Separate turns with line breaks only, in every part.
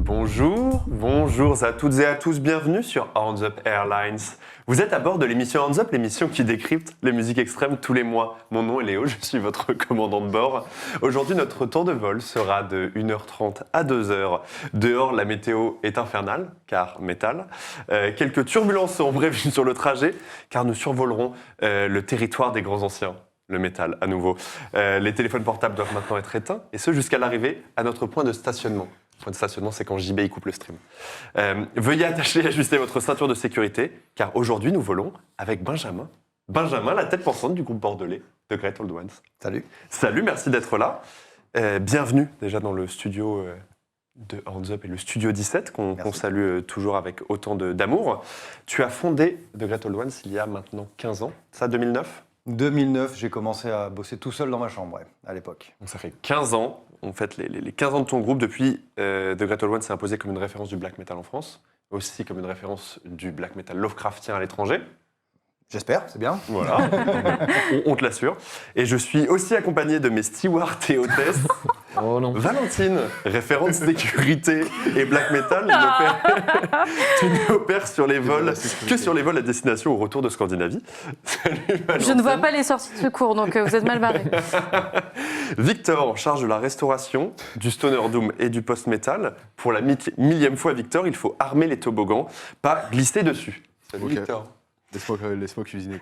Bonjour à toutes et à tous, bienvenue sur Hands Up Airlines. Vous êtes à bord de l'émission Hands Up, l'émission qui décrypte les musiques extrêmes tous les mois. Mon nom est Léo, je suis votre commandant de bord. Aujourd'hui, notre temps de vol sera de 1h30 à 2h. Dehors, la météo est infernale, car métal. Quelques turbulences sont prévues sur le trajet, car nous survolerons le territoire des grands anciens. Le métal, à nouveau. Les téléphones portables doivent maintenant être éteints, et ce jusqu'à l'arrivée à notre point de stationnement. Le point de stationnement, c'est quand JB il coupe le stream. Veuillez attacher et ajuster votre ceinture de sécurité, car aujourd'hui, nous volons avec Benjamin. Benjamin, la tête pensante du groupe bordelais de Great Old Ones.
Salut.
Salut, merci d'être là. Bienvenue déjà dans le studio de Hands Up et le studio 17, qu'on salue toujours avec autant d'amour. Tu as fondé The Great Old Ones il y a maintenant 15 ans, ça, 2009
2009, j'ai commencé à bosser tout seul dans ma chambre, à l'époque.
Donc ça fait 15 ans, en fait, les 15 ans de ton groupe. Depuis, The Great Old One s'est imposé comme une référence du black metal en France, aussi comme une référence du black metal Lovecraftien à l'étranger.
J'espère, c'est bien.
Voilà, on te l'assure. Et je suis aussi accompagné de mes stewards et hôtesses.
Oh non.
Valentine, référente sécurité et black metal, tu n'opères sur les vols que sur les vols à destination au retour de Scandinavie. Salut Valentine.
Je ne vois pas les sorties de secours, donc vous êtes mal barrés.
Victor, en charge de la restauration, du stoner doom et du post-metal. Pour la millième fois, Victor, il faut armer les toboggans, pas glisser dessus. Salut
Ok.
Victor.
Laisse-moi cuisiner.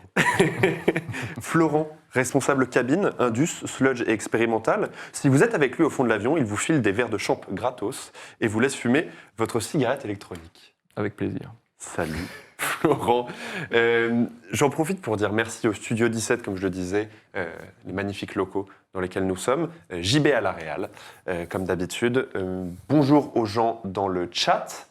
Florent, responsable cabine, Indus, sludge et expérimental. Si vous êtes avec lui au fond de l'avion, il vous file des verres de champ gratos et vous laisse fumer votre cigarette électronique.
Avec plaisir.
Salut Florent. J'en profite pour dire merci au Studio 17, comme je le disais, les magnifiques locaux dans lesquels nous sommes. JB à la Réal, comme d'habitude. Bonjour aux gens dans le chat.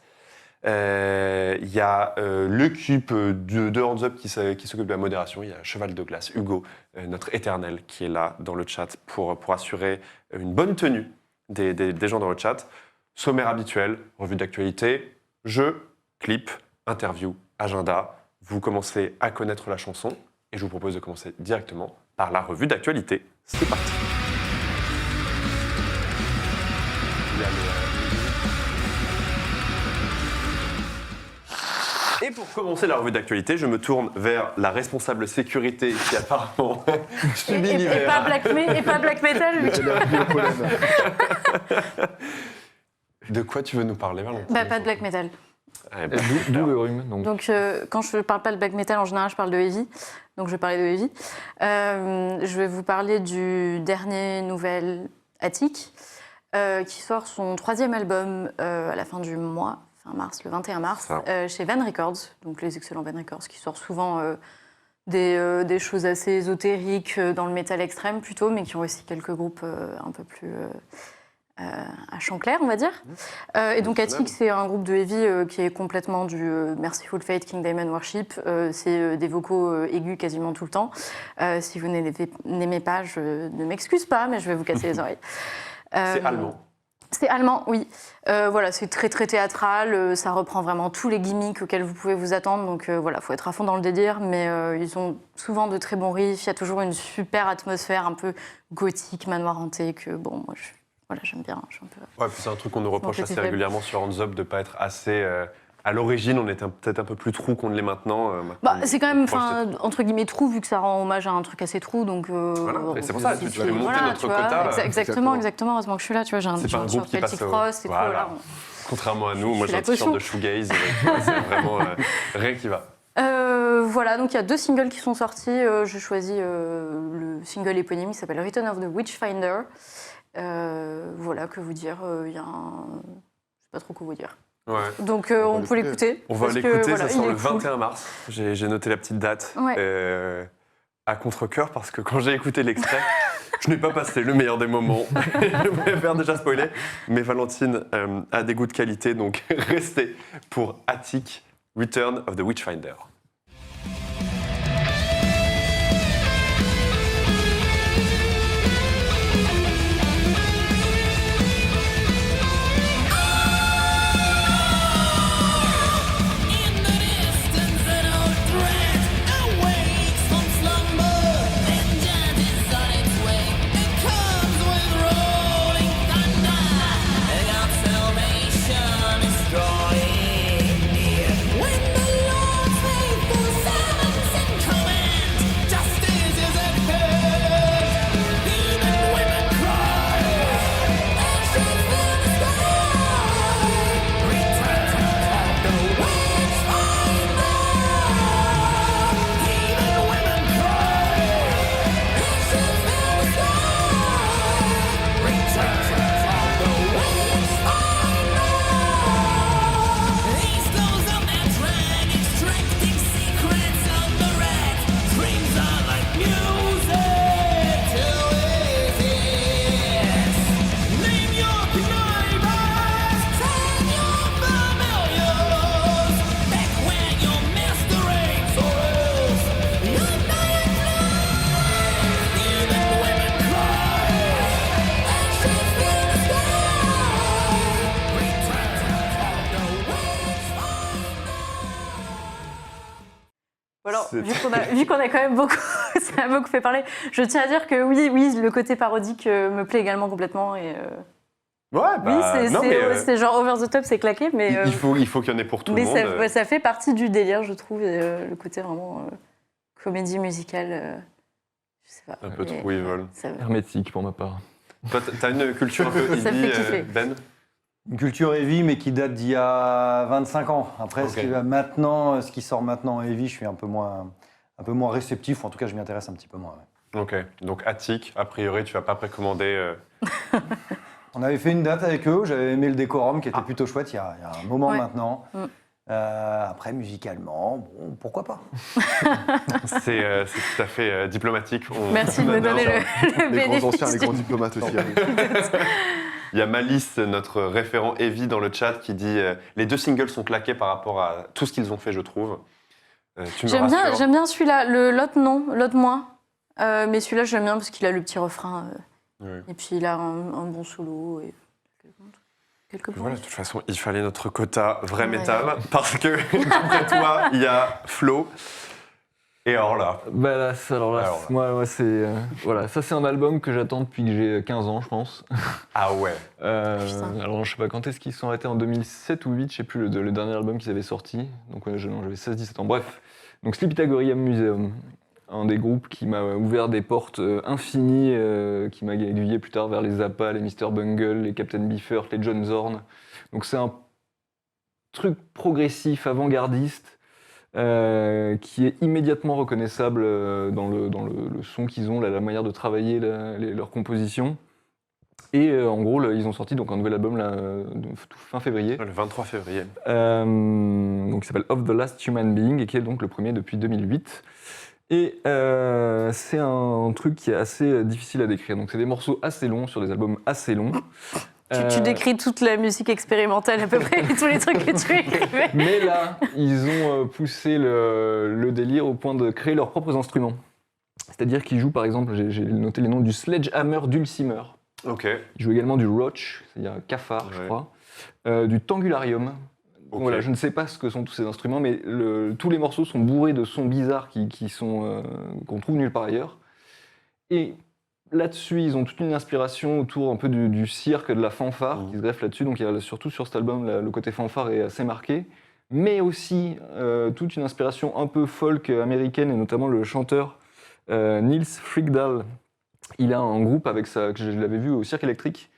Il y a l'équipe de Hands Up qui s'occupe de la modération. Il y a Cheval de Glace, Hugo, notre éternel, qui est là dans le chat pour assurer une bonne tenue des gens dans le chat. Sommaire habituel, revue d'actualité, jeux, clips, interview, agenda. Vous commencez à connaître la chanson et je vous propose de commencer directement par la revue d'actualité. C'est parti. Il y a Et pour commencer la revue d'actualité, je me tourne vers la responsable sécurité qui apparemment subit
Et
l'hiver.
pas black metal, lui.
De quoi tu veux nous parler, Valentin?
Bah, pas de black metal.
Ah, bah,
D'où le rhume.
Donc, quand je parle pas de black metal, en général, je parle de heavy. Donc, je vais parler de heavy. Je vais vous parler du dernier nouvel Attic, qui sort son 3e album à la fin du mois. Mars, le 21 mars, chez Van Records, donc les excellents Van Records, qui sortent souvent des choses assez ésotériques dans le métal extrême plutôt, mais qui ont aussi quelques groupes un peu plus à champ clair, on va dire. Et donc Attic, c'est un groupe de heavy qui est complètement du Merciful Fate, King Diamond Worship. C'est des vocaux aigus quasiment tout le temps. Si vous n'aimez pas, je ne m'excuse pas, mais je vais vous casser les oreilles.
C'est allemand.
C'est allemand, oui. Voilà, c'est très très théâtral, ça reprend vraiment tous les gimmicks auxquels vous pouvez vous attendre, donc voilà, faut être à fond dans le délire, mais ils ont souvent de très bons riffs, il y a toujours une super atmosphère un peu gothique, manoir hanté, que bon, moi j'aime bien. Je suis un peu...
Ouais, c'est un truc qu'on nous reproche assez
faible.
régulièrement sur Hands Up, de ne pas être assez... À l'origine, on était peut-être un peu plus trou qu'on ne l'est maintenant.
C'est quand même, entre guillemets, trou, vu que ça rend hommage à un truc assez trou, donc...
Voilà, et c'est pour ça, tu fais monter notre quota.
Exactement, heureusement que je suis là, tu vois, j'ai un t-shirt Celtic Frost et tout, voilà.
Contrairement à nous, moi j'ai un t-shirt de shoegaze, c'est vraiment rien qui va.
Voilà, donc il y a 2 singles qui sont sortis. J'ai choisi le single éponyme, il s'appelle Return of the Witchfinder. Voilà, que vous dire, il y a un... Je sais pas trop quoi vous dire.
Ouais.
Donc on peut l'écouter.
On va l'écouter,
voilà,
ça sort le
cool.
21 mars. J'ai noté la petite date à contre-cœur parce que quand j'ai écouté l'extrait, je n'ai pas passé le meilleur des moments. Je préfère déjà spoiler. Mais Valentine a des goûts de qualité, donc restez pour Attic, Return of the Witchfinder.
Salvation.
vu qu'on a quand même beaucoup, ça a beaucoup fait parler, je tiens à dire que oui, le côté parodique me plaît également complètement. Et,
Ouais, bah,
oui,
non, mais,
c'est genre over the top, c'est claqué, mais,
il faut qu'il y en ait pour tout le
mais
monde.
ça fait partie du délire, je trouve, le côté vraiment comédie musicale. Je sais pas.
Un peu
mais
trop evil.
Hermétique pour ma part.
Toi, t'as une culture un peu
Ça me
indie,
fait kiffer.
Ben?
Une culture heavy, mais qui date d'il y a 25 ans. Après,
Ok.
ce qui sort maintenant en heavy, je suis un peu moins réceptif, ou en tout cas, je m'y intéresse un petit peu moins. Ouais.
Ok, donc Attic, a priori, tu vas pas précommander.
On avait fait une date avec eux, j'avais aimé le décorum qui était plutôt chouette il y a un moment
Ouais.
maintenant.
Mm.
Après, musicalement, bon, pourquoi pas.
C'est tout à fait diplomatique.
Merci de me donner le
Les grands
bénéfice.
anciens, les grands diplomates aussi. hein.
Il y a Malice, notre référent heavy dans le chat, qui dit les 2 singles sont claqués par rapport à tout ce qu'ils ont fait, je trouve. Tu me rassures.
J'aime bien celui-là, l'autre non, l'autre moins. Mais celui-là, j'aime bien parce qu'il a le petit refrain.
Oui.
Et puis il a un bon solo. Et quelques points.
Voilà, de toute façon, il fallait notre quota vrai
Ouais.
métal, parce que, après toi, il y a Flo. Et alors là,
Bah là, alors là,
Alors là.
moi c'est voilà, ça c'est un album que j'attends depuis que j'ai 15 ans, je pense.
ah ouais.
Putain.
Alors je sais pas quand est-ce qu'ils sont arrêtés, en 2007 ou 2008, je sais plus le dernier album qu'ils avaient sorti. Donc j'avais 16-17 ans. Bref, donc Sleepy Pythagorean Museum, un des groupes qui m'a ouvert des portes infinies, qui m'a aiguillé plus tard vers les Zappa, les Mr. Bungle, les Captain Beefheart, les John Zorn. Donc c'est un truc progressif, avant-gardiste, qui est immédiatement reconnaissable dans le son qu'ils ont, la manière de travailler leur composition. Et en gros, là, ils ont sorti donc un nouvel album là, fin février,
Le 23 février.
donc qui s'appelle Of the Last Human Being et qui est donc le premier depuis 2008. Et c'est un truc qui est assez difficile à décrire. Donc c'est des morceaux assez longs sur des albums assez longs.
Tu décris toute la musique expérimentale à peu près, et tous les trucs que tu écrivais.
Mais là, ils ont poussé le délire au point de créer leurs propres instruments. C'est-à-dire qu'ils jouent, par exemple, j'ai noté les noms du Sledgehammer Dulcimer.
Ok.
Ils jouent également du Roach, c'est-à-dire un cafard, je
Ouais.
crois. Du Tangularium.
Ok.
Voilà, je ne sais pas ce que sont tous ces instruments, mais tous les morceaux sont bourrés de sons bizarres qu'on trouve nulle part ailleurs. Et là-dessus, ils ont toute une inspiration autour un peu du cirque, de la fanfare, qui se greffe là-dessus. Donc il y a surtout sur cet album, le côté fanfare est assez marqué. Mais aussi toute une inspiration un peu folk américaine, et notamment le chanteur Nils Frigdal. Il a un groupe avec que je l'avais vu au Cirque électrique,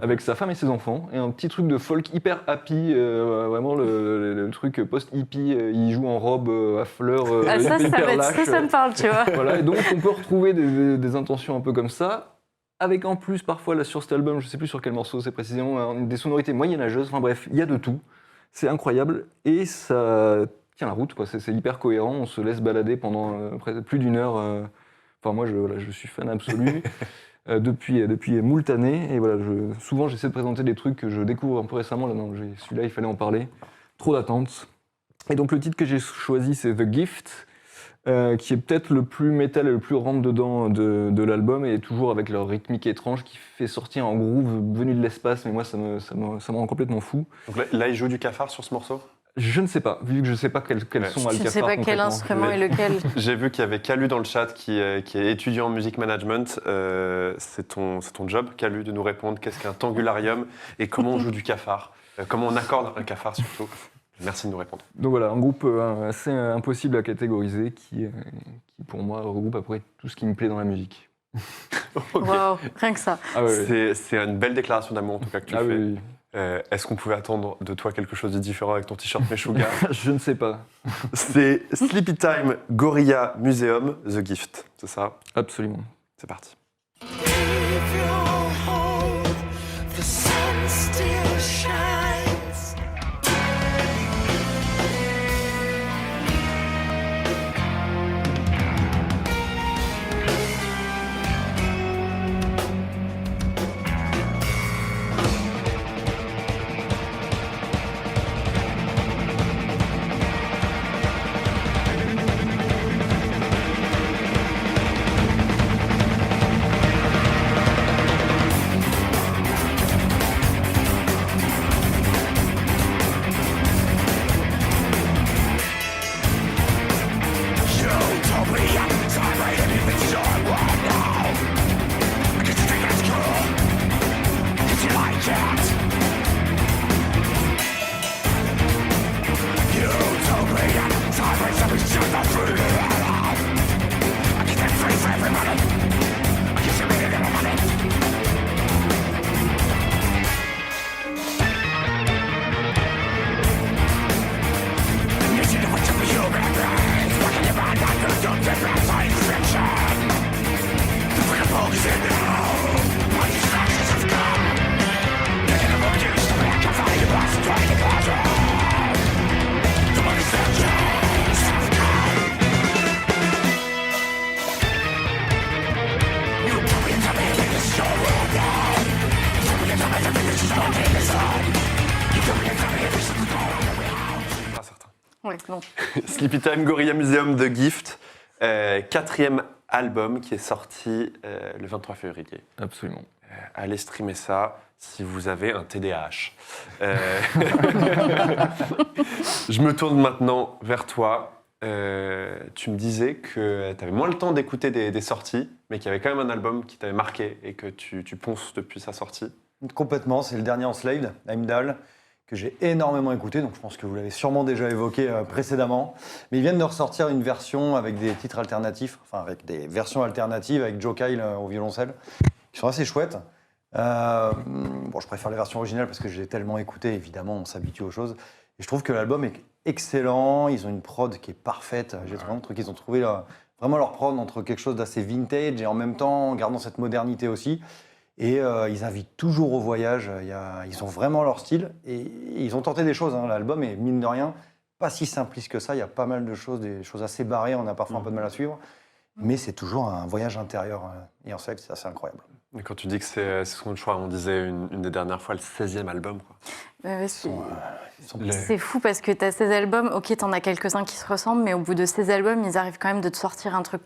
avec sa femme et ses enfants, et un petit truc de folk hyper happy, vraiment le truc post-hippie, il joue en robe à fleurs,
Ah, ça
hyper lâche.
ça me parle, tu vois.
Voilà, et donc on peut retrouver des intentions un peu comme ça, avec en plus parfois là sur cet album, je sais plus sur quel morceau c'est précisément, des sonorités moyenâgeuses, enfin bref, il y a de tout, c'est incroyable, et ça tient la route, quoi. C'est hyper cohérent, on se laisse balader pendant plus d'une heure, enfin moi je suis fan absolu. Depuis moult années, et voilà, souvent j'essaie de présenter des trucs que je découvre un peu récemment, là non, celui-là il fallait en parler, trop d'attentes. Et donc le titre que j'ai choisi c'est The Gift, qui est peut-être le plus métal et le plus rentre-dedans de l'album, et toujours avec leur rythmique étrange qui fait sortir un groove venu de l'espace, mais moi ça me rend complètement fou.
Donc là, il joue du cafard sur ce morceau.
Je ne sais pas, vu que je ne sais pas quel son a le
Je ne sais
cafard
pas quel
concrètement.
instrument est lequel.
J'ai vu qu'il y avait Calu dans le chat qui est étudiant en music management. C'est ton job, Calu, de nous répondre qu'est-ce qu'un tangularium et comment on joue du cafard. Comment on accorde un cafard surtout. Merci de nous répondre.
Donc voilà, un groupe assez impossible à catégoriser qui pour moi regroupe après tout ce qui me plaît dans la musique.
Ok.
Wow, rien que ça.
Ah ouais,
C'est une belle déclaration d'amour en tout cas que tu fais.
oui.
Est-ce qu'on pouvait attendre de toi quelque chose de différent avec ton t-shirt Meshuggah?
Je ne sais pas.
C'est Sleepy Time Gorilla Museum The Gift, c'est ça?
Absolument.
C'est parti.
If you're home, the sun still shines.
Ouais, non.
Sleepy Time, Gorilla Museum, The Gift, 4e album qui est sorti le 23 février.
Absolument.
Allez streamer ça si vous avez un TDAH. Je me tourne maintenant vers toi. Tu me disais que tu avais moins le temps d'écouter des sorties, mais qu'il y avait quand même un album qui t'avait marqué et que tu ponces depuis sa sortie.
Complètement, c'est le dernier Enslaved, Heimdall, que j'ai énormément écouté, donc je pense que vous l'avez sûrement déjà évoqué précédemment. Mais ils viennent de ressortir une version avec des titres alternatifs, enfin avec des versions alternatives avec Joe Kyle au violoncelle, qui sont assez chouettes. Bon, je préfère la version originale parce que je l'ai tellement écouté, évidemment, on s'habitue aux choses. Et je trouve que l'album est excellent, ils ont une prod qui est parfaite. J'ai trouvé qu'ils ont trouvé vraiment leur prod entre quelque chose d'assez vintage et en même temps en gardant cette modernité aussi. Et ils invitent toujours au voyage, ils ont vraiment leur style et ils ont tenté des choses. Hein. L'album est, mine de rien, pas si simpliste que ça. Il y a pas mal de choses, des choses assez barrées, on a parfois un peu de mal à suivre. Mais c'est toujours un voyage intérieur. Et en fait, c'est assez incroyable.
Et quand tu dis que c'est son choix, on disait une des dernières fois le 16e album. Quoi.
Ouais,
Ils sont-
c'est fou parce que tu as 16 albums, ok, tu en as quelques-uns qui se ressemblent, mais au bout de 16 albums, ils arrivent quand même de te sortir un truc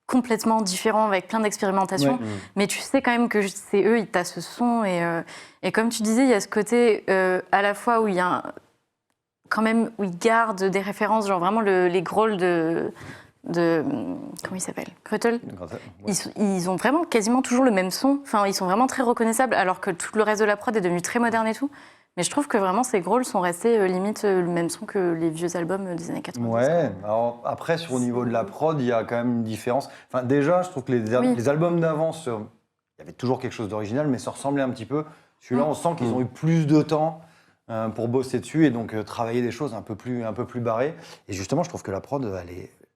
complètement différent avec plein d'expérimentations.
Ouais.
Mais tu sais quand même que c'est eux, ils t'as ce son. Et comme tu disais, il y a ce côté à la fois où il y a quand même où ils gardent des références, genre vraiment les grôles de comment il s'appelle, Gretel.
Ouais.
Ils ont vraiment quasiment toujours le même son. Enfin, ils sont vraiment très reconnaissables, alors que tout le reste de la prod est devenu très moderne et tout. Mais je trouve que vraiment ces grôles sont restés limite le même son que les vieux albums des années 90.
Ouais, alors après, au niveau de la prod, il y a quand même une différence. Enfin, déjà, je trouve que les albums d'avant, il y avait toujours quelque chose d'original, mais ça ressemblait un petit peu. Celui-là, on sent qu'ils ont eu plus de temps pour bosser dessus et donc travailler des choses un peu plus barrées. Et justement, je trouve que la prod,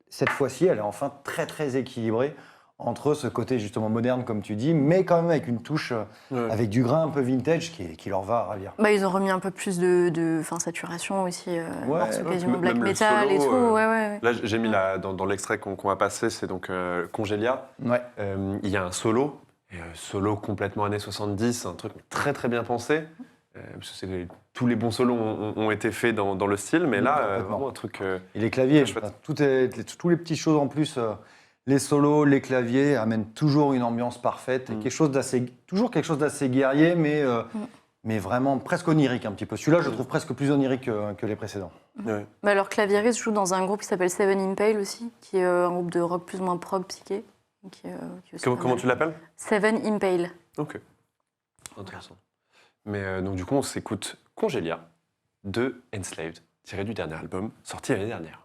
cette fois-ci, elle est enfin très, très équilibrée entre ce côté justement moderne, comme tu dis, mais quand même avec une touche, avec du grain un peu vintage qui leur va à ravir.
Bah, ils ont remis un peu plus de saturation aussi, morceaux quasiment black
même le
metal et
solo,
tout. Ouais.
Là, j'ai mis dans l'extrait qu'on va passer, c'est donc Congélia.
Ouais.
Il y a un solo, solo complètement années 70, un truc très très bien pensé. Parce que tous les bons solos ont été faits dans le style, mais là,
Complètement.
vraiment un truc...
Et les claviers,
Très chouette.
tous les petites choses en plus, les solos, les claviers amènent toujours une ambiance parfaite, et toujours quelque chose d'assez guerrier, mais vraiment presque onirique un petit peu. Celui-là, je trouve presque plus onirique que les précédents.
Ouais.
Bah, leur claviériste joue dans un groupe qui s'appelle Seven Impale aussi, qui est un groupe de rock plus ou moins prog psyché. Qui est aussi pas
Comment
mal.
tu l'appelles?
Seven Impale.
Ok. Intéressant. Mais donc du coup, on s'écoute Congélia de Enslaved, tiré du dernier album, sorti l'année dernière.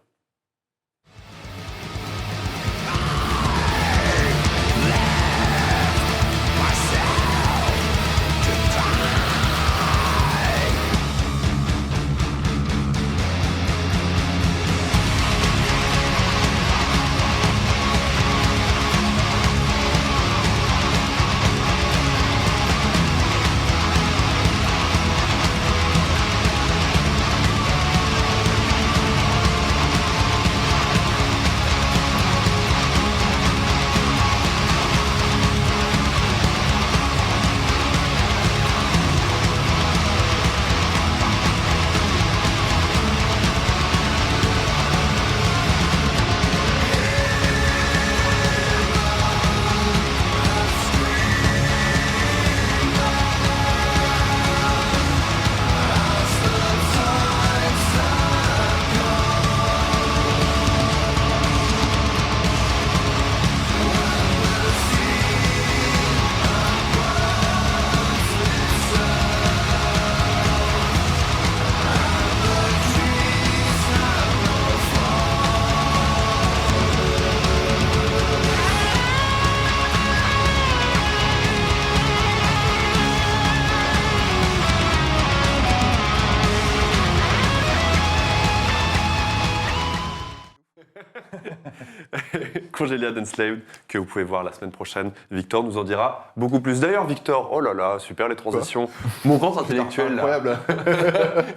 Congélia d'Enslaved, que vous pouvez voir la semaine prochaine. Victor nous en dira beaucoup plus. D'ailleurs, Victor, oh là là, super les transitions. Mon grand intellectuel, là.
Incroyable.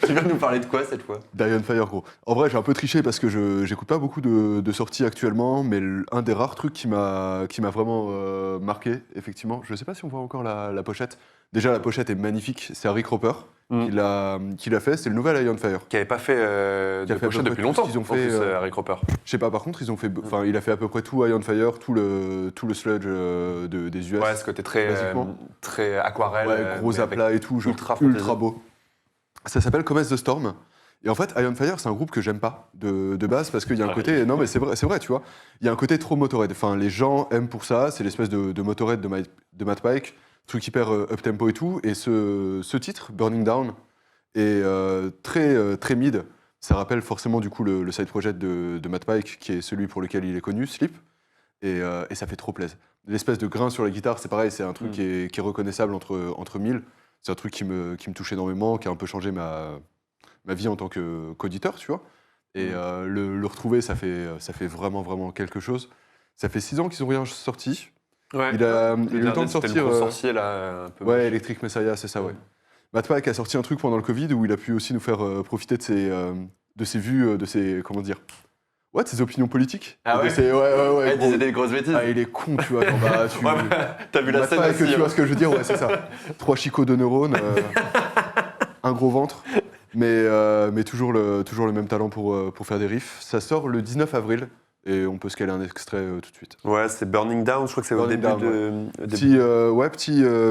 Tu viens nous parler de quoi cette fois?
Dion Fire, gros. En vrai, j'ai un peu triché parce que j'écoute pas beaucoup de sorties actuellement, mais un des rares trucs qui m'a vraiment marqué, effectivement, je sais pas si on voit encore la pochette, Déjà, la pochette est magnifique. C'est Harry Cropper qui l'a fait. C'est le nouvel Eye on Fire.
Qui n'avait pas fait de
Qui a fait à
pochette
peu
depuis
près tout ce
longtemps,
qu'ils ont
en
fait,
plus, Harry Cropper.
Je sais pas, par contre, il a fait à peu près tout Eye on Fire, tout le sludge des US.
Ouais, ce côté
basiquement.
très aquarelle.
Ouais, gros
mais avec-
aplat et tout, genre
ultra
ultra,
fantasy.
beau. Ça s'appelle Comets the Storm. Et en fait, Eye on Fire, c'est un groupe que j'aime pas de base parce qu'il y a un
Ouais.
côté. Non, mais c'est vrai, tu vois. Il y a un côté trop Motorhead. Enfin, les gens aiment pour ça. C'est l'espèce de Motorhead de Matt Pike, truc hyper up-tempo et tout. Et ce titre, Burning Down, est très mid. Ça rappelle forcément du coup le side project de Matt Pike, qui est celui pour lequel il est connu, Sleep. Et ça fait trop plaisir. L'espèce de grain sur la guitare, c'est pareil, c'est un truc qui est reconnaissable entre mille. C'est un truc qui me touche énormément, qui a un peu changé ma vie en tant qu'auditeur, tu vois. Et le retrouver, ça fait vraiment quelque chose. Ça fait 6 ans qu'ils n'ont rien sorti.
Ouais.
Il a eu le temps de
C'était
sortir.
le gros sorcier, là, un peu.
Ouais, Electric Messiah, c'est ça, ouais. Matt Pike a sorti un truc pendant le Covid où il a pu aussi nous faire profiter de ses vues, de ses. Comment dire. Ouais, de ses opinions politiques.
Ah ouais.
Ouais,
Il
gros.
disait des grosses bêtises.
Ah, il est con, tu vois. Genre, bah,
Ouais, bah, t'as vu la
Matt
scène
Pike,
aussi,
tu
hein.
vois ce que je veux dire, ouais, c'est ça. 3 chicots de neurones, un gros ventre, mais toujours le même talent pour faire des riffs. Ça sort le 19 avril et on peut se caler un extrait tout de suite.
Ouais, c'est Burning Down, je crois que c'est au
Burning
début
Down,
de...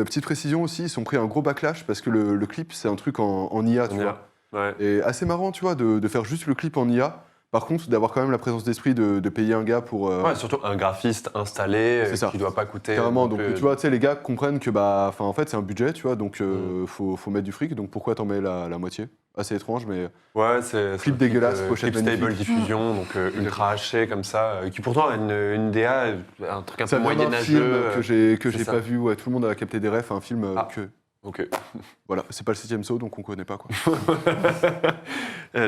Petite précision aussi, ils ont pris un gros backlash parce que le clip, c'est un truc en IA, tu
On y
vois.
va. Ouais.
Et assez marrant, tu vois, de faire juste le clip en IA. Par contre, d'avoir quand même la présence d'esprit de payer un gars pour...
Ouais, surtout un graphiste installé
C'est ça.
qui doit pas coûter.
Carrément,
non
donc
plus-
tu vois, tu sais, les gars comprennent que bah, en fait, c'est un budget, tu vois, donc faut mettre du fric, donc pourquoi t'en mets la moitié? Assez étrange, mais
Ouais, c'est
Clip
un
dégueulasse, pochette
clip stable
magnifique.
diffusion, donc ultra haché comme ça, qui pourtant a une DA, un truc un peu
ça vient d'un
moyenâgeux.
film que
c'est
j'ai
ça.
pas vu, ouais, tout le monde a capté des refs, un film
Ah.
que...
Ok.
Voilà, c'est pas le 7ème saut, donc on connaît pas, quoi.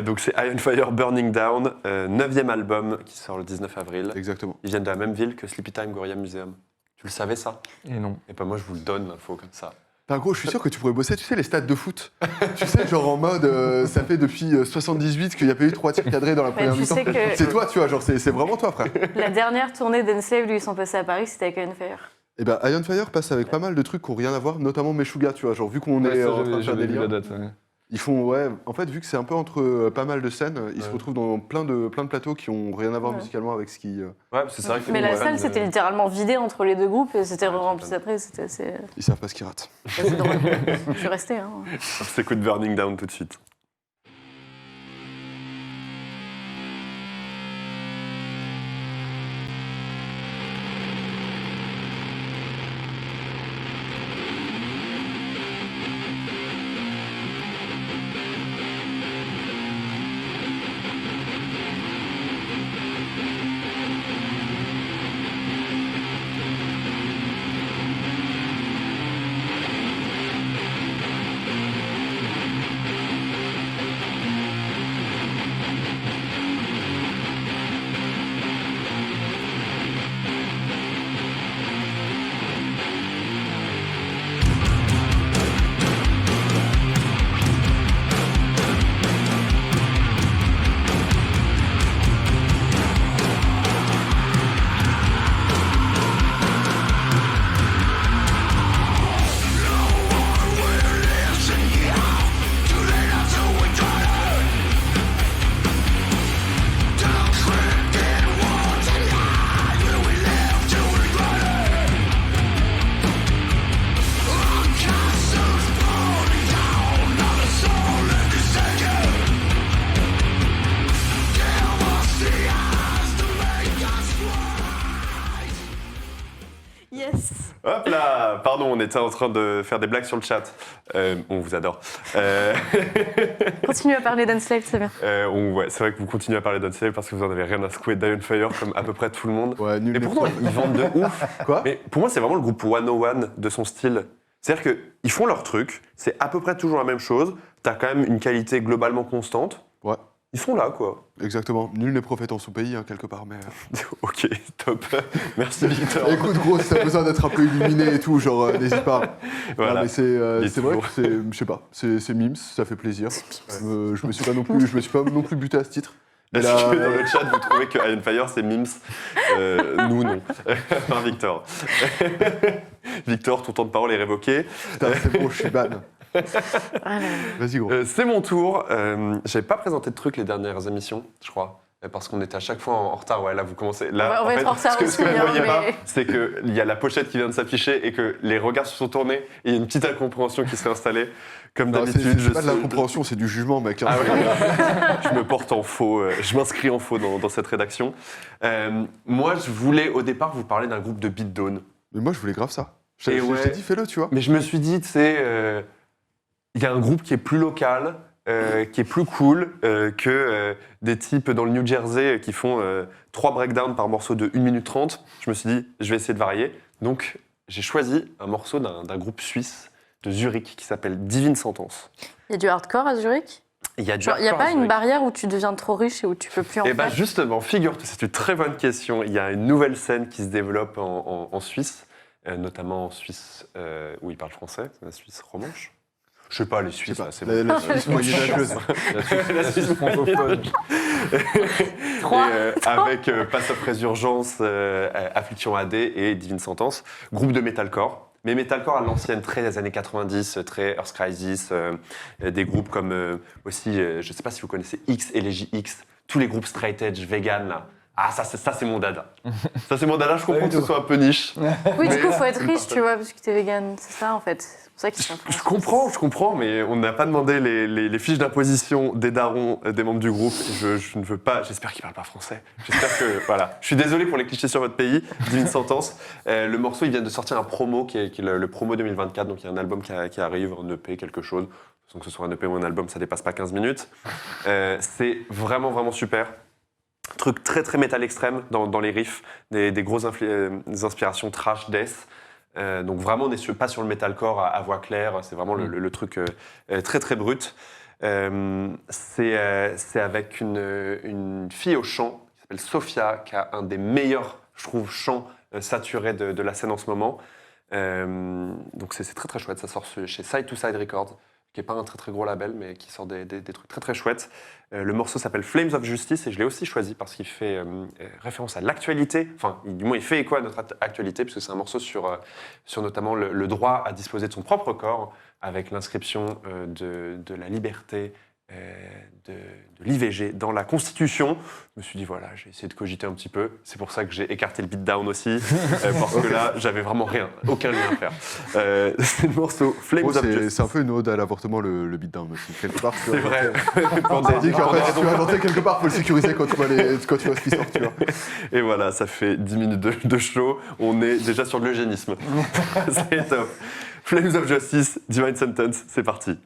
Donc c'est Iron Fire Burning Down, 9e album qui sort le 19 avril.
Exactement.
Ils viennent de la même ville que Sleepy Time Gorilla Museum. Tu le savais ça?
Et non.
Et ben moi je vous le donne l'info comme ça.
Putain, gros, je suis sûr que tu pourrais bosser, tu sais, les stades de foot. Tu sais, genre en mode, ça fait depuis 78 qu'il n'y a pas eu 3 tirs cadrés dans la première
tu
mi-temps.
sais que-
C'est toi, tu vois, genre, c'est vraiment toi, frère.
La dernière tournée d'Enslaved, où ils sont passés à Paris, c'était avec Iron Fire.
Et ben, Iron Fire passe avec pas mal de trucs qui n'ont rien à voir, notamment Meshuggah, tu vois, genre, vu qu'on est en train de faire
j'avais
des
vu la
liens.
date. Ouais.
Ils font, ouais, en fait, vu que c'est un peu entre pas mal de scènes, ils se retrouvent dans plein de plateaux qui ont rien à voir
Ouais.
musicalement avec ce qui.
Ouais, parce que c'est vrai que
Mais la
ouais,
salle, c'était littéralement vidée entre les deux groupes et c'était rempli après. C'était assez,
Ils savent pas ce qu'ils ratent.
assez drôle. Je suis restée. Hein.
On s'écoute Burning Down tout de suite.
Yes.
Hop là! Pardon, on était en train de faire des blagues sur le chat. On vous adore.
Continue à parler d'Enslaved, c'est bien.
Ouais, c'est vrai que vous continuez à parler d'Unslave parce que vous en avez rien à secouer d'Iron Fire comme à peu près tout le monde.
Ouais, nul.
Et pourtant, ils vendent de ouf.
Quoi?
Mais pour moi, c'est vraiment le groupe 101 de son style. C'est-à-dire qu'ils font leur truc, c'est à peu près toujours la même chose. T'as quand même une qualité globalement constante.
Ouais,
Ils sont là, quoi.
exactement. Nul n'est prophète en son pays, hein, quelque part, mais.
Ok, top. Merci, Victor.
Écoute, gros, si t'as besoin d'être un peu illuminé et tout, genre, n'hésite pas.
Voilà.
Non, mais
Il est
c'est vrai
toujours-
que c'est, je sais pas, c'est mimes, ça fait plaisir. Je me suis pas non plus buté à ce titre. Mais
Est-ce
là-
que dans le chat, vous trouvez que Iron Fire, c'est Mims Nous, non. Enfin, Victor. Victor, ton temps de parole est révoqué.
Putain, c'est bon, je suis ban.
Voilà.
Vas-y, gros.
C'est mon tour. J'avais pas présenté de trucs les dernières émissions, je crois. Parce qu'on était à chaque fois en retard. Ouais, là, vous commencez. Là,
On va être en retard
ce que
aussi,
vous ne
hein,
voyez pas,
mais-
c'est qu'il y a la pochette qui vient de s'afficher et que les regards se sont tournés et il y a une petite incompréhension qui s'est installée. Comme
Non,
d'habitude,
c'est pas de la compréhension, c'est du jugement, mec. hein.
Ah ouais, je me porte en faux, je m'inscris en faux dans cette rédaction. Moi, je voulais au départ vous parler d'un groupe de beatdown.
Mais moi, je voulais grave ça. Je
Et
je
ouais.
t'ai dit, fais-le, tu vois.
Mais je me suis dit, tu sais, il y a un groupe qui est plus local, qui est plus cool que des types dans le New Jersey qui font 3 breakdowns par morceau de 1 minute 30. Je me suis dit, je vais essayer de varier. Donc, j'ai choisi un morceau d'un groupe suisse de Zurich qui s'appelle Divine Sentence.
Il y a du hardcore à Zurich.
Il y a du
Genre, il n'y a
hardcore à
pas une
Zurich.
barrière où tu deviens trop riche et où tu peux plus en
Eh bien
faire.
justement, figure-toi, c'est une très bonne question. Il y a une nouvelle scène qui se développe en Suisse, notamment en Suisse où ils parlent français, la Suisse romanche. Je sais pas, les
Je sais
Suisses,
pas.
là, c'est
La Suisse moyenâgeuse.
La Suisse francophone.
Trois.
avec Pass of Résurgence, Affliction AD et Divine Sentence, groupe de metalcore. Mais metalcore à l'ancienne, très des années 90, très Earth Crisis, des groupes comme aussi, je sais pas si vous connaissez X et les JX, tous les groupes straight edge, vegan là. Ah, ça c'est mon dada. Ça c'est mon dada, je comprends que ce soit un peu niche.
Oui, du
Mais-
coup, il faut être riche, tu vois, parce que t'es vegan. C'est ça, en fait. C'est pour ça qu'ils sont
Je comprends, mais on n'a pas demandé les fiches d'imposition des darons, des membres du groupe. Je ne veux pas, j'espère qu'ils parlent pas français. J'espère que, voilà. Je suis désolé pour les clichés sur votre pays, Divine Sentence. Le morceau, il vient de sortir un promo qui est le promo 2024, donc il y a un album qui arrive, un EP, quelque chose. Sans que ce soit un EP ou un album, ça dépasse pas 15 minutes. C'est vraiment, vraiment super. Truc très, très métal extrême dans les riffs, des grosses des inspirations trash, death. Donc vraiment, on n'est pas sur le metalcore à voix claire, c'est vraiment le truc très très brut. C'est avec une fille au chant qui s'appelle Sophia, qui a un des meilleurs, je trouve, chants saturés de la scène en ce moment. Donc c'est très très chouette, ça sort chez Side to Side Records, qui n'est pas un très très gros label, mais qui sort des trucs très très chouettes. Le morceau s'appelle Flames of Justice et je l'ai aussi choisi parce qu'il fait référence à l'actualité, enfin du moins il fait écho à notre actualité puisque c'est un morceau sur notamment le droit à disposer de son propre corps avec l'inscription de la liberté, de l'IVG dans la Constitution. Je me suis dit voilà, j'ai essayé de cogiter un petit peu, c'est pour ça que j'ai écarté le beatdown aussi, parce que là j'avais vraiment rien, aucun lien à faire. C'est le morceau Flames
Gros,
of Justice.
c'est un peu une ode à l'avortement, le beatdown aussi. Quelque part, tu
C'est
vois.
vrai.
On dit qu'en fait, si tu vas inventer quelque part, faut le sécuriser quand tu vois ce qui sort, tu vois.
Et voilà, ça fait 10 minutes de show. On est déjà sur de l'eugénisme. C'est top. Flames of Justice, Divine Sentence, c'est parti.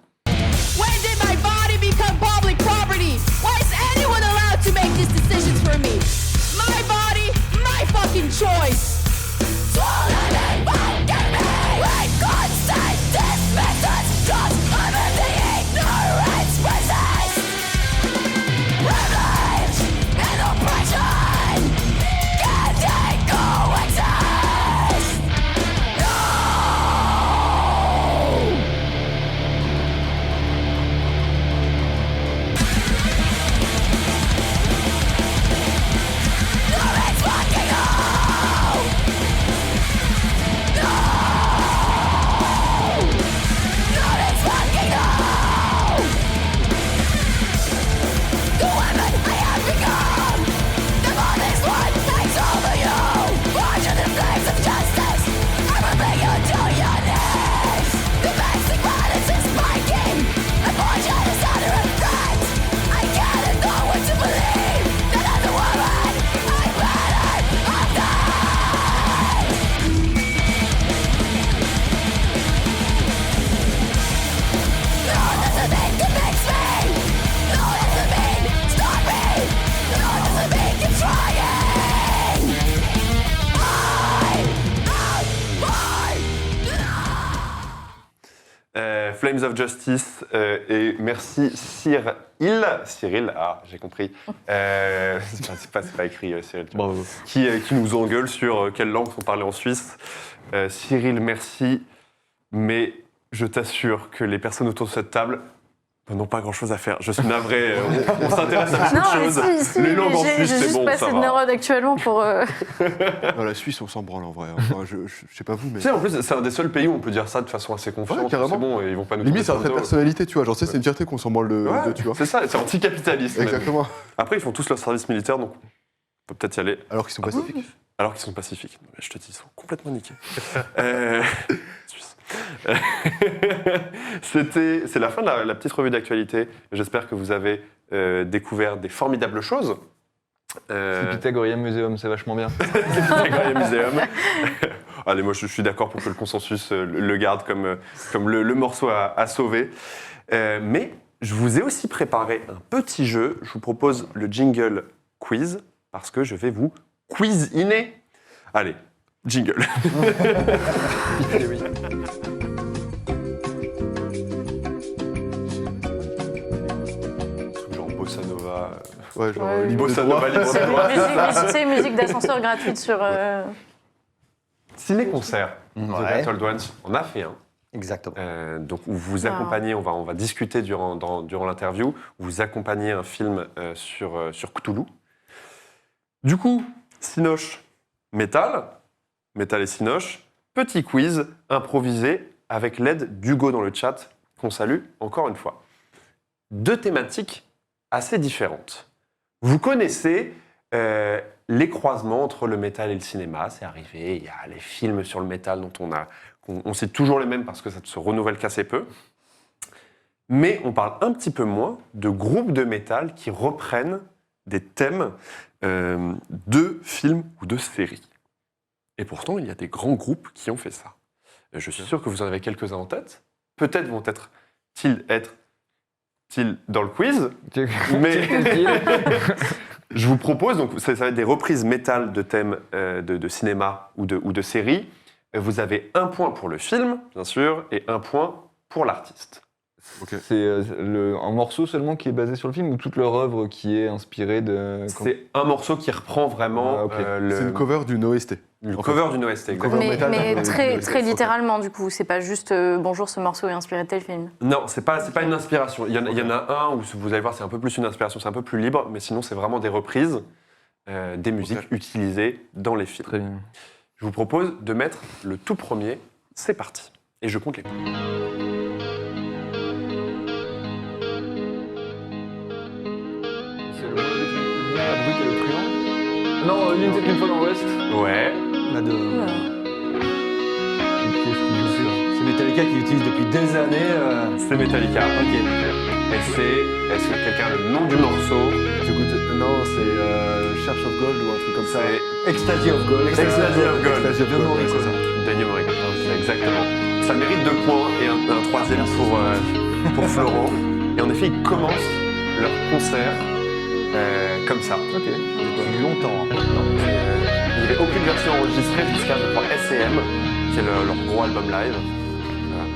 When did my body become public property? Why is anyone allowed to make these decisions for me? My body, my fucking choice. Swallowing fucking me with constant dismissals, just under the ignorance resist. Privilege and oppression can't coexist.
Flames of Justice et merci Cyril, ah j'ai compris, c'est pas écrit Cyril, tu vois.
Bravo.
Qui nous engueule sur quelle langue sont parlées en Suisse. Cyril, merci, mais je t'assure que les personnes autour de cette table Non, pas grand-chose à faire. Je suis navré. On s'intéresse à beaucoup
Non,
de
mais
choses.
si,
Les langues en
j'ai
Suisse, c'est
juste
bon,
passé
ça
de
va.
neurone actuellement pour...
Dans la Suisse, on s'en branle en vrai. Enfin, je sais pas vous, mais.
Tu sais, en plus, c'est un des seuls pays où on peut dire ça de façon assez confiante.
Ouais, carrément.
C'est bon, et ils vont pas nous
Limite,
tomber
c'est un
sur
trait
le
de
dos.
personnalité, tu vois. Genre, c'est une fierté qu'on s'en branle
Ouais,
de, tu vois.
c'est ça, c'est anticapitaliste. même.
Exactement.
Après, ils font tous leur service militaire, donc on peut peut-être y aller.
Alors qu'ils sont pacifiques.
Alors qu'ils sont pacifiques. Mais je te dis, ils sont complètement niqués. Suisse. C'est la fin de la petite revue d'actualité. J'espère que vous avez découvert des formidables choses.
Le Pythagorean Museum, c'est vachement bien.
Pythagorean Museum. Allez, moi je suis d'accord pour que le consensus le garde comme le morceau à sauver. Mais je vous ai aussi préparé un petit jeu. Je vous propose le jingle quiz parce que je vais vous quiz-iner. Allez, jingle. Genre bossa nova.
Ouais, genre,
Ouais,
libre de
Bossa
droit.
nova, libre
C'est
de droit.
musique d'ascenseur gratuite sur...
Ciné-concert.
Ouais.
The Battle Ones, on a fait un.
Exactement.
Donc, où vous
Ah.
accompagnez, on va discuter durant l'interview, vous accompagnez un film sur Cthulhu. Du coup, Cinoche, métal et Cinoche, petit quiz improvisé avec l'aide d'Hugo dans le chat, qu'on salue encore une fois. Deux thématiques assez différentes. Vous connaissez les croisements entre le métal et le cinéma, c'est arrivé, il y a les films sur le métal dont on cite toujours les mêmes parce que ça se renouvelle qu'assez peu. Mais on parle un petit peu moins de groupes de métal qui reprennent des thèmes de films ou de séries. Et pourtant, il y a des grands groupes qui ont fait ça. Je suis sûr que vous en avez quelques-uns en tête. Peut-être vont-ils être dans le quiz, mais je vous propose, donc ça va être des reprises métal de thèmes de cinéma ou de séries. Vous avez un point pour le film, bien sûr, et un point pour l'artiste.
Ok.
C'est un morceau seulement qui est basé sur le film ou toute leur œuvre qui est inspirée de.
C'est un morceau qui reprend vraiment
Ah, ok.
le
C'est une cover d'une OST.
le
en
cover d'une OST. exactement.
Cover métal,
mais
mais
très,
ok.
très littéralement, du coup. C'est pas juste bonjour, ce morceau est inspiré de tel film.
Non, c'est pas une inspiration. Il y en a un où vous allez voir, c'est un peu plus une inspiration, c'est un peu plus libre, mais sinon c'est vraiment des reprises des musiques utilisées dans les films.
Très bien.
Je vous propose de mettre le tout premier. C'est parti. Et je compte les points.
C'est le la brute et le truand. Non, l'une c'est une fois dans l'Ouest.
Ouais.
Là, de...
Oula.
Qu'est-ce qu'il joue ça
C'est Metallica qui l'utilise depuis des années.
C'est Metallica.
Ok.
Et est-ce que quelqu'un a le nom du morceau?
Non, c'est Church of Gold ou un truc comme ça.
C'est
Ecstasy of Gold.
Ecstasy of Gold.
Ecstasy of
De
Gold,
Morricone.
c'est ça.
Daniel Morricone. C'est exactement. Ça mérite 2 points et un troisième pour Florent. Et en effet, ils commencent leur concert comme ça.
Ok.
Depuis longtemps. hein.
Il n'y avait aucune version enregistrée jusqu'à, je crois, S&M, qui est leur gros album live. Voilà.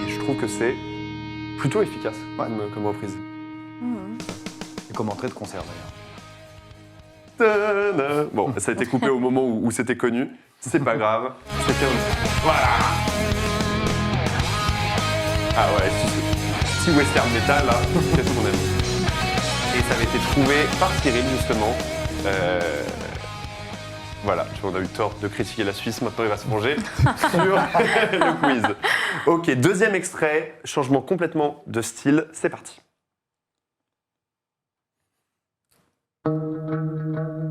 Et je trouve que c'est plutôt efficace comme reprise.
Et comme entrée de concert d'ailleurs.
Tadam. Bon, ça a été coupé au moment où c'était connu. C'est pas grave. C'était un... Voilà. Ah ouais, petit western metal là, qu'est-ce qu'on aime. Et ça avait été trouvé par Cyril justement. Voilà, on a eu tort de critiquer la Suisse, maintenant il va se venger sur le quiz. Ok, deuxième extrait, changement complètement de style, c'est parti.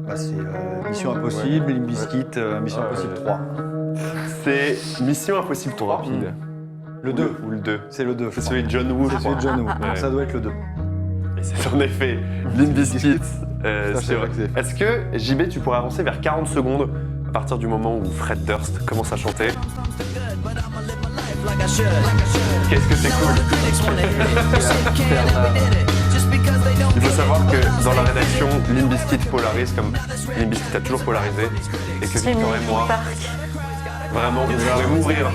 Bah, c'est Mission Impossible, Limp Bizkit, Mission Impossible 3.
C'est Mission Impossible 3.
Rapide.
Le 2.
Ou le 2.
C'est le 2.
C'est celui de John Woo, je
C'est celui
crois.
de John Woo.
Ouais.
Donc ça doit être le 2.
Et c'est en effet Limp Bizkit.
je
C'est vrai.
savais que
Est-ce que, JB, tu pourrais avancer vers 40 secondes à partir du moment où Fred Durst commence à chanter? Qu'est-ce que c'est cool! Il faut savoir que dans la rédaction, Limp Bizkit polarise comme Limp Bizkit a toujours polarisé et que Victor et moi, Vraiment, on pourrait mourir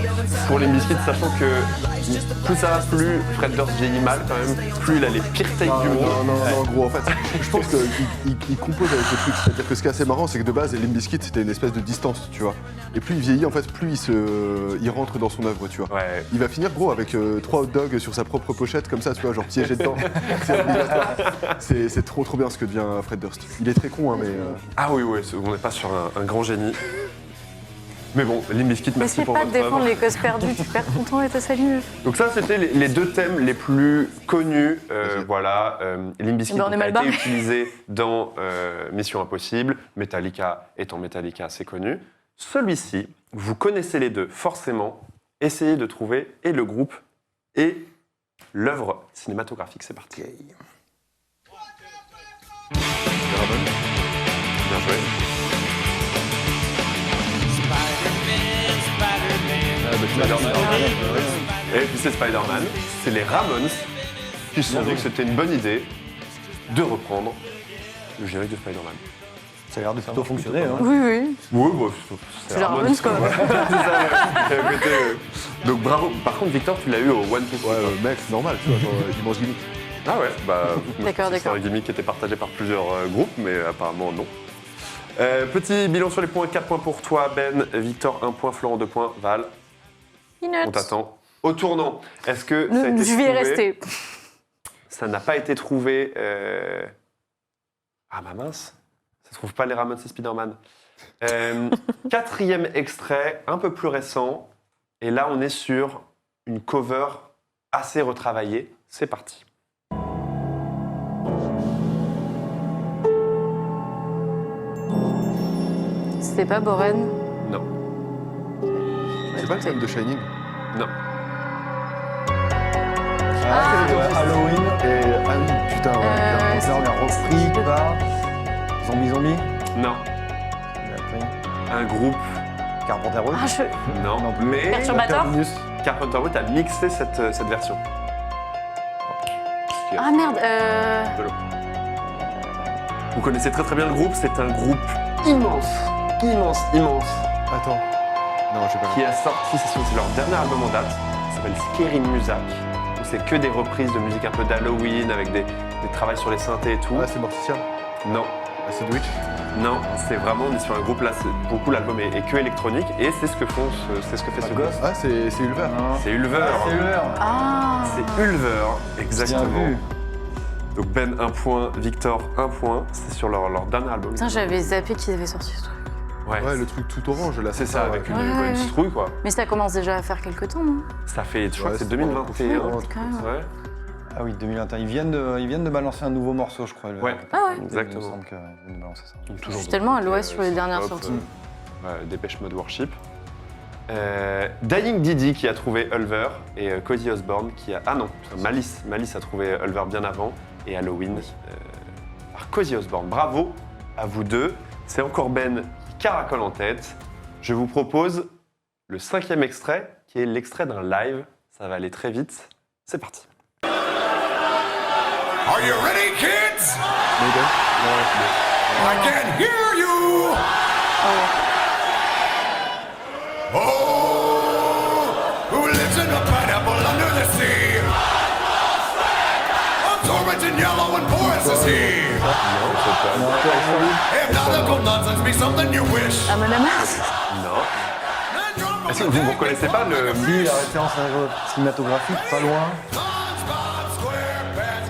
pour les biscuits, sachant que plus ça va, plus Fred Durst vieillit mal quand même, plus il a les pires takes du monde.
Non, gros, en fait, je pense qu'il compose avec le truc. C'est-à-dire que ce qui est assez marrant, c'est que de base, Limp Bizkit, c'était une espèce de distance, tu vois. Et plus il vieillit, en fait, plus il rentre dans son œuvre, tu vois.
Ouais.
Il va finir, gros, avec 3 hot dogs sur sa propre pochette, comme ça, tu vois, genre piégé dedans. C'est obligatoire. C'est trop bien ce que devient Fred Durst. Il est très con, hein, mais...
Ah oui, on n'est pas sur un grand génie. Mais bon, Limp Bizkit, merci
N'essaie
pour
pas
votre
de défendre
œuvre.
les causes perdues, tu perds ton temps et ta salive.
Donc ça, c'était les deux thèmes les plus connus. Voilà, Limp Bizkit
Ben, on est
a
mal
été
barré.
utilisé dans Mission Impossible, Metallica étant Metallica assez connu. Celui-ci, vous connaissez les deux, forcément. Essayez de trouver et le groupe et l'œuvre cinématographique. C'est parti. Bien joué. Et puis c'est Spider-Man, c'est les Ramones qui se sont dit que c'était une bonne idée de reprendre le générique de Spider-Man.
Ça a l'air de plutôt fonctionner. Hein.
Oui, oui.
Oui, bah,
C'est les Ramones, quoi.
C'est ça, ouais. Côté, donc bravo. Par contre, Victor, tu l'as eu au One Piece.
Ouais, mec, c'est normal, tu vois, genre, immense gimmick.
Ah ouais, bah,
D'accord,
c'est
d'accord.
un gimmick qui était partagé par plusieurs groupes, mais apparemment non. Petit bilan sur les points, 4 points pour toi, Ben. Victor, 1 point, Florent, 2 points, Val. On
Peanuts.
t'attend. Au tournant, est-ce que ça a été
Je vais y
trouvé
rester.
Ça n'a pas été trouvé. Ah bah mince, ça se trouve pas les Ramones et Spider-Man. 4e extrait, un peu plus récent. Et là, on est sur une cover assez retravaillée. C'est parti.
C'était pas Boren.
Non,
C'est pas le thème de Shining?
non.
Ah, c'est Halloween.
Et... Ah oui, putain, ouais.
Là, on a repris par Zombie.
Non.
Il a pris
Un groupe,
Carpenter Road.
Ah, je...
non.
Non plus.
Mais
Perturbator.
Carpenter Brut a mixé cette version.
Ah merde,
Vous connaissez très très bien le groupe, c'est un groupe immense,
Attends. Non, j'ai pas
qui a sorti, c'est leur dernier album en date, ça s'appelle Scary Music, où c'est que des reprises de musique un peu d'Halloween, avec des travails sur les synthés et tout.
Ah, c'est Morticia.
Non,
Acid Witch.
non, c'est vraiment, on est sur un groupe là, pour le coup l'album est que électronique, et c'est ce que fait ce groupe.
Ghost.
Ah, c'est Ulver.
C'est Ulver.
C'est Ulver.
ah.
C'est Ulver,
Bien
exactement.
vu.
Donc Ben 1 point, Victor 1 point, c'est sur leur dernier album.
Putain, j'avais zappé qu'ils avaient sorti ce truc.
Ouais,
Ouais, le truc tout orange, là.
c'est ça, avec une
Ouais.
citrouille quoi.
Mais ça commence déjà à faire quelques temps, non?
Ça fait, je crois
Ouais,
que c'est
c'est
2021.
pas-
Quand même.
Ouais.
Ah oui, 2021. Ils viennent de balancer un nouveau morceau, je crois.
Ouais.
Ah ouais.
Exactement.
Il me semble qu'ils viennent de balancer ça.
Donc,
Je suis tellement à l'ouest sur les dernières
hip-hop,
sorties.
Dépêche Mode Worship. Dying Didi qui a trouvé Ulver et Cozy Osborne qui a... Ah non, Malice a trouvé Ulver bien avant et Halloween par Cozy Osborne. Bravo à vous deux. C'est encore Ben qui caracole en tête. Je vous propose le 5e extrait qui est l'extrait d'un live. Ça va aller très vite. C'est parti.
Are you ready, kids?
Maiden.
I can hear you! Oh, who lives in a pineapple under the sea? A torrent in yellow and porous is he. If nautical nonsense be something you wish.
Amon Amarth.
Non.
then drop
Est-ce que vous ne reconnaissez pas le...
Si, la référence cinématographique, pas loin.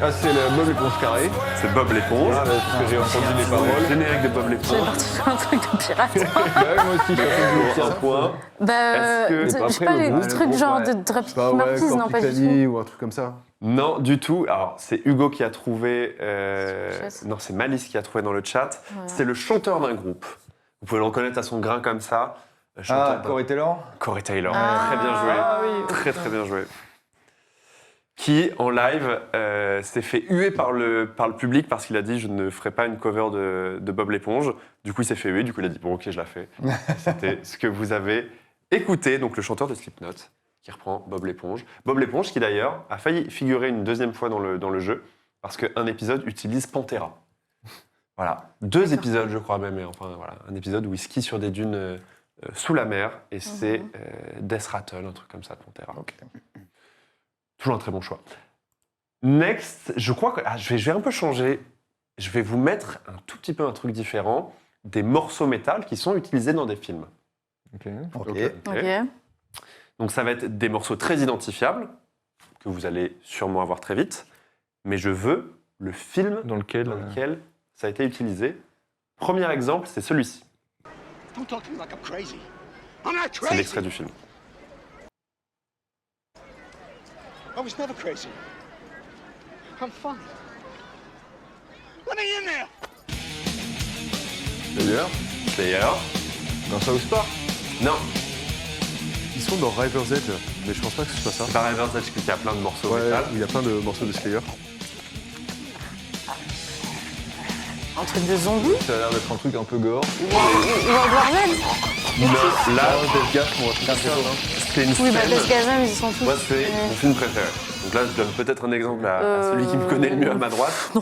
Ah, c'est le Bob l'éponge carré.
C'est Bob l'éponge.
Ah, parce que j'ai entendu les
Le
paroles.
générique de Bob
J'avais
l'éponge.
parti sur un truc de pirate.
Bah ouais, moi aussi, j'ai entendu
Pour un point.
Bah,
Est-ce que-
je sais
Après,
pas,
le
les
groupe,
trucs genre de
Bah
Dropkick
ouais,
Murphys, non, pas du
Corpicani
tout.
ou un truc comme ça.
Non, du tout. Alors, c'est Hugo qui a trouvé.
Chess.
Non, c'est Malice qui a trouvé dans le chat.
Voilà.
C'est le chanteur d'un groupe. Vous pouvez le reconnaître à son grain comme ça. Le
Ah,
chanteur
Corey Taylor.
Corey Taylor.
Ah.
Très bien joué.
Ah oui.
Très, très bien joué. Qui, en live, s'est fait huer par le public parce qu'il a dit « Je ne ferai pas une cover de Bob l'éponge ». Du coup, il s'est fait huer. Du coup, il a dit « Bon, ok, je la fais ». C'était ce que vous avez écouté. Donc, le chanteur de Slipknot qui reprend Bob l'éponge. Bob l'éponge qui, d'ailleurs, a failli figurer une deuxième fois dans le jeu parce qu'un épisode utilise Pantera. Voilà. 2 épisodes, je crois même. Et enfin, voilà. Un épisode où il skie sur des dunes sous la mer, et c'est Death Rattle, un truc comme ça, Pantera. Toujours un très bon choix. Next, je crois que je vais un peu changer. Je vais vous mettre un tout petit peu un truc différent, des morceaux métal qui sont utilisés dans des films.
Ok.
Ok.
Ok.
Donc ça va être des morceaux très identifiables, que vous allez sûrement avoir très vite, mais je veux le film
Dans lequel
dans lequel ça a été utilisé. Premier exemple, c'est celui-ci.
Don't talk to me like I'm crazy. I'm not
C'est
crazy.
l'extrait du film.
I was never crazy. I'm fine. Let me in there.
D'ailleurs,
Slayer.
Dans South Park.
Non,
ils sont dans River's Edge, mais je pense pas que ce soit ça.
c'est pas River's Edge qui a plein de morceaux
Ouais,
métal.
où il y a plein de morceaux de Slayer.
Un truc de zombie
Ça a l'air d'être un truc un peu gore.
World War Z
Non, là,
Death Gas, moi,
c'est une
Oui, bah
scène.
Death Gasm, ils sont tous.
Moi, c'est mon film préféré. Donc là, je donne peut-être un exemple à celui qui me connaît le mieux à ma droite.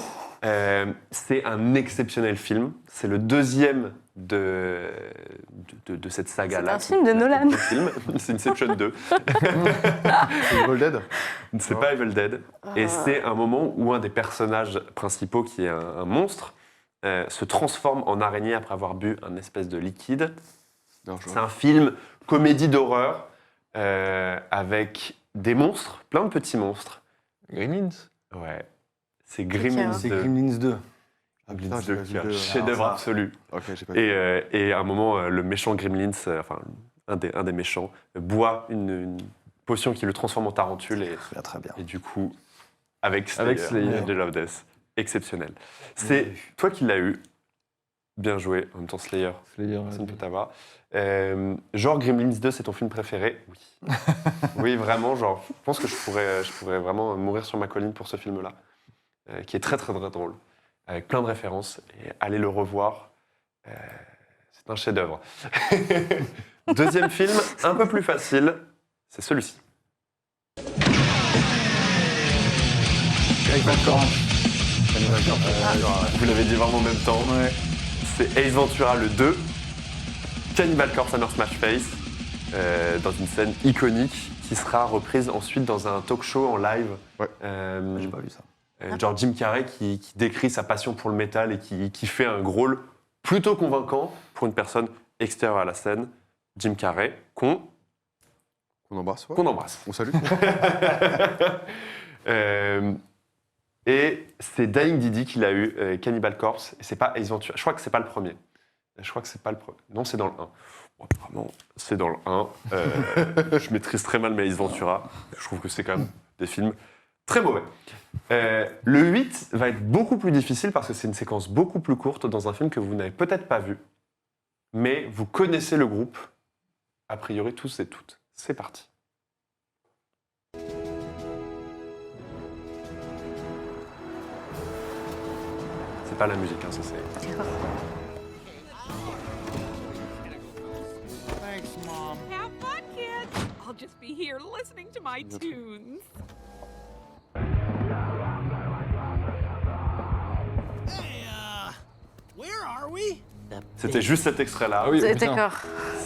C'est un exceptionnel film. C'est le deuxième de cette saga-là.
C'est un film de Nolan.
C'est Inception 2.
C'est Evil Dead.
C'est pas Evil Dead. Et c'est un moment où un des personnages principaux, qui est un monstre, se transforme en araignée après avoir bu un espèce de liquide.
Non, je
C'est un film comédie d'horreur avec des monstres, plein de petits monstres.
Gremlins.
Ouais. C'est Gremlins
C'est
2.
Gremlins 2.
Ah,
Gremlins
putain, j'ai
2,
pas
qui
vu
est un
le-
chef-d'œuvre
Alors ça.
absolu.
Ok, j'ai pas vu.
Et à un moment, le méchant Gremlins, enfin, un des méchants, boit une potion qui le transforme en tarentule.
Très bien.
Et du coup, avec Slayer,
Slayer.
de Love Death, exceptionnel. C'est toi qui l'as eu. Bien joué. En même temps, Slayer,
Slayer.
personne ne peut t'avoir. Genre Gremlins 2, c'est ton film préféré? Oui. Oui, vraiment, genre, je pense que je pourrais vraiment mourir sur ma colline pour ce film-là, qui est très, très, très drôle, avec plein de références, et allez le revoir, c'est un chef-d'œuvre. Deuxième film, un peu plus facile, c'est celui-ci. Vous l'avez dit vraiment en même temps. C'est Ace Ventura le 2, Cannibal Corpse Summer Smash Face, dans une scène iconique qui sera reprise ensuite dans un talk show en live.
Ouais.
J'ai pas vu ça.
Genre Jim Carrey qui décrit sa passion pour le métal et qui fait un rôle plutôt convaincant pour une personne extérieure à la scène. Jim Carrey, qu'on
embrasse, ouais.
embrasse.
On salue.
Et c'est Dying Didi qui l'a eu, Cannibal Corpse, et c'est pas Ace Ventura. Je crois que c'est pas le premier. Je crois que c'est pas le premier. Non, c'est dans le 1. Bon, apparemment, c'est dans le 1. Je maîtrise très mal mes Ace Ventura. Je trouve que c'est quand même des films très mauvais. Le 8 va être beaucoup plus difficile parce que c'est une séquence beaucoup plus courte dans un film que vous n'avez peut-être pas vu, mais vous connaissez le groupe, a priori tous et toutes. C'est parti. C'est pas la musique, hein, ça c'est...
Thanks, Mom.
Have fun, kids. I'll just be here listening to my tunes.
Hey, where are we?
C'était juste cet extrait-là.
Ah oui,
C'est-
putain.
D'accord.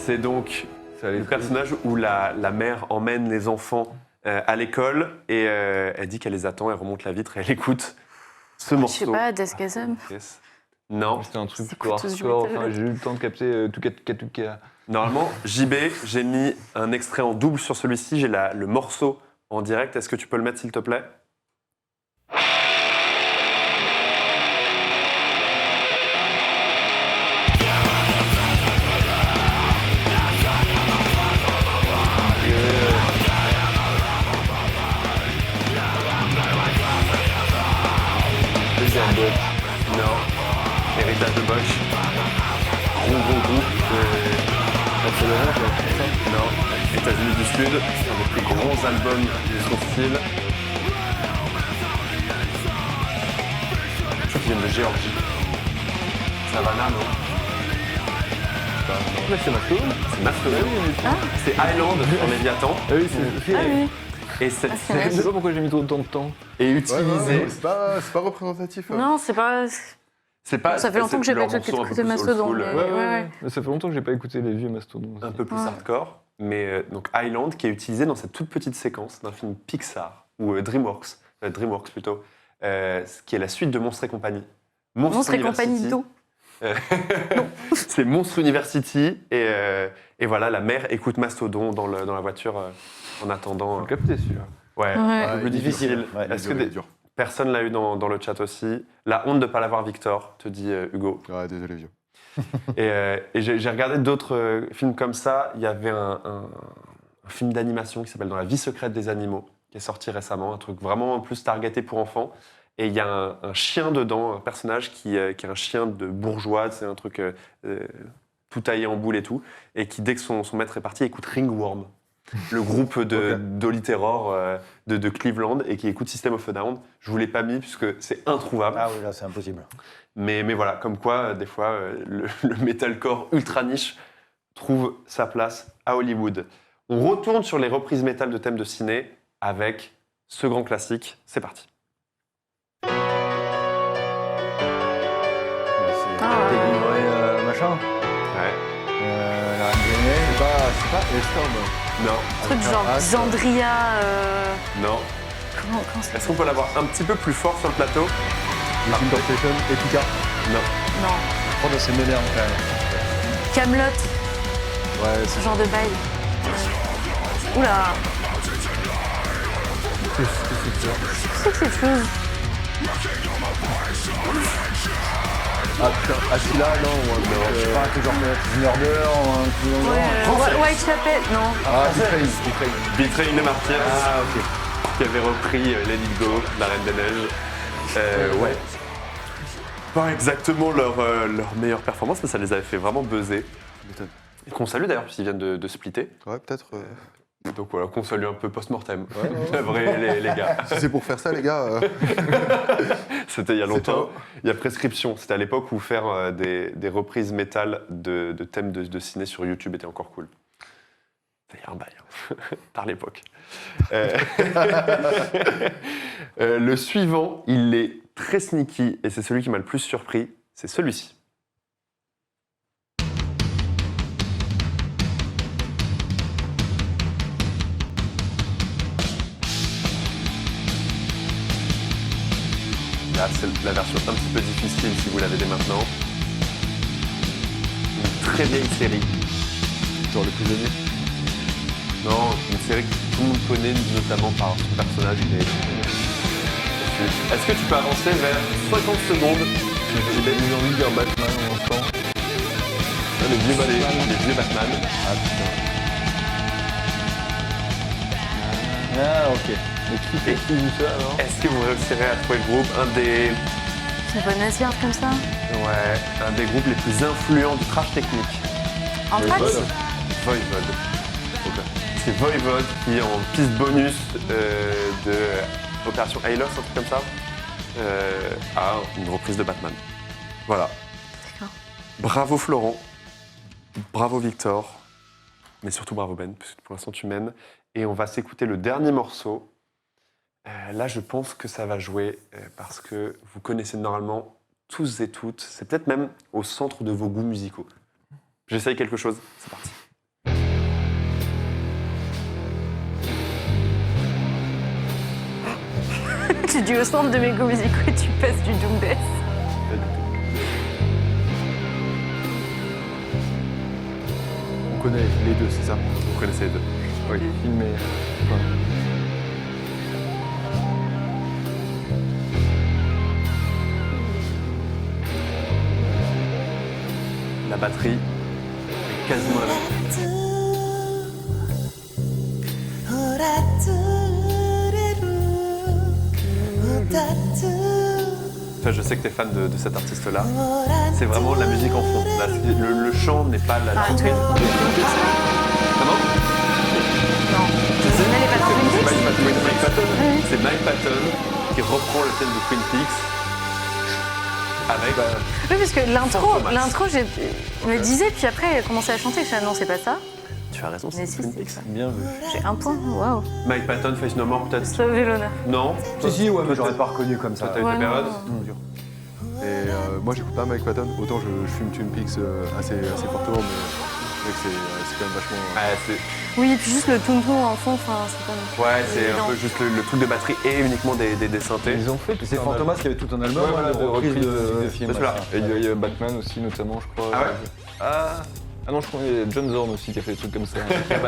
C'est donc
Ça allait
le
très
personnage où la mère emmène les enfants à l'école et elle dit qu'elle les attend, elle remonte la vitre et elle écoute ce
Je
morceau.
sais pas, Death Gasm.
Yes. Non.
C'était un truc
C'est
plutôt
quoi, tous du
hardcore.
métal,
Enfin,
là
j'ai eu le temps de capter Tuka.
Normalement, JB, j'ai mis un extrait en double sur celui-ci. J'ai le morceau en direct. Est-ce que tu peux le mettre, s'il te plaît? Non. Héritage de Bosch. Gros groupe. Non. États-Unis du Sud. Un des plus grands albums de son style. Je crois qu'ils viennent de Géorgie. Savannah, non?
Ouais, c'est Mastodon.
C'est Mastodon. C'est Island sur Léviathan.
Ah oui, c'est.
Ah oui.
Et cette
c'est vrai.
Je sais
scène
pas pourquoi j'ai mis autant de temps.
est
Ouais,
utilisée.
c'est pas représentatif.
Non, c'est pas.
C'est pas.
Ça fait longtemps que j'ai pas
leur morceau un peu
écouté
plus old
Mastodon.
school,
Mais ouais.
Mais ça fait longtemps que j'ai pas écouté les vieux mastodons.
un
aussi.
peu plus
Ouais.
hardcore. Mais donc Island, qui est utilisé dans cette toute petite séquence d'un film Pixar, ou DreamWorks plutôt, qui est la suite de Monstres et compagnie.
Monstre et compagnie
University.
d'eau.
C'est Monstre University, et voilà, la mère écoute Mastodon dans la voiture en attendant.
Faut le capter celui-là.
Ouais,
Ouais.
un peu
Ouais,
difficile.
ouais,
Est-ce que
Il est dur.
personne l'a eu dans le chat aussi? La honte de ne pas l'avoir, Victor, te dit Hugo.
Ouais, désolé, vieux.
Et j'ai regardé d'autres films comme ça. Il y avait un film d'animation qui s'appelle Dans la vie secrète des animaux, qui est sorti récemment, un truc vraiment plus targeté pour enfants. Et il y a un chien dedans, un personnage qui est un chien de bourgeois, c'est un truc tout taillé en boule et tout, et qui, dès que son maître est parti, écoute Ringworm, le groupe d'Holly Terror de Cleveland, et qui écoute System of a Down. Je vous l'ai pas mis puisque c'est introuvable.
Ah oui, là, c'est impossible.
Mais voilà, comme quoi, des fois, le metalcore ultra niche trouve sa place à Hollywood. On retourne sur les reprises métal de thèmes de ciné avec ce grand classique. C'est parti.
C'est
Ah,
délivré, machin.
Ouais.
La Reine des Neiges.
C'est pas Hellstorm.
Non,
Truc genre
Ah, ça.
Xandria.
non.
Comment ça
Est-ce qu'on peut l'avoir un petit peu plus fort sur le plateau?
Team Station, Epica.
Non.
Non.
Je crois que c'est moderne quand même.
Camelot,
Ouais,
ce genre de bail. Oula. Qu'est-ce que c'est cette chose?
Ah putain, Aquila, non,
Je sais pas, un truc genre Murder ou un truc dans le genre.
Whitechapel, non.
Ah, Betrayed.
Betraying the Martyrs,
Ah, ok.
qui avait repris Let It Go, La Reine des Neiges. Ouais. Pas exactement leur meilleure performance, mais ça les avait fait vraiment buzzer.
M'étonne.
Et qu'on salue d'ailleurs, puisqu'ils viennent de splitter.
Ouais, peut-être.
Donc voilà, qu'on salue un peu post-mortem. La vraie, les gars.
Si c'est pour faire ça, les gars.
C'était il y a longtemps. Il y a prescription. C'était à l'époque où faire des reprises métal de thèmes de ciné sur YouTube était encore cool. Il y a un bail, hein. Par l'époque. Le suivant, il est très sneaky et c'est celui qui m'a le plus surpris. C'est celui-ci. Là, c'est la version un petit peu difficile si vous l'avez dès maintenant. Une très vieille série.
Genre les prisonniers.
Non, une série que tout le monde connaît, notamment par son personnage. Est-ce que tu peux avancer vers 50 secondes?
J'ai envie de dire Batman en instant.
Les vieux Batman.
Ah putain.
Ah, ok.
Mais qui joue ça alors?
Est-ce que vous réussirez à trouver le groupe?
C'est pas nazi, un truc comme ça.
Un des groupes les plus influents du trash technique.
Anthrax.
Voivod. C'est Voivod qui est en piste bonus de Opération Halos, un truc comme ça, à une reprise de Batman. Voilà.
D'accord.
Bravo Florent, bravo Victor, mais surtout bravo Ben, parce que pour l'instant tu mènes. Et on va s'écouter le dernier morceau. Là, je pense que ça va jouer parce que vous connaissez normalement tous et toutes. C'est peut-être même au centre de vos goûts musicaux. J'essaye quelque chose. C'est parti.
Tu dis au centre de mes goûts musicaux et tu passes du doom death.
On connaît les deux, c'est ça.
Vous connaissez les deux. Oui.
Filmé.
La batterie est quasiment la même. Toi, je sais que tu es fan de cet artiste-là. C'est vraiment la musique en fond. Là, le chant n'est pas la reprise. Comment?
Non. Je connais les patrons
C'est
Twin
Mike
Peaks.
Patton. Mike Patton.
Oui.
C'est Mike Patton qui reprend le thème de Twin Peaks avec.
Oui, parce que
Thomas.
l'intro, je me disais, puis après, elle commençait à chanter. Je disais, non, c'est pas ça.
Tu as raison,
Mais
c'est
si,
Twin
c'est
Peaks.
ça.
Bien vu.
J'ai un point. Waouh.
Mike Patton, Face No More, peut-être.
Sauver l'honneur.
Non.
Si, ouais, mais
Toi,
j'aurais
t'as-
pas reconnu comme ça.
Toi, t'as eu
Ouais,
ta
non,
période.
non.
Et moi, j'écoute pas Mike Patton. Autant je fume Twin Peaks assez fortement, mais c'est quand même vachement.
Ouais,
Oui, et puis juste le toum-toum en fond, enfin, c'est pas non plus
ouais, c'est un
évident.
peu juste le truc de batterie et uniquement des synthés.
Ils ont fait
C'est Fantomas qui avait tout un album
Ouais, voilà, de reprises
de
de
films.
C'est celui-là.
Et il y a Batman aussi, notamment, je crois.
Ah ouais
Ah non, je crois qu'il y a John Zorn aussi qui a fait des trucs comme ça.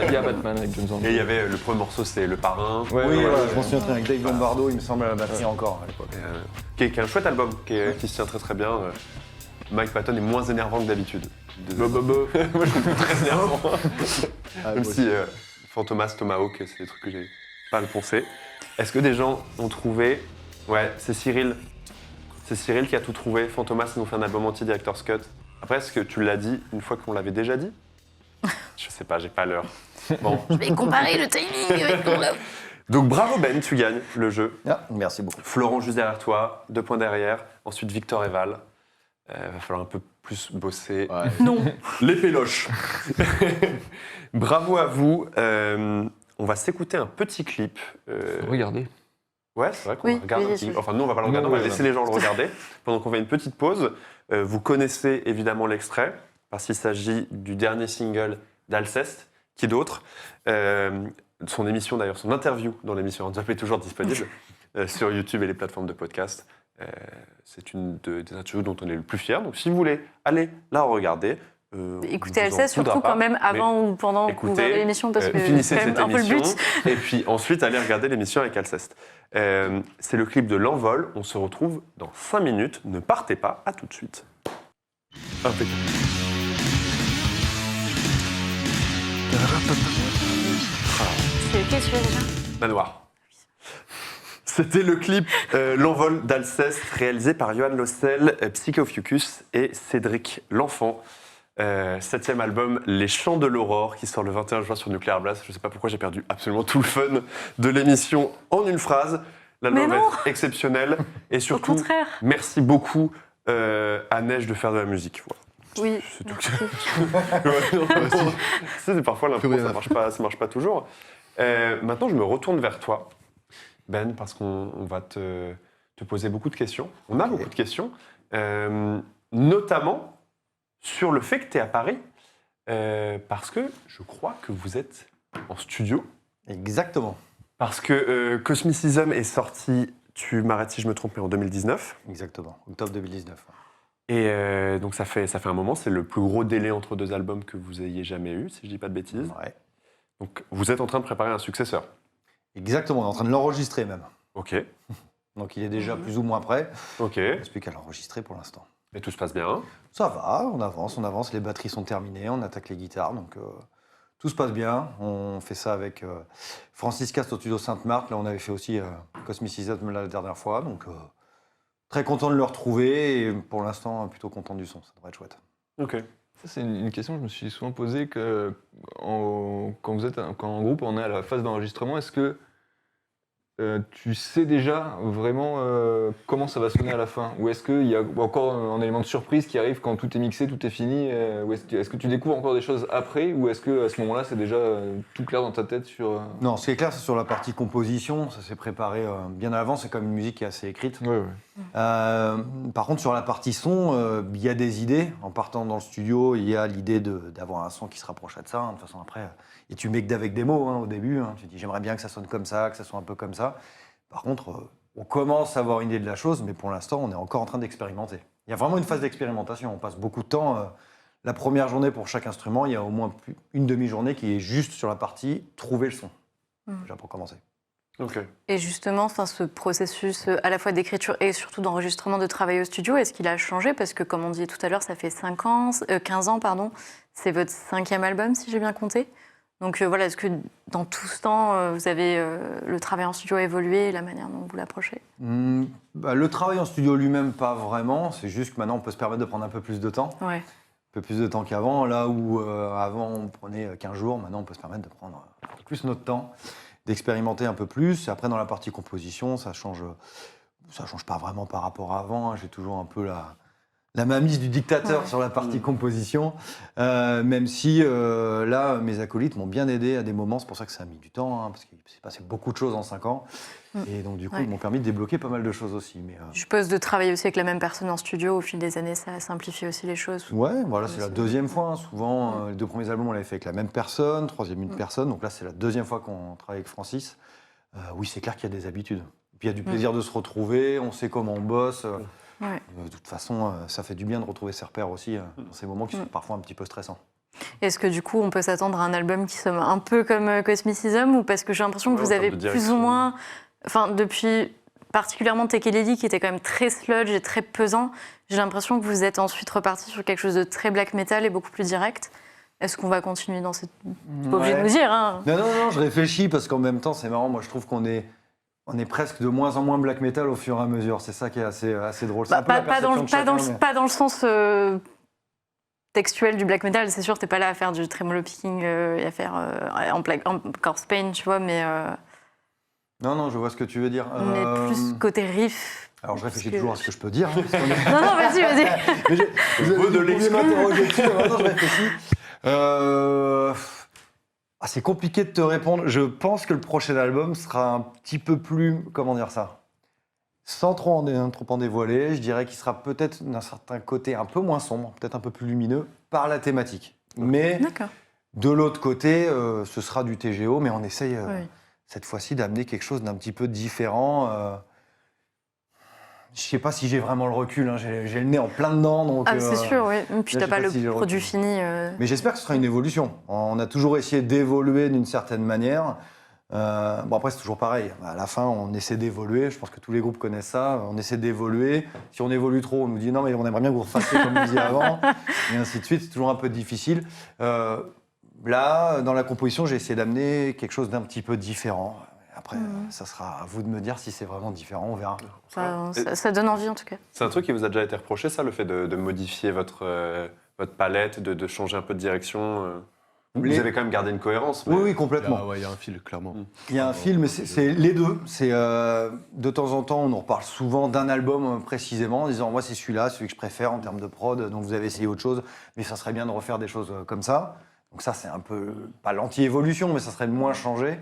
Il y a Batman avec John Zorn.
Et il y avait le premier morceau, c'est Le Parrain.
Ouais,
Oui,
ouais,
voilà,
ouais,
je m'en souviens très bien, avec Dave Lombardo, il me semble, à la batterie encore à l'époque.
Qui est un chouette album, qui se tient très très bien. Mike Patton est moins énervant que d'habitude.
Bah.
Moi je trouve qu'il est très énervant.
Ah,
Même
moi
si Fantomas, Tomahawk, c'est des trucs que j'ai pas le poncé. Est-ce que des gens ont trouvé. Ouais, c'est Cyril. C'est Cyril qui a tout trouvé. Fantomas, ils ont fait un album anti-Director's Cut. Après, est-ce que tu l'as dit une fois qu'on l'avait déjà dit? Je sais pas, j'ai pas l'heure. Bon.
Je vais comparer le timing avec ton love.
Donc bravo Ben, tu gagnes le jeu.
Ah, merci beaucoup.
Florent juste derrière toi, 2 points derrière. Ensuite Victor et Val. Va falloir un peu plus bosser.
Ouais.
Non.
Les péloches. Bravo à vous. On va s'écouter un petit clip.
Regardez.
Ouais, c'est vrai qu'on
Oui,
va regarder
oui,
un petit
oui.
clip. Enfin, nous, on va pas le regarder,
Non,
on va
ouais,
laisser
ouais.
les gens le regarder pendant qu'on fait une petite pause. Vous connaissez évidemment l'extrait, parce qu'il s'agit du dernier single d'Alceste, qui est d'autre. Son émission, d'ailleurs, son interview dans l'émission Hands Up est toujours disponible sur YouTube et les plateformes de podcast. C'est une des interviews dont on est le plus fier. Donc, si vous voulez aller la regarder,
Écoutez
on vous en
Alceste, surtout
voudra pas,
quand même
mais
avant ou pendant que vous
écoutez,
regardez l'émission, parce que
finissez
c'est
cette
quand même un peu le
émission,
but.
et puis ensuite allez regarder l'émission avec Alceste. C'est le clip de L'Envol. On se retrouve dans 5 minutes. Ne partez pas, à tout de suite. Impeccable.
C'est lequel celui-là déjà?
Manoir. C'était le clip L'Envol d'Alceste, réalisé par Johan Lossel, Psychophucus et Cédric L'Enfant. 7e album, Les Chants de l'Aurore, qui sort le 21 juin sur Nuclear Blast. Je ne sais pas pourquoi j'ai perdu absolument tout le fun de l'émission en une phrase. L'album
Mais
va
non.
être exceptionnel. Et
Au
surtout,
contraire.
merci beaucoup à Neige de faire de la musique. Voilà.
Oui.
C'est tout.
merci.
Ouais, non, c'est parfois l'impro,
Plus rien.
ça marche pas toujours. Maintenant, je me retourne vers toi, Ben, parce qu'on va te poser beaucoup de questions. On a beaucoup de questions, notamment sur le fait que tu es à Paris, parce que je crois que vous êtes en studio,
Exactement.
parce que Cosmicism est sorti, tu m'arrêtes si je me trompe, mais en 2019.
Exactement. Octobre 2019.
Et donc ça fait un moment, c'est le plus gros délai entre 2 albums que vous ayez jamais eu, si je dis pas de bêtises.
Ouais.
Donc vous êtes en train de préparer un successeur.
Exactement, on est en train de l'enregistrer même.
Ok,
Donc il est déjà plus ou moins prêt.
ok.
Il ne reste plus qu'à l'enregistrer pour l'instant.
Et tout se passe bien.
Ça va, on avance, les batteries sont terminées, on attaque les guitares, donc tout se passe bien. On fait ça avec Francis Cast au studio Sainte-Marthe, là on avait fait aussi Cosmicism la dernière fois, donc très content de le retrouver et pour l'instant plutôt content du son, ça devrait être chouette.
Ok.
Ça, c'est une question que je me suis souvent posée quand en groupe, on est à la phase d'enregistrement, est-ce que tu sais déjà vraiment comment ça va sonner à la fin? Ou est-ce qu'il y a encore un élément de surprise qui arrive quand tout est mixé, tout est fini? Ou est-ce que tu découvres encore des choses après? Ou est-ce qu'à ce moment-là, c'est déjà tout clair dans ta tête sur...
Non, ce qui est clair, c'est sur la partie composition, ça s'est préparé bien à l'avance, c'est comme une musique qui est assez écrite.
Ouais.
Par contre, sur la partie son, il y a des idées. En partant dans le studio, il y a l'idée d'avoir un son qui se rapproche de ça. De toute façon, après, et tu mets que avec des mots au début. Tu dis, j'aimerais bien que ça sonne comme ça, que ça soit un peu comme ça. Par contre, on commence à avoir une idée de la chose, mais pour l'instant, on est encore en train d'expérimenter. Il y a vraiment une phase d'expérimentation. On passe beaucoup de temps. La première journée pour chaque instrument, il y a au moins une demi-journée qui est juste sur la partie trouver le son. Déjà pour commencer.
Ok.
Et justement, ce processus à la fois d'écriture et surtout d'enregistrement de travail au studio, est-ce qu'il a changé? Parce que comme on disait tout à l'heure, ça fait 15 ans, pardon. C'est votre 5e album, si j'ai bien compté. Donc voilà, est-ce que dans tout ce temps, vous avez le travail en studio a évolué et la manière dont vous l'approchez?
Le travail en studio lui-même, pas vraiment. C'est juste que maintenant, on peut se permettre de prendre un peu plus de temps.
Ouais.
Un peu plus de temps qu'avant. Là où avant, on prenait 15 jours, maintenant, on peut se permettre de prendre un peu plus notre temps, d'expérimenter un peu plus. Après, dans la partie composition, ça change pas vraiment par rapport à avant. J'ai toujours un peu la mainmise du dictateur sur la partie composition, même si là, mes acolytes m'ont bien aidé à des moments. C'est pour ça que ça a mis du temps, hein, parce qu'il s'est passé beaucoup de choses en 5 ans. Et donc, du coup, ils m'ont permis de débloquer pas mal de choses aussi. Mais,
Je suppose de travailler aussi avec la même personne en studio, au fil des années, ça simplifie aussi les choses.
ouais, voilà, c'est la deuxième fois. Hein. Souvent, les 2 premiers albums, on l'avait fait avec la même personne, troisième, une personne. Donc là, c'est la deuxième fois qu'on travaille avec Francis. Oui, c'est clair qu'il y a des habitudes. Puis il y a du plaisir de se retrouver, on sait comment on bosse.
Ouais.
De toute façon, ça fait du bien de retrouver ses repères aussi dans ces moments qui sont parfois un petit peu stressants.
Est-ce que du coup, on peut s'attendre à un album qui sonne un peu comme Cosmicism, ou parce que j'ai l'impression que
Ouais,
vous
en
avez
termes de
plus ou
direction.
moins, enfin depuis particulièrement Take It Easy, qui était quand même très sludge et très pesant, j'ai l'impression que vous êtes ensuite reparti sur quelque chose de très black metal et beaucoup plus direct. Est-ce qu'on va continuer dans cette... Pas obligé de nous dire, hein.
Non, je réfléchis parce qu'en même temps, c'est marrant. Moi, je trouve qu'on est presque de moins en moins black metal au fur et à mesure. C'est ça qui est assez drôle. C'est un peu la perception de chacun, mais-
Pas dans le sens textuel du black metal, c'est sûr, t'es pas là à faire du tremolo picking et à faire en corpse paint, tu vois, mais
Non, je vois ce que tu veux dire.
plus côté riff.
Alors, je réfléchis
parce que-
toujours à ce que je peux dire. Hein, parce qu'on est-
Non, vas-y.
Mais
Le beau de
vous pouviez
l'exclu.
m'interroger dessus, mais maintenant je réfléchis. C'est compliqué de te répondre. Je pense que le prochain album sera un petit peu plus, comment dire ça, sans trop en dévoiler, je dirais qu'il sera peut-être d'un certain côté un peu moins sombre, peut-être un peu plus lumineux par la thématique. Mais
D'accord.
de l'autre côté, ce sera du TGO, mais on essaye
Oui.
cette fois-ci d'amener quelque chose d'un petit peu différent. Je sais pas si j'ai vraiment le recul, hein. J'ai le nez en plein dedans. Donc,
Ah, c'est sûr, oui. Et puis
là,
t'as
je
pas
sais
le
pas si j'ai le
produit
recul.
fini.
Mais j'espère que ce sera une évolution. On a toujours essayé d'évoluer d'une certaine manière. Bon, après, c'est toujours pareil. À la fin, on essaie d'évoluer. Je pense que tous les groupes connaissent ça. On essaie d'évoluer. Si on évolue trop, on nous dit non, mais on aimerait bien que vous refassiez comme vous disiez avant. Et ainsi de suite. C'est toujours un peu difficile. Là, dans la composition, j'ai essayé d'amener quelque chose d'un petit peu différent. Après, ça sera à vous de me dire si c'est vraiment différent. On verra.
Ça donne envie, en tout cas.
C'est un truc qui vous a déjà été reproché, ça, le fait de modifier votre palette, de changer un peu de direction Vous avez quand même gardé une cohérence. mais-
Oui, complètement.
Il y a un fil, clairement.
Il y a un film, mais c'est les deux. C'est de temps en temps, on en reparle souvent d'un album précisément, en disant moi c'est celui-là, celui que je préfère en termes de prod. Donc vous avez essayé autre chose, mais ça serait bien de refaire des choses comme ça. Donc ça c'est un peu pas l'anti-évolution, mais ça serait le moins changé.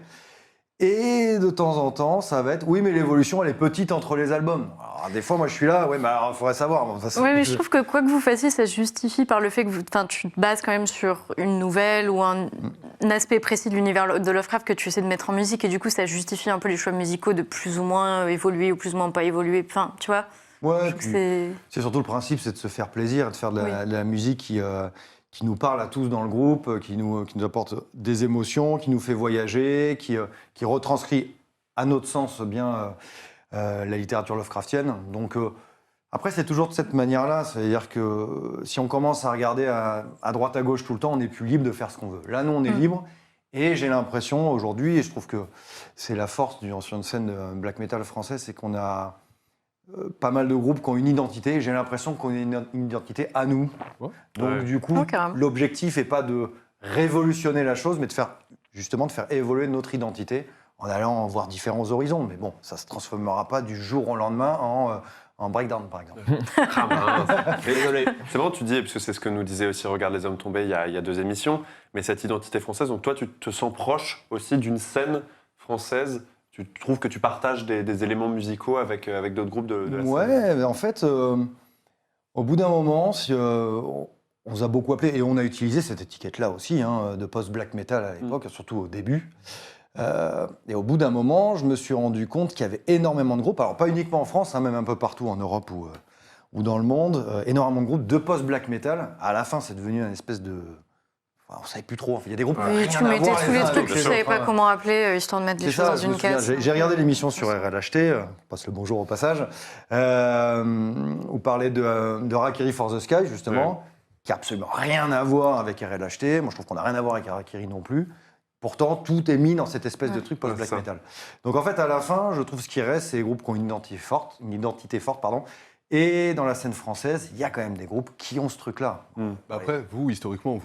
Et de temps en temps, ça va être oui, mais l'évolution elle est petite entre les albums. Alors, des fois, moi je suis là, ouais, mais alors il faudrait savoir. Bon, ça,
Oui, mais je trouve que quoi que vous fassiez, ça se justifie par le fait que tu te bases quand même sur une nouvelle ou un aspect précis de l'univers de Lovecraft que tu essaies de mettre en musique, et du coup ça justifie un peu les choix musicaux de plus ou moins évoluer ou plus ou moins pas évoluer. Enfin, tu vois.
Ouais,
Je trouve que
c'est surtout le principe, c'est de se faire plaisir et de faire de la musique qui nous parle à tous dans le groupe, qui nous apporte des émotions, qui nous fait voyager, qui retranscrit à notre sens bien la littérature Lovecraftienne. Donc après, c'est toujours de cette manière-là, c'est-à-dire que si on commence à regarder à droite à gauche tout le temps, on n'est plus libre de faire ce qu'on veut. Là, nous, on est libre. Et j'ai l'impression aujourd'hui, et je trouve que c'est la force sur une scène de black metal français, c'est qu'on a pas mal de groupes qui ont une identité. J'ai l'impression qu'on a une identité à nous.
Ouais.
Donc
Ouais.
du coup,
Oh, carrément.
l'objectif n'est pas de révolutionner la chose, mais de faire évoluer notre identité en allant voir différents horizons. Mais bon, ça ne se transformera pas du jour au lendemain en breakdown, par exemple.
Ah mince. Désolé. C'est bon, tu dis, parce que c'est ce que nous disait aussi Regarde les hommes tombés il y a 2 émissions, mais cette identité française, donc toi, tu te sens proche aussi d'une scène française. Tu trouves que tu partages des éléments musicaux avec d'autres groupes de la scène?
Ouais, mais en fait, au bout d'un moment, on nous a beaucoup appelé, et on a utilisé cette étiquette-là aussi, hein, de post-black metal à l'époque, surtout au début. Et au bout d'un moment, je me suis rendu compte qu'il y avait énormément de groupes, alors pas uniquement en France, hein, même un peu partout en Europe ou dans le monde, énormément de groupes de post-black metal. À la fin, c'est devenu une espèce de... Enfin, on ne savait plus trop. Il y a des groupes qui
Oui,
n'avaient
tu
rien à
mettais
voir
tous
les
les
uns
trucs
avec
que
les
tu savais
autres,
pas
hein.
comment appeler, histoire de mettre les
C'est
choses
ça,
dans
je
une
me souviens,
case.
j'ai regardé l'émission sur RLHT, on passe le bonjour au passage, où parlait de Harakiri for the Sky, justement, qui n'a absolument rien à voir avec RLHT. Moi, je trouve qu'on n'a rien à voir avec Harakiri non plus. Pourtant, tout est mis dans cette espèce de truc post-black
ça.
metal. Donc, en fait, à la fin, je trouve ce qui reste, c'est les groupes qui ont une identité forte, pardon. Et dans la scène française, il y a quand même des groupes qui ont ce truc-là.
Bah après, vous, historiquement, on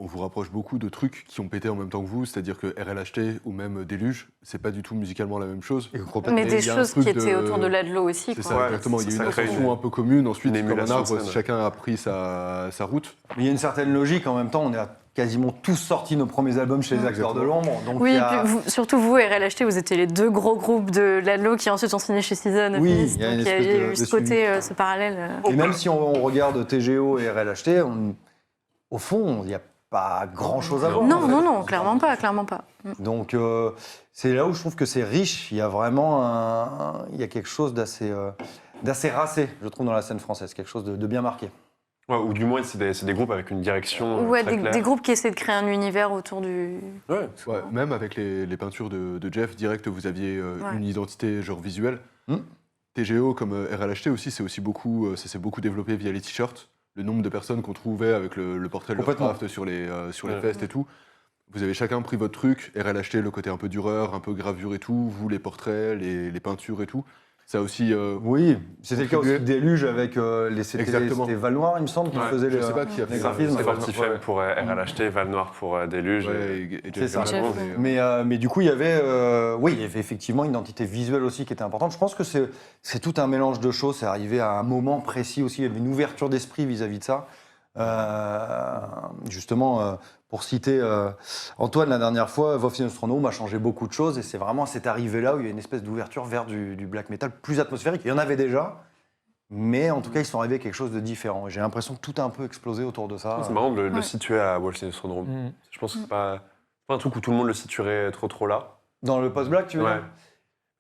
vous rapproche beaucoup de trucs qui ont pété en même temps que vous, c'est-à-dire que RLHT ou même Déluge, c'est pas du tout musicalement la même chose.
Et complètement.
Mais
Et
des
il y a un
choses
truc
qui étaient
de-
autour de l'Adlo aussi.
C'est
quoi.
ça,
Ouais,
exactement. Il y a
ça
une
crée
ascension un peu commune, ensuite,
une
comme un
émulation
arbre,
de scène.
chacun a pris sa route.
Mais il y a une certaine logique en même temps. On a quasiment tous sorti nos premiers albums chez les Acteurs de l'Ombre. Donc
Oui,
il y
et
a-
puis surtout vous, RLHT, vous étiez les deux gros groupes de l'Adlo qui ensuite ont signé chez Season.
Oui,
Office.
il y a une
Donc
espèce
il y a
de
eu ce
suivi.
côté, ce parallèle.
Et même si on regarde TGO et RLHT, au fond, il n'y a pas grand-chose à voir.
Non,
en fait.
non, non, clairement pas, clairement pas.
Donc c'est là où je trouve que c'est riche. Il y a vraiment il y a quelque chose d'assez racé, je trouve, dans la scène française, quelque chose de bien marqué.
Ouais, ou du moins, c'est des groupes avec une direction
Ouais,
très claire.
des groupes qui essaient de créer un univers autour du.
Ouais.
Ouais, même avec les peintures de Jeff, direct, vous aviez
Ouais.
une identité genre visuelle.
Hmm.
TGO comme RLHT aussi, c'est aussi beaucoup, ça s'est beaucoup développé via les t-shirts. Le nombre de personnes qu'on trouvait avec le portrait de
Complètement.
Lovecraft sur les
Ouais.
festes et tout. Vous avez chacun pris votre truc. RLHT, le côté un peu dureur, un peu gravure et tout. Vous, les portraits, les peintures et tout. Ça aussi.
Oui, c'était le cas aussi
Contribuer.
de Déluge avec c'était Val Noir, il me semble, qui
Ouais,
faisait
je
les,
sais pas qui a
les
fait ça.
graphismes.
C'est Fortifem
Ouais.
pour RLHT, Val Noir pour Déluge.
ouais, et
C'est
Jeff
ça.
Goldblum,
Mais du coup, il y avait effectivement une identité visuelle aussi qui était importante. Je pense que c'est tout un mélange de choses. C'est arrivé à un moment précis aussi. Il y avait une ouverture d'esprit vis-à-vis de ça. Justement, pour citer Antoine la dernière fois, Wolf Sinestronome a changé beaucoup de choses et c'est vraiment à cette arrivée-là où il y a une espèce d'ouverture vers du black metal plus atmosphérique. Il y en avait déjà, mais en tout cas, ils sont arrivés à quelque chose de différent. J'ai l'impression que tout a un peu explosé autour de ça.
C'est marrant de le
Ouais.
situer à Wolf Syndrome. Je pense que c'est pas un truc où tout le monde le situerait trop là.
Dans le post-black, tu veux
Ouais.
dire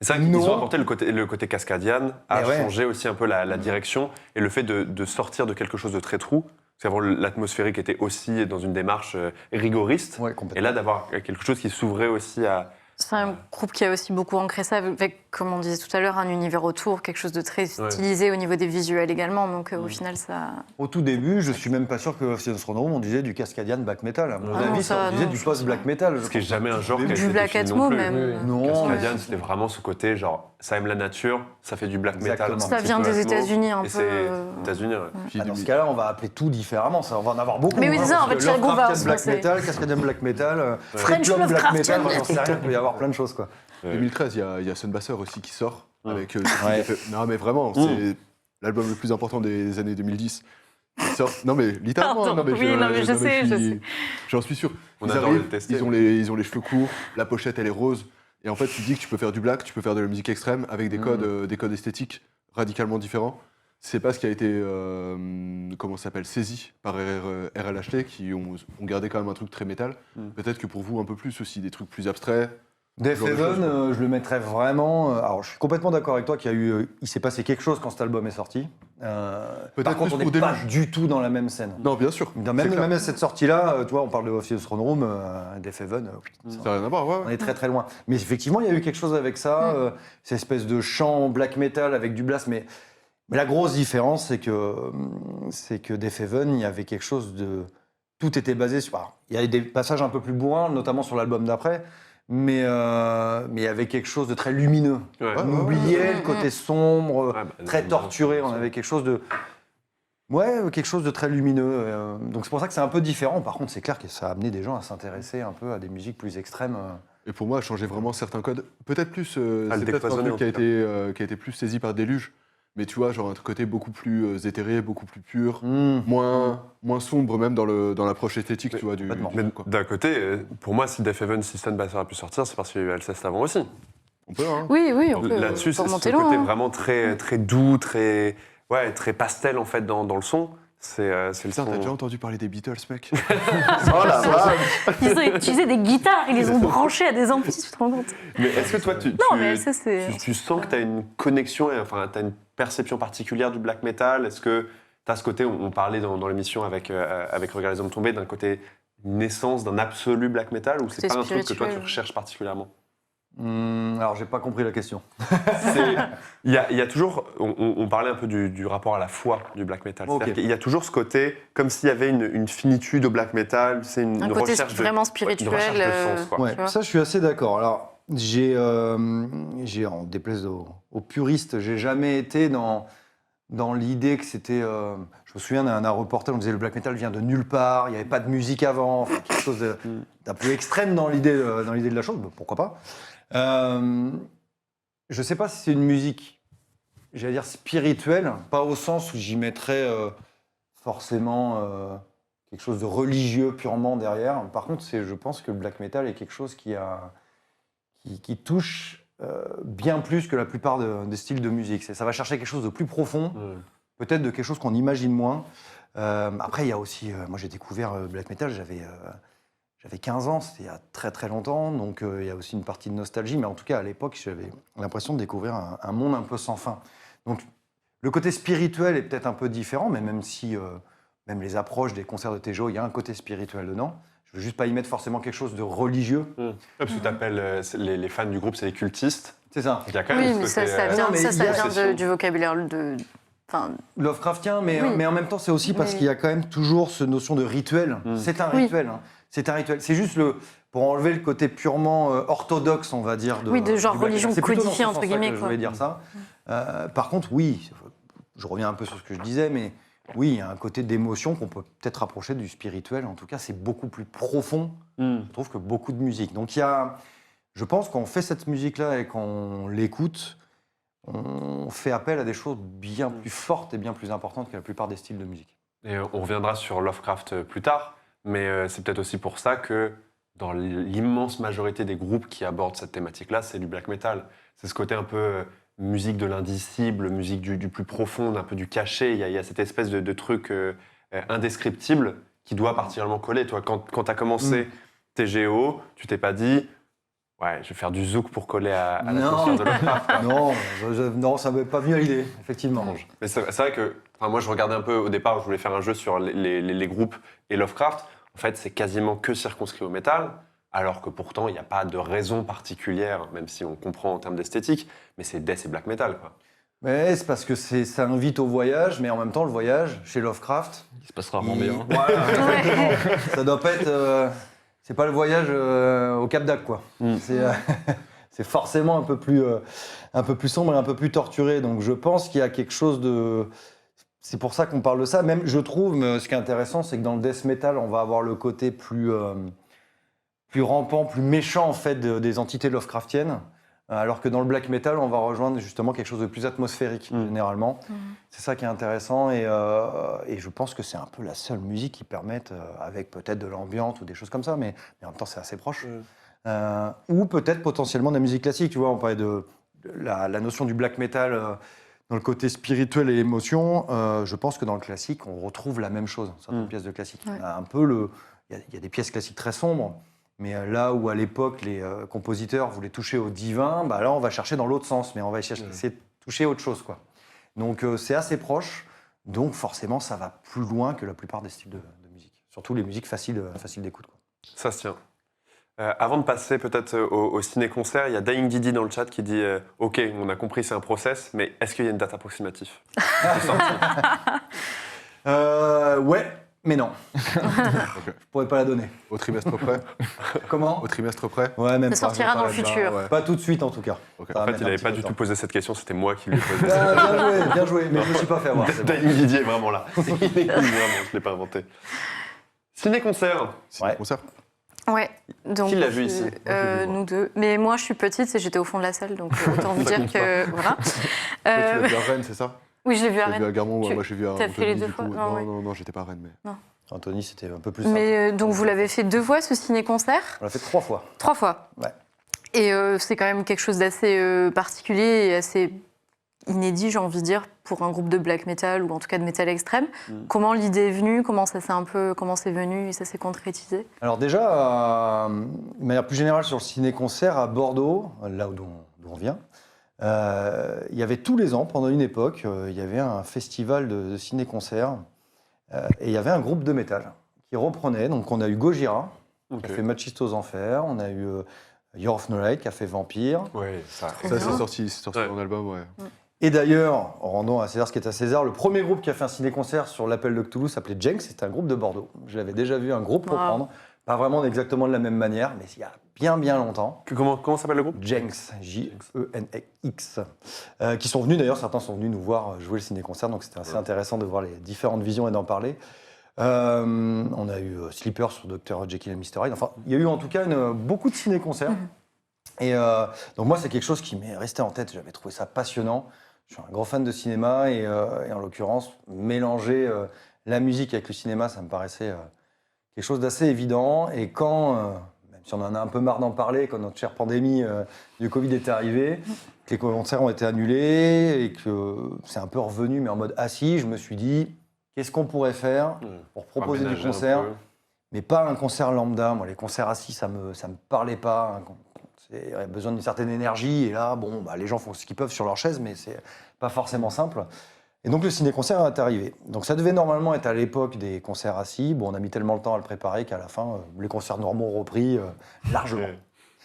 C'est vrai qu'ils
Non.
ont apporté le côté cascadian, a
Mais ouais.
changé aussi un peu la direction et le fait de sortir de quelque chose de très true. Parce qu'avant, l'atmosphérique était aussi dans une démarche rigoriste.
Ouais,
Et
complètement.
là, d'avoir quelque chose qui s'ouvrait aussi à.
C'est un groupe qui a aussi beaucoup ancré ça, avec, comme on disait tout à l'heure, un univers autour, quelque chose de très stylisé au niveau des visuels également. Donc au final, ça.
Au tout début, je suis même pas sûr que Sinestronome, on disait du Cascadian black metal. À mon
Ah non,
avis,
ça,
on disait
non,
du
je
post-black metal.
Ce qui est jamais un genre qui a
Du
été
black
défini
atmo
non plus.
même.
Non,
Cascadian, c'était vraiment ce côté, genre, ça aime la nature, ça fait du black metal.
Exactement.
un
Ça
petit
vient
peu
des
atmo,
États-Unis un
et
peu.
c'est États-Unis, ouais.
Puis
dans
du-
ce cas-là, on va appeler tout différemment. Ça, on va en avoir beaucoup.
Mais oui, c'est ça, en
parce
fait,
que
chaque groupe va
Lovecraftian black
se
metal, Cascadian black metal,
French
Club black
Lovecraftian.
metal, j'en sais rien, il peut y avoir plein de choses, quoi.
2013, il y a Sunbasser aussi qui sort. Avec,
Ouais.
Non, mais vraiment, c'est l'album le plus important des années 2010. Qui sort. Non, mais littéralement.
Pardon,
non, mais
oui, non, mais je sais, je sais.
J'en suis sûr.
On
Ils
adore
arrivent,
le tester.
ils ont les cheveux courts, la pochette, elle est rose. Et en fait, tu dis que tu peux faire du black, tu peux faire de la musique extrême avec des codes esthétiques radicalement différents. C'est pas ce qui a été, comment ça s'appelle, saisi par RLHT, qui ont gardé quand même un truc très métal. Peut-être que pour vous, un peu plus aussi, des trucs plus abstraits.
Death
genre de choses,
Heaven, je le mettrais vraiment. Alors, je suis complètement d'accord avec toi qu'il y a eu, il s'est passé quelque chose quand cet album est sorti.
Peut-être
Par contre,
plus
on
pour
n'est pas
Déluge.
du tout dans la même scène.
Non, bien sûr.
Dans
c'est clair.
même cette sortie-là, tu vois, on parle de Wolf Throne Room, Death Heaven,
Ça n'a rien à voir, ouais.
on est très très loin. Mais effectivement, il y a eu quelque chose avec ça, cette espèce de chant black metal avec du blast. Mais la grosse différence, c'est que Death Heaven, il y avait quelque chose de. Tout était basé sur. Alors, il y avait des passages un peu plus bourrins, notamment sur l'album d'après. Mais il y avait quelque chose de très lumineux.
Ouais.
On oubliait le côté sombre,
Ouais, bah,
très
non,
torturé.
non,
On
c'est-
avait quelque chose de. Ouais, quelque chose de très lumineux. Donc c'est pour ça que c'est un peu différent. Par contre, c'est clair que ça a amené des gens à s'intéresser un peu à des musiques plus extrêmes.
Et pour moi, changer vraiment certains codes. Peut-être plus.
Ah, le
C'est peut-être un
décloisonner,
truc
en tout cas.
qui a été plus saisi par Déluge. Mais tu vois, genre un côté beaucoup plus éthéré, beaucoup plus pur,
Hmm.
moins sombre même dans l'approche esthétique, tu vois, du
complètement.
Mais
truc, quoi.
d'un côté, pour moi, si Death Heaven, si Sunbasser a pu sortir, c'est parce qu'il y a eu Alceste avant aussi.
On peut, hein.
Oui, oui, on peut,
Là-dessus,
on peut
c'est ce
remonter
côté
loin. hein.
vraiment très doux, très pastel en fait dans le son. C'est le
Putain,
son.
t'as déjà entendu parler des Beatles, mec?
Oh la vache.
Ils ont utilisé des guitares, ils les ont branchées à des amplis, tu te rends compte?
Mais est-ce que toi,
Non, mais ça, c'est.
tu sens que tu as une connexion, enfin, tu as une perception particulière du black metal? Est-ce que tu as ce côté, on parlait dans l'émission avec Regarde les hommes tombés, d'un côté naissance d'un absolu black metal, ou c'est
C'est
pas un truc que toi tu
spirituel.
recherches particulièrement?
Alors, j'ai pas compris la question.
Il y a toujours, on parlait un peu du rapport à la foi du black metal.
Ok.
C'est-à-dire qu'il y a toujours ce côté, comme s'il y avait une finitude au black metal, c'est une
Un côté
recherche
vraiment
une
spirituel.
recherche de sens, quoi.
Ouais,
tu vois.
ça, je suis assez d'accord. Alors, en déplaise aux puristes, j'ai jamais été dans dans l'idée que c'était... je me souviens d'un reportage, on disait le black metal vient de nulle part, il n'y avait pas de musique avant, enfin, quelque chose d'un peu extrême dans l'idée de la chose, bah, pourquoi pas. Je ne sais pas si c'est une musique, j'allais dire spirituelle, pas au sens où j'y mettrais forcément quelque chose de religieux purement derrière. Par contre, je pense que le black metal est quelque chose qui touche bien plus que la plupart des styles de musique. Ça va chercher quelque chose de plus profond, peut-être de quelque chose qu'on imagine moins. Après, il y a aussi... moi, j'ai découvert le black metal, j'avais 15 ans, c'était il y a très très longtemps, donc il y a aussi une partie de nostalgie, mais en tout cas, à l'époque, j'avais l'impression de découvrir un monde un peu sans fin. Donc, le côté spirituel est peut-être un peu différent, mais même si... même les approches des concerts de TGO, il y a un côté spirituel dedans. Je ne veux juste pas y mettre forcément quelque chose de religieux.
Parce que tu appelles les fans du groupe, c'est les cultistes.
C'est ça.
Il y a quand même
Oui,
ce
mais
côté,
ça
non, mais il y a
vient du vocabulaire de... Enfin,
Lovecraftien, mais en même temps, c'est aussi parce
Mais-
qu'il y a quand même toujours cette notion de rituel. C'est un
Oui.
rituel. Hein. C'est un rituel. C'est juste pour enlever le côté purement orthodoxe, on va dire.
Oui, de genre
du black metal.
religion
C'est plutôt dans ce
codifiée, entre
sens-là
guillemets,
que je
quoi.
voulais dire ça. Par contre, oui, je reviens un peu sur ce que je disais, mais oui, il y a un côté d'émotion qu'on peut peut-être rapprocher du spirituel. En tout cas, c'est beaucoup plus profond, je trouve, que beaucoup de musique. Donc, je pense qu'on fait cette musique-là et qu'on l'écoute, on fait appel à des choses bien plus fortes et bien plus importantes que la plupart des styles de musique.
Et on reviendra sur Lovecraft plus tard, mais c'est peut-être aussi pour ça que dans l'immense majorité des groupes qui abordent cette thématique-là, c'est du black metal. C'est ce côté un peu musique de l'indicible, musique du plus profond, un peu du caché. Il y a cette espèce de truc indescriptible qui doit particulièrement coller. Toi, quand tu as commencé TGO, tu t'es pas dit « Ouais, je vais faire du zouk pour coller à la
Non.
conscience de Lovecraft. »
Non, ça ne m'est pas venu à l'idée, effectivement.
Mais c'est vrai que moi, je regardais un peu au départ, je voulais faire un jeu sur les groupes et Lovecraft. En fait, c'est quasiment que circonscrit au métal, alors que pourtant, il n'y a pas de raison particulière, même si on comprend en termes d'esthétique, mais c'est death et black metal, quoi.
Mais c'est parce que ça invite au voyage, mais en même temps, le voyage, chez Lovecraft...
Il se passe rarement bien.
Voilà, exactement. Ça doit pas être... c'est pas le voyage au Cap d'Agde, quoi. C'est forcément un peu plus sombre et un peu plus torturé. Donc je pense qu'il y a quelque chose de... C'est pour ça qu'on parle de ça. Même, je trouve, mais ce qui est intéressant, c'est que dans le death metal, on va avoir le côté plus rampant, plus méchant, en fait, des entités Lovecraftiennes. Alors que dans le black metal, on va rejoindre justement quelque chose de plus atmosphérique, généralement. C'est ça qui est intéressant. Et je pense que c'est un peu la seule musique qui permette, avec peut-être de l'ambiance ou des choses comme ça, mais en même temps, c'est assez proche. Ou peut-être potentiellement de la musique classique. Tu vois, on parlait de la notion du black metal dans le côté spirituel et émotion. Je pense que dans le classique, on retrouve la même chose, certaines pièces de classique.
Ouais.
On a un peu il y a des pièces classiques très sombres, mais là où à l'époque les compositeurs voulaient toucher au divin, bah là on va chercher dans l'autre sens, mais on va essayer de toucher autre chose, quoi. Donc c'est assez proche, donc forcément ça va plus loin que la plupart des styles de musique. Surtout les musiques faciles d'écoute, quoi.
Ça se tient. Avant de passer peut-être au ciné-concert, il y a Dying Didi dans le chat qui dit Ok, on a compris, c'est un process, mais est-ce qu'il y a une date approximative de sortie?
Ouais, mais non. Je pourrais pas la donner.
Au trimestre près.
Comment?
Au trimestre près.
Ouais, même
Ça
pas.
sortira dans le
Pas là-dedans,
futur.
ouais. Pas tout de suite en tout cas.
Ok.
Ça va
En fait,
mettre
il
un
n'avait
petit
pas
peu
du
de
tout
temps.
posé cette question, c'était moi qui lui ai posé cette question.
Bien joué, mais je me suis pas fait avoir. c'est bon.
Dying Didi est vraiment là. Vraiment, je ne l'ai pas inventé. Ciné-concert.
C'est
Ouais.
un concert.
Ouais. Donc,
Qui l'a vu ici?
Nous deux. Mais moi, je suis petite et j'étais au fond de la salle, donc autant vous dire que voilà.
Toi, tu l'as vu à Rennes, c'est ça?
Oui, je l'ai vu à
Tu l'as vu à
Rennes.
Garmont,
Tu-
moi j'ai vu à
t'as fait
Antony,
les deux
du
fois?
coup.
Non, ouais.
Non, j'étais pas à Rennes, mais.
Anthony, c'était un peu plus simple.
Mais donc, vous l'avez fait 2 fois ce ciné-concert?
On l'a fait 3 fois.
3 fois.
Ouais.
Et c'est quand même quelque chose d'assez particulier et assez inédit, j'ai envie de dire, pour un groupe de black metal ou en tout cas de metal extrême. Comment l'idée est venue? Comment c'est venu et ça s'est concrétisé?
Alors déjà, de manière plus générale sur le ciné-concert à Bordeaux, là d'où on vient, il y avait tous les ans, pendant une époque, il y avait un festival de ciné-concert et il y avait un groupe de métal qui reprenait. Donc on a eu Gojira, qui a fait Machiste aux Enfers, on a eu Year of No Light qui a fait Vampire.
Oui, ça.
Ça, c'est sorti
Ouais.
en album, ouais.
Et d'ailleurs, rendons à César ce qui est à César, le premier groupe qui a fait un ciné-concert sur l'appel de Cthulhu s'appelait Jenks, c'était un groupe de Bordeaux. Je l'avais déjà vu un groupe
Wow.
reprendre, pas vraiment exactement de la même manière, mais il y a bien longtemps.
Comment s'appelle le groupe?
Jenks, J-E-N-X, qui sont venus d'ailleurs, certains sont venus nous voir jouer le ciné-concert, donc c'était assez intéressant de voir les différentes visions et d'en parler. On a eu Sleeper sur Dr. Jekyll and Mr. Hyde, enfin il y a eu en tout cas beaucoup de ciné-concerts. Et donc moi c'est quelque chose qui m'est resté en tête, j'avais trouvé ça passionnant. Je suis un gros fan de cinéma et en l'occurrence mélanger la musique avec le cinéma, ça me paraissait quelque chose d'assez évident. Et quand, même si on en a un peu marre d'en parler, quand notre chère pandémie du Covid était arrivée, que les concerts ont été annulés et que c'est un peu revenu mais en mode assis, je me suis dit qu'est-ce qu'on pourrait faire pour proposer du concert, mais pas un concert lambda. Moi les concerts assis ça me parlait pas. Il y a besoin d'une certaine énergie et là bon bah, les gens font ce qu'ils peuvent sur leur chaise mais c'est pas forcément simple. Et donc le ciné-concert est arrivé. Donc ça devait normalement être à l'époque des concerts assis. Bon, on a mis tellement de temps à le préparer qu'à la fin, les concerts normaux ont repris largement.
Ouais,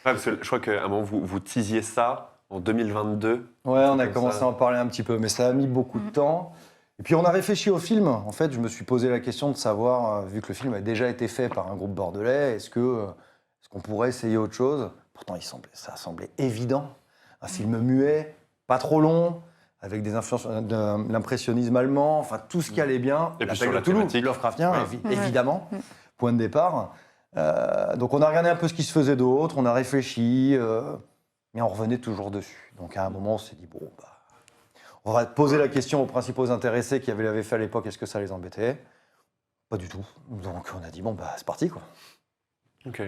parce que je crois qu'à un moment, vous teasiez ça en 2022.
Ouais, on a commencé à en parler un petit peu, mais ça a mis beaucoup de temps. Et puis on a réfléchi au film. En fait, je me suis posé la question de savoir, vu que le film a déjà été fait par un groupe bordelais, est-ce qu'on pourrait essayer autre chose? Pourtant, ça semblait évident. Un film muet, pas trop long, avec des influences de l'impressionnisme allemand, enfin tout ce qui allait bien.
Et puis sur
L'appel
la
de Toulouse,
thématique.
Lovecraftien, évidemment, point de départ. Donc on a regardé un peu ce qui se faisait d'autre, on a réfléchi, mais on revenait toujours dessus. Donc à un moment, on s'est dit, bon, bah, on va poser la question aux principaux intéressés qui l'avaient fait à l'époque, est-ce que ça les embêtait? Pas du tout. Donc on a dit, bon, bah c'est parti, quoi.
Ok.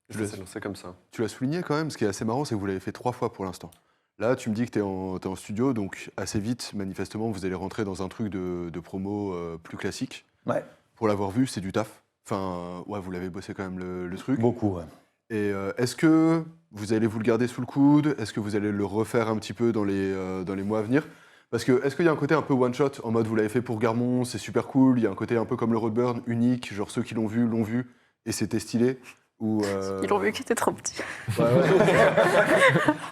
Je vais lancer comme ça.
Tu l'as souligné quand même, ce qui est assez marrant, c'est que vous l'avez fait 3 fois pour l'instant. Là, tu me dis que t'es en studio, donc assez vite, manifestement, vous allez rentrer dans un truc de promo plus classique.
Ouais.
Pour l'avoir vu, c'est du taf. Enfin, ouais, vous l'avez bossé quand même le truc.
Beaucoup, ouais.
Et est-ce que vous allez vous le garder sous le coude? Est-ce que vous allez le refaire un petit peu dans les mois à venir? Parce que, est-ce qu'il y a un côté un peu one-shot, en mode vous l'avez fait pour Garmon, c'est super cool, il y a un côté un peu comme le Roadburn, unique, genre ceux qui l'ont vu, et c'était stylé? Ou
Ils l'ont vu qui était trop petit.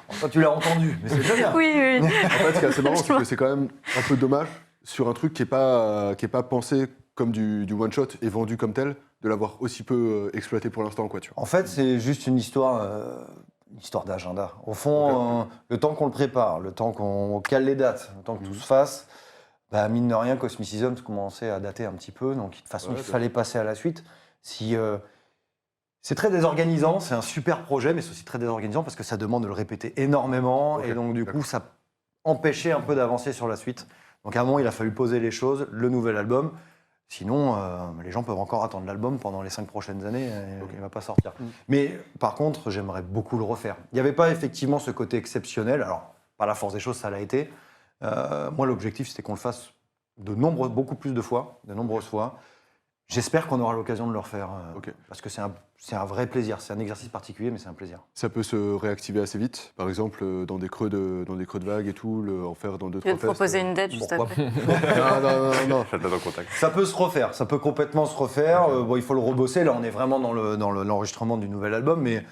Enfin, tu l'as entendu, mais c'est très bien.
Oui.
En fait, ce qui est assez marrant, c'est que c'est quand même un peu dommage sur un truc qui est pas pensé comme du one-shot et vendu comme tel, de l'avoir aussi peu exploité pour l'instant, quoi, tu vois.
En fait, c'est juste une histoire d'agenda. Au fond, le temps qu'on le prépare, le temps qu'on cale les dates, le temps que tout se fasse, bah, mine de rien, Cosmicism commençait à dater un petit peu, donc de toute façon, il fallait passer à la suite. C'est très désorganisant, c'est un super projet, mais c'est aussi très désorganisant parce que ça demande de le répéter énormément, et donc du coup, ça empêchait un peu d'avancer sur la suite. Donc à un moment, il a fallu poser les choses, le nouvel album. Sinon, les gens peuvent encore attendre l'album pendant les 5 prochaines années, il ne va pas sortir. Mais par contre, j'aimerais beaucoup le refaire. Il n'y avait pas effectivement ce côté exceptionnel, alors par la force des choses, ça l'a été. Moi, l'objectif, c'était qu'on le fasse beaucoup plus de fois, de nombreuses fois. J'espère qu'on aura l'occasion de le refaire, parce que c'est un vrai plaisir. C'est un exercice particulier, mais c'est un plaisir.
Ça peut se réactiver assez vite, par exemple dans des creux de vague et tout, en faire dans 2-3
Je vais te proposer une date juste après.
Non.
Faites-le dans le contact.
Ça peut se refaire, ça peut complètement se refaire. Bon, il faut le rebosser. Là, on est vraiment dans l'enregistrement du nouvel album, mais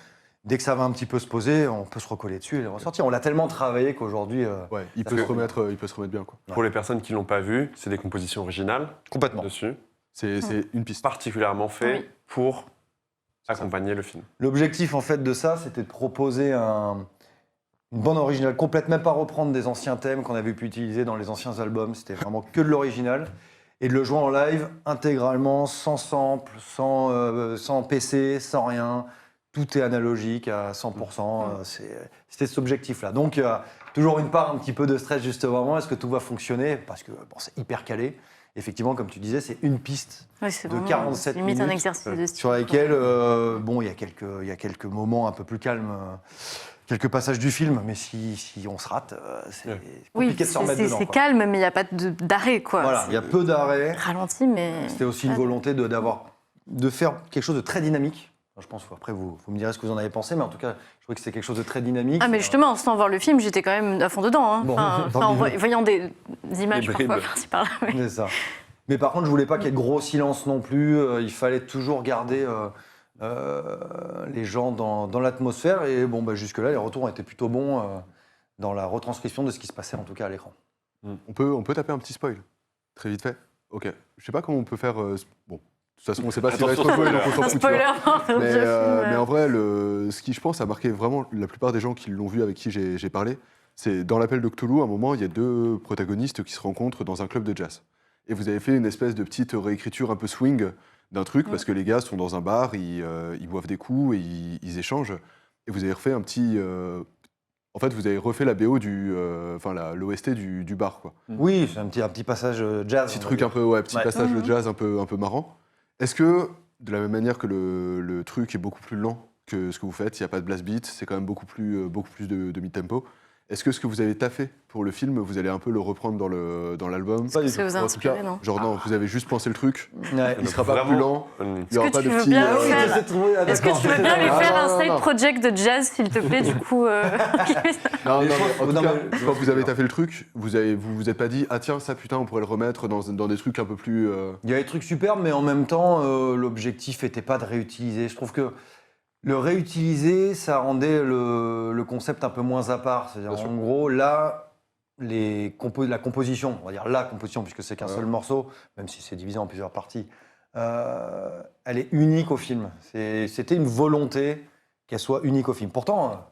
dès que ça va un petit peu se poser, on peut se recoller dessus et le ressortir. On l'a tellement travaillé qu'aujourd'hui...
Ouais, il peut se remettre bien, quoi.
Pour les personnes qui ne l'ont pas vu, c'est des compositions originales
Complètement.
dessus,
C'est une piste.
particulièrement fait pour accompagner le film.
L'objectif, en fait, de ça, c'était de proposer une bande originale complète, même pas reprendre des anciens thèmes qu'on avait pu utiliser dans les anciens albums. C'était vraiment que de l'original. Et de le jouer en live intégralement, sans sample, sans PC, sans rien. Tout est analogique à 100%. C'était cet objectif-là. Donc, il y a toujours une part un petit peu de stress juste au moment. Est-ce que tout va fonctionner? Parce que bon, c'est hyper calé. Effectivement, comme tu disais, c'est une piste de 47
limite
minutes
un exercice de style.
sur laquelle, bon, il y a quelques moments un peu plus calmes, quelques passages du film, mais si on se rate, c'est compliqué de se remettre dedans.
C'est
quoi.
calme, mais il n'y a pas d'arrêt, quoi.
Voilà, il y a peu d'arrêts.
Ralenti, mais...
C'était aussi une volonté de faire quelque chose de très dynamique. Enfin, je pense, après, vous me direz ce que vous en avez pensé, mais en tout cas, je trouvais que c'était quelque chose de très dynamique.
Ah, mais justement, sans voir le film, j'étais quand même à fond dedans. Hein.
Bon,
en voyant des images
Des
parfois
bribes.
par-ci par-là. Oui.
C'est ça. Mais par contre, je voulais pas qu'il y ait de gros silence non plus. Il fallait toujours garder les gens dans l'atmosphère. Et bon, bah, jusque-là, les retours ont été plutôt bons dans la retranscription de ce qui se passait, en tout cas, à l'écran.
On peut taper un petit spoil, très vite fait. Ok. Je sais pas comment on peut faire. Bon, toute façon, on ne sait pas s'il va être
Attention,
spoil, donc on s'en
Un
fout, tu vois.
spoiler,
Mais en vrai, ce qui, je pense, a marqué vraiment la plupart des gens qui l'ont vu avec qui j'ai parlé, c'est dans l'appel de Cthulhu, à un moment, il y a deux protagonistes qui se rencontrent dans un club de jazz. Et vous avez fait une espèce de petite réécriture un peu swing d'un truc, parce que les gars sont dans un bar, ils boivent des coups et ils échangent. Et vous avez refait un petit... en fait, vous avez refait la BO l'OST du bar, quoi.
Oui, c'est un petit passage jazz.
Petit
on va
truc
dire.
un peu, petit
Ouais.
passage de jazz un peu marrant. Est-ce que, de la même manière que le truc est beaucoup plus lent que ce que vous faites, il n'y a pas de blast beat, c'est quand même beaucoup plus de mid-tempo, est-ce que ce que vous avez taffé pour le film, vous allez un peu le reprendre dans l'album?
Pas du
Ça vous a
En tout cas,
inspiré, non
genre non, vous avez juste pensé le truc,
Ouais.
il sera pas
Vraiment,
plus lent, il y aura
Est-ce que
pas de
tu veux
petit...
bien
Ah oui,
faire-
j'essaie de trouver- ah,
Est-ce que
d'accord.
tu veux bien lui
Ah,
faire un
non,
side
non.
project de jazz, s'il te plaît, du coup
Non,
Mais
non,
je pense-
mais en tout
non,
cas,
mais je
quand
vois
vous
ce
avez
que tu
taffé le truc, vous vous êtes pas dit, ah tiens, ça putain, on pourrait le remettre dans des trucs un peu plus...
Il y avait des trucs superbes, mais en même temps, l'objectif n'était pas de réutiliser. Je trouve que le réutiliser, ça rendait le concept un peu moins à part. C'est-à-dire,
Bien sûr.
en gros, là, la composition, on va dire la composition, puisque c'est qu'un
Ouais.
seul morceau, même si c'est divisé en plusieurs parties, elle est unique au film. C'était une volonté qu'elle soit unique au film. Pourtant,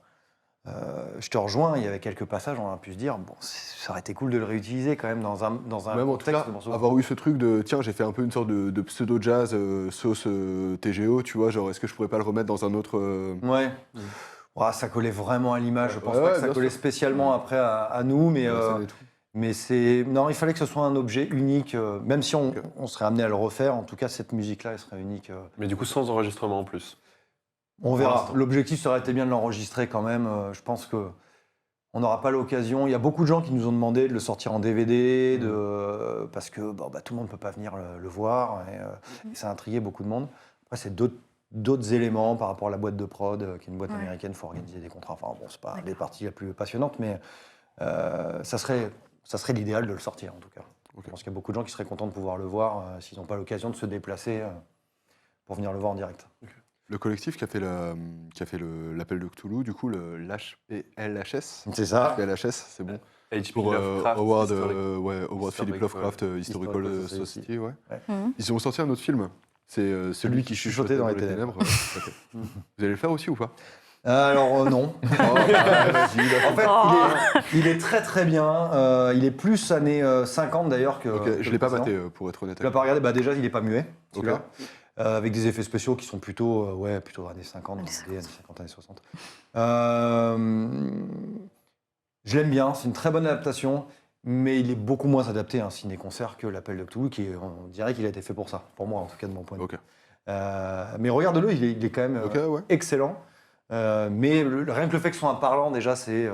je te rejoins, il y avait quelques passages, on a pu se dire, bon, ça aurait été cool de le réutiliser quand même dans un
Même en tout
contexte
cas,
de morceau.
avoir eu ce truc de tiens, j'ai fait un peu une sorte de pseudo-jazz sauce TGO, tu vois, genre est-ce que je pourrais pas le remettre dans un autre.
Ouais. Ouais, ça collait vraiment à l'image. Je pense
Ouais,
pas que ça
bien
collait
sûr.
spécialement après à nous, mais,
la scène et tout.
mais c'est. Non, il fallait que ce soit un objet unique. Même si on serait amené à le refaire, en tout cas, cette musique-là, elle serait unique.
Mais du coup, sans enregistrement en plus.
On
Pour
verra.
l'instant.
L'objectif, ça aurait été bien de l'enregistrer quand même. Je pense que on n'aura pas l'occasion. Il y a beaucoup de gens qui nous ont demandé de le sortir en DVD, parce que tout le monde ne peut pas venir le voir. Et ça a intrigué beaucoup de monde. Après, c'est d'autres éléments par rapport à la boîte de prod, qui est une boîte américaine, il faut organiser des contrats. Enfin, bon, c'est pas les parties les plus passionnantes, mais ça serait l'idéal de le sortir, en tout cas. Je pense qu'il y a beaucoup de gens qui seraient contents de pouvoir le voir s'ils n'ont pas l'occasion de se déplacer pour venir le voir en direct.
Le collectif qui a fait l'appel de Cthulhu, du coup, le LHS.
C'est ça.
LHS, c'est bon.
H.P.
Pour
Lovecraft,
Howard
Historic-
Philip Lovecraft
Historical
Historical
Society.
Society, ouais.
Mhm.
Ils ont sorti un autre film. C'est celui qui chuchotait dans les ténèbres. Ouais, tout à fait. Vous allez le faire aussi ou pas?
Alors non.
Oh, bah, vas-y,
En fait, il est très très bien. Il est plus années 50 d'ailleurs que.
Ok,
que
je
le
l'ai pas
précédent.
maté pour être honnête.
Tu l'as pas regardé? Déjà, il est pas muet.
Ok.
celui-là. Avec des effets spéciaux qui sont plutôt années 50,
Années
années 50, années 60. Je l'aime bien, c'est une très bonne adaptation, mais il est beaucoup moins adapté à un ciné-concert que l'Appel de Cthulhu, on dirait qu'il a été fait pour ça, pour moi en tout cas de mon point de vue.
Ok.
Mais regarde-le, il est quand même
Ok, ouais.
excellent. Mais rien que le fait que ce soit un parlant, déjà, c'est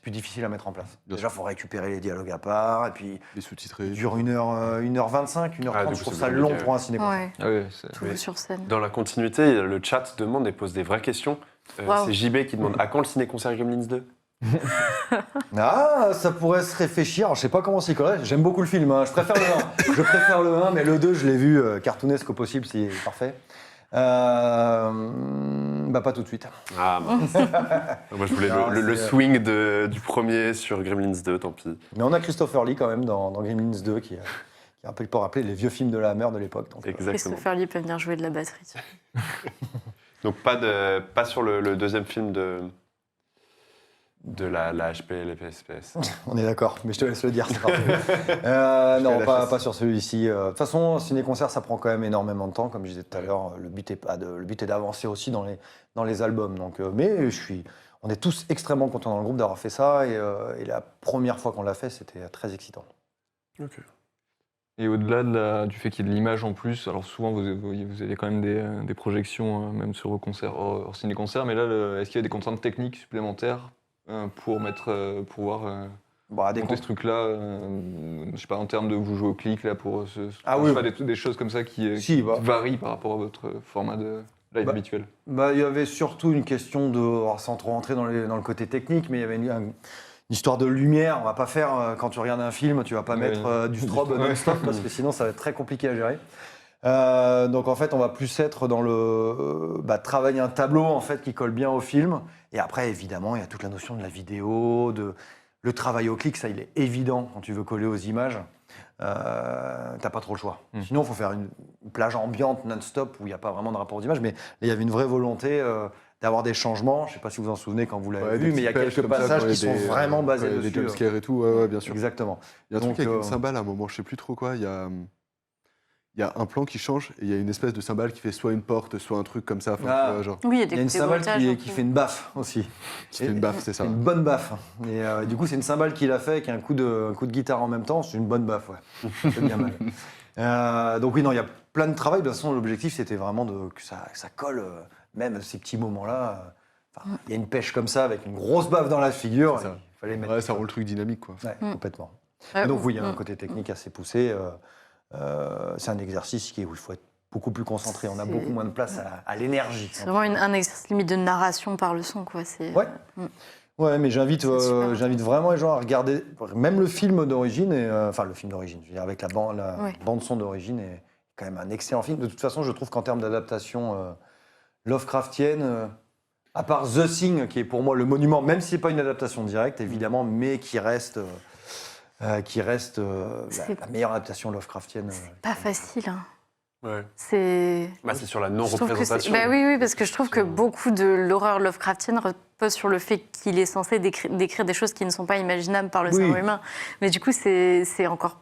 plus difficile à mettre en place.
Bien
Déjà, il faut récupérer les dialogues à part, et puis
Les sous-titrés.
il dure 1h25, 1h30,
Ah, du coup,
je trouve
c'est
ça
plus
long
compliqué,
pour un ciné-concert.
Ouais,
Ah ouais, c'est-
tout sur scène.
Dans la continuité, le chat demande et pose des vraies questions.
Waouh.
C'est JB qui demande à quand le ciné-concert Gremlins 2?
Ah, ça pourrait se réfléchir. Alors, je sais pas comment s'y coller. J'aime beaucoup le film. Je préfère le 1. Je préfère le 1, mais le 2, je l'ai vu cartoonesque au possible, c'est parfait. Pas tout de suite.
Ah mince. Moi je voulais
Non,
le
c'est-
swing du premier sur Gremlins 2, tant pis.
Mais on a Christopher Lee quand même dans Gremlins 2 qui est un peu pour rappeler les vieux films de la Hammer de l'époque. Donc,
Exactement.
Christopher Lee peut venir jouer de la batterie. tiens.
Donc pas sur le deuxième film de la HP et les PSPS.
on est d'accord, mais je te laisse le dire. c'est parfait. Non, pas sur celui-ci. De toute façon, ciné-concert, ça prend quand même énormément de temps, comme je disais tout à l'heure. Le but est d'avancer aussi dans les albums. Donc, mais on est tous extrêmement contents dans le groupe d'avoir fait ça. Et la première fois qu'on l'a fait, c'était très excitant.
Ok.
Et au-delà du fait qu'il y ait de l'image en plus, alors souvent vous avez quand même des projections, même sur le concert, hors ciné-concert, mais là, est-ce qu'il y a des contraintes techniques supplémentaires pour pouvoir
Des
monter ce truc-là, je sais pas, en termes de vous jouer au clic, là, pour
Ah
je
oui.
sais pas, des choses comme ça qui
Si,
varient par rapport à votre format de live
Bah,
habituel.
il y avait surtout une question de, alors, sans trop rentrer dans le côté technique, mais il y avait une histoire de lumière. On va pas faire, quand tu regardes un film, tu vas pas
Ouais.
mettre du strobe
Ouais.
non-stop, parce que sinon ça va être très compliqué à gérer. Donc en fait, on va plus être dans travailler un tableau en fait qui colle bien au film. Et après, évidemment, il y a toute la notion de la vidéo, le travail au clic, ça il est évident quand tu veux coller aux images. t'as pas trop le choix. Sinon, il faut faire une plage ambiante non-stop où il n'y a pas vraiment de rapport d'image. Mais là, il y avait une vraie volonté d'avoir des changements. Je ne sais pas si vous vous en souvenez quand vous l'avez vu, mais il y a quelques passages qui sont vraiment basés dessus.
Des jumpscares et tout, ouais, bien sûr.
Exactement.
Il y a un truc
Donc,
avec une cymbale à un moment, je sais plus trop quoi. Il y a un plan qui change et il y a une espèce de cymbale qui fait soit une porte, soit un truc comme ça. Enfin, tu vois, genre,
Oui, il y a
il y a
des
une cymbale
démontages,
qui fait une baffe aussi.
qui fait une baffe, c'est ça.
Une bonne baffe. Et du coup, c'est une cymbale qu'il a fait avec un coup de guitare en même temps. C'est une bonne baffe, ouais. C'est bien mal. Donc oui, non, il y a plein de travail. De toute façon, l'objectif, c'était vraiment que ça colle, même ces petits moments-là. Il y a une pêche comme ça, avec une grosse baffe dans la figure.
C'est ça.
Il fallait mettre
Ouais, ça rend le truc dynamique, quoi.
Ouais, complètement. Et donc oui, il y a un côté technique assez poussé. C'est un exercice où il faut être beaucoup plus concentré. On a beaucoup moins de place à l'énergie.
C'est vraiment un exercice limite de narration par le son, quoi.
Ouais. Ouais, mais j'invite vraiment les gens à regarder même le film d'origine, enfin le film d'origine, je veux dire, avec la bande son d'origine est quand même un excellent film. De toute façon, je trouve qu'en termes d'adaptation Lovecraftienne, à part The Thing, qui est pour moi le monument, même si c'est pas une adaptation directe, évidemment, mais qui reste la meilleure adaptation Lovecraftienne.
Pas facile, hein.
Ouais.
C'est
sur la
Je trouve que
non-représentation.
oui, parce que je trouve que beaucoup de l'horreur Lovecraftienne repose sur le fait qu'il est censé décrire des choses qui ne sont pas imaginables par le cerveau humain. Mais du coup, c'est encore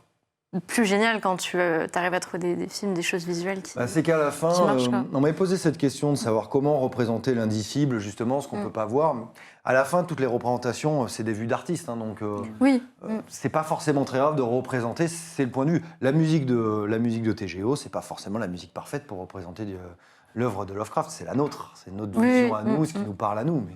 plus génial quand tu arrives à trouver des films, des choses visuelles qui...
C'est qu'à la fin,
qui marchent, quoi.
on m'avait posé cette question de savoir comment représenter l'indicible, justement, ce qu'on peut pas voir. À la fin, toutes les représentations, c'est des vues d'artistes, hein, donc
Oui.
c'est pas forcément très grave de représenter, c'est le point de vue. La musique de TGO, c'est pas forcément la musique parfaite pour représenter l'œuvre de Lovecraft, c'est la nôtre, c'est notre vision à nous, ce qui nous parle à nous. Mais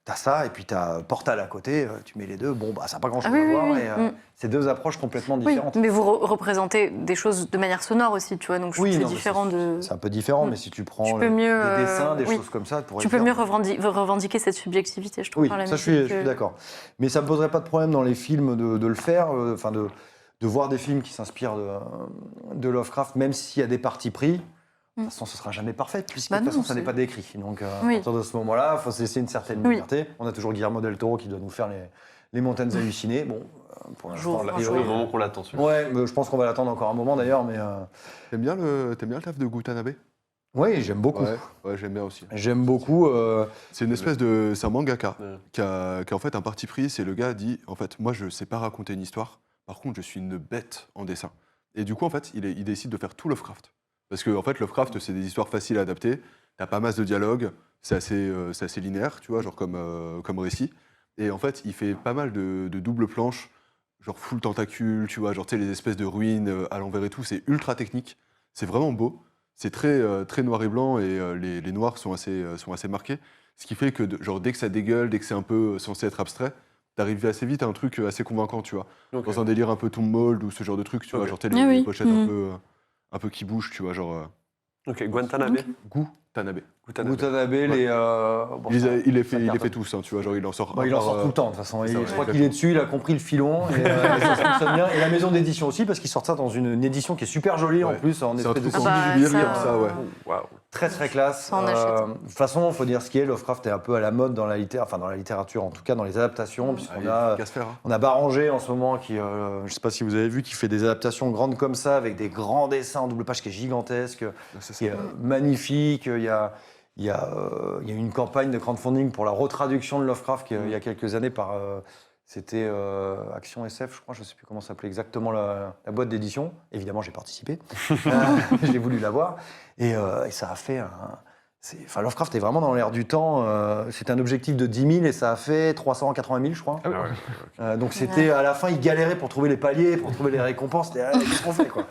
t'as ça, et puis t'as Portal à côté, tu mets les deux, ça n'a pas grand-chose à voir, et c'est deux approches complètement différentes.
Mais vous représentez des choses de manière sonore aussi, tu vois, donc c'est différent de...
C'est un peu différent, mais si tu prends
peux mieux,
des dessins, des choses comme ça,
tu peux mieux revendiquer cette subjectivité, je trouve.
Oui,
par la
ça
musique.
je suis d'accord. Mais ça ne me poserait pas de problème dans les films de le faire, de voir des films qui s'inspirent de Lovecraft, même s'il y a des partis pris. De toute façon, ce ne sera jamais parfait, puisque de toute façon, ça n'est pas décrit. Donc, à partir de ce moment-là, il faut se laisser une certaine liberté. On a toujours Guillermo del Toro qui doit nous faire les montagnes hallucinées. Bon, pour l'instant,
C'est le moment qu'on l'attend.
Ouais, mais je pense qu'on va l'attendre encore un moment d'ailleurs. Mais
T'aimes bien le taf de Gutanabe?
oui, j'aime beaucoup.
Ouais, j'aime bien aussi.
J'aime beaucoup.
C'est une espèce c'est un mangaka qui a en fait un parti pris. C'est le gars dit en fait, moi je sais pas raconter une histoire. Par contre, je suis une bête en dessin. Et du coup, en fait, il décide de faire tout Lovecraft. Parce que en fait, Lovecraft, c'est des histoires faciles à adapter. T'as pas masse de dialogue, c'est assez linéaire, tu vois, genre comme récit. Et en fait, il fait pas mal de doubles planches, genre full tentacule, tu vois, genre tu sais les espèces de ruines à l'envers et tout. C'est ultra technique, c'est vraiment beau. C'est très noir et blanc et les noirs sont assez marqués. Ce qui fait que genre dès que ça dégueule, dès que c'est un peu censé être abstrait, t'arrives assez vite à un truc assez convaincant, tu vois. Okay. Dans un délire un peu Tomb Mold ou ce genre de truc, tu vois, genre t'as les pochettes un peu qui bougent, tu vois, genre...
Ok, Guantanabe.
Gutanabe.
Gutanabe,
il les fait tous, hein, tu vois, genre il en sort.
Il en sort tout le temps, de toute façon. Je crois qu'il est dessus, il a compris le filon, et ça fonctionne bien. Et la maison d'édition aussi, parce qu'il sort ça dans une édition qui est super jolie en plus, en espèce de
ça, ouais.
Wow.
Très très classe. De toute façon, il faut dire ce qui est, Lovecraft est un peu à la mode dans la littérature, en tout cas dans les adaptations, puisqu'on a Baranger en ce moment qui, je ne sais pas si vous avez vu, qui fait des adaptations grandes comme ça, avec des grands dessins en double page qui est gigantesque, qui est magnifique. Il y a eu une campagne de crowdfunding pour la retraduction de Lovecraft il y a quelques années par... C'était Action SF, je crois, je ne sais plus comment s'appelait exactement la boîte d'édition. Évidemment, j'ai participé. J'ai voulu l'avoir. Et ça a fait Lovecraft est vraiment dans l'air du temps. C'était un objectif de 10 000 et ça a fait 380 000, je crois. Donc c'était à la fin, il galérait pour trouver les paliers, pour trouver les récompenses. C'était qu'est-ce qu'on fait, quoi.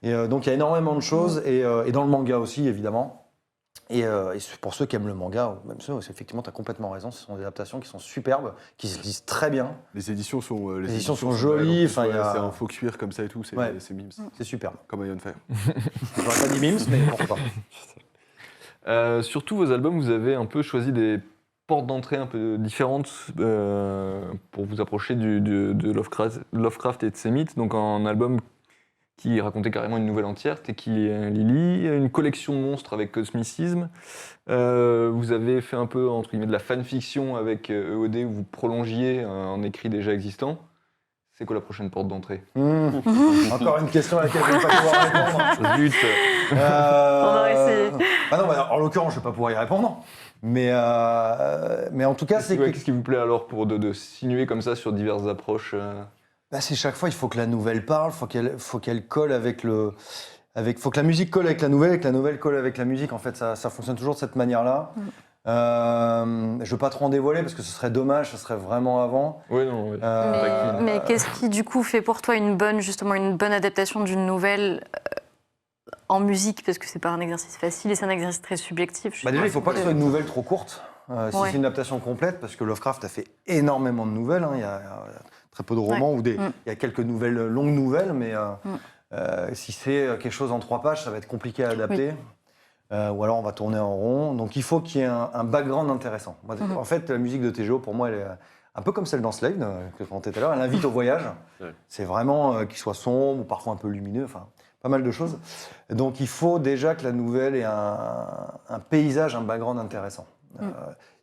Et donc il y a énormément de choses. Et dans le manga aussi, évidemment. Et pour ceux qui aiment le manga, même ceux, effectivement, tu as complètement raison, ce sont des adaptations qui sont superbes, qui se lisent très bien.
Les éditions sont,
jolies.
C'est un faux cuir comme ça et tout, c'est mimes.
C'est superbe.
Comme Iron Fire.
J'aurais pas dit mimes, mais pourquoi pas.
Sur tous vos albums, vous avez un peu choisi des portes d'entrée un peu différentes pour vous approcher de Lovecraft et de ses mythes. Donc un album qui racontait carrément une nouvelle entière, Tequil et Lily, une collection de monstres avec Cosmicisme. Vous avez fait un peu, entre guillemets, de la fanfiction avec EOD, où vous prolongiez un écrit déjà existant. C'est quoi la prochaine porte d'entrée?
Encore une question à laquelle je ne vais pas pouvoir répondre.
Zut.
On aurait essayé.
Ah non, en l'occurrence, je ne vais pas pouvoir y répondre. Mais en tout cas, c'est
Qu'est-ce qui vous plaît alors pour de sinuer comme ça sur diverses approches
bah, c'est chaque fois, il faut que la nouvelle parle, faut qu'elle colle avec le... faut que la musique colle avec la nouvelle et que la nouvelle colle avec la musique. En fait, ça fonctionne toujours de cette manière-là. Je ne veux pas trop en dévoiler parce que ce serait dommage, ce serait vraiment avant.
Oui, non. Oui.
Mais qu'est-ce qui, du coup, fait pour toi une bonne adaptation d'une nouvelle en musique? Parce que c'est pas un exercice facile et c'est un exercice très subjectif.
Bah déjà, il ne faut pas que ce soit une nouvelle trop courte. Si
Ouais.
c'est une adaptation complète, parce que Lovecraft a fait énormément de nouvelles. Il y a très peu de romans il y a quelques nouvelles, longues nouvelles, mais si c'est quelque chose en 3 pages, ça va être compliqué à adapter. Ou alors on va tourner en rond. Donc il faut qu'il y ait un background intéressant. Moi, en fait, la musique de TGO, pour moi, elle est un peu comme celle dans Slave, que je présentais tout à l'heure. Elle invite au voyage.
Ouais.
C'est vraiment qu'il soit sombre ou parfois un peu lumineux, enfin, pas mal de choses. Donc il faut déjà que la nouvelle ait un paysage, un background intéressant.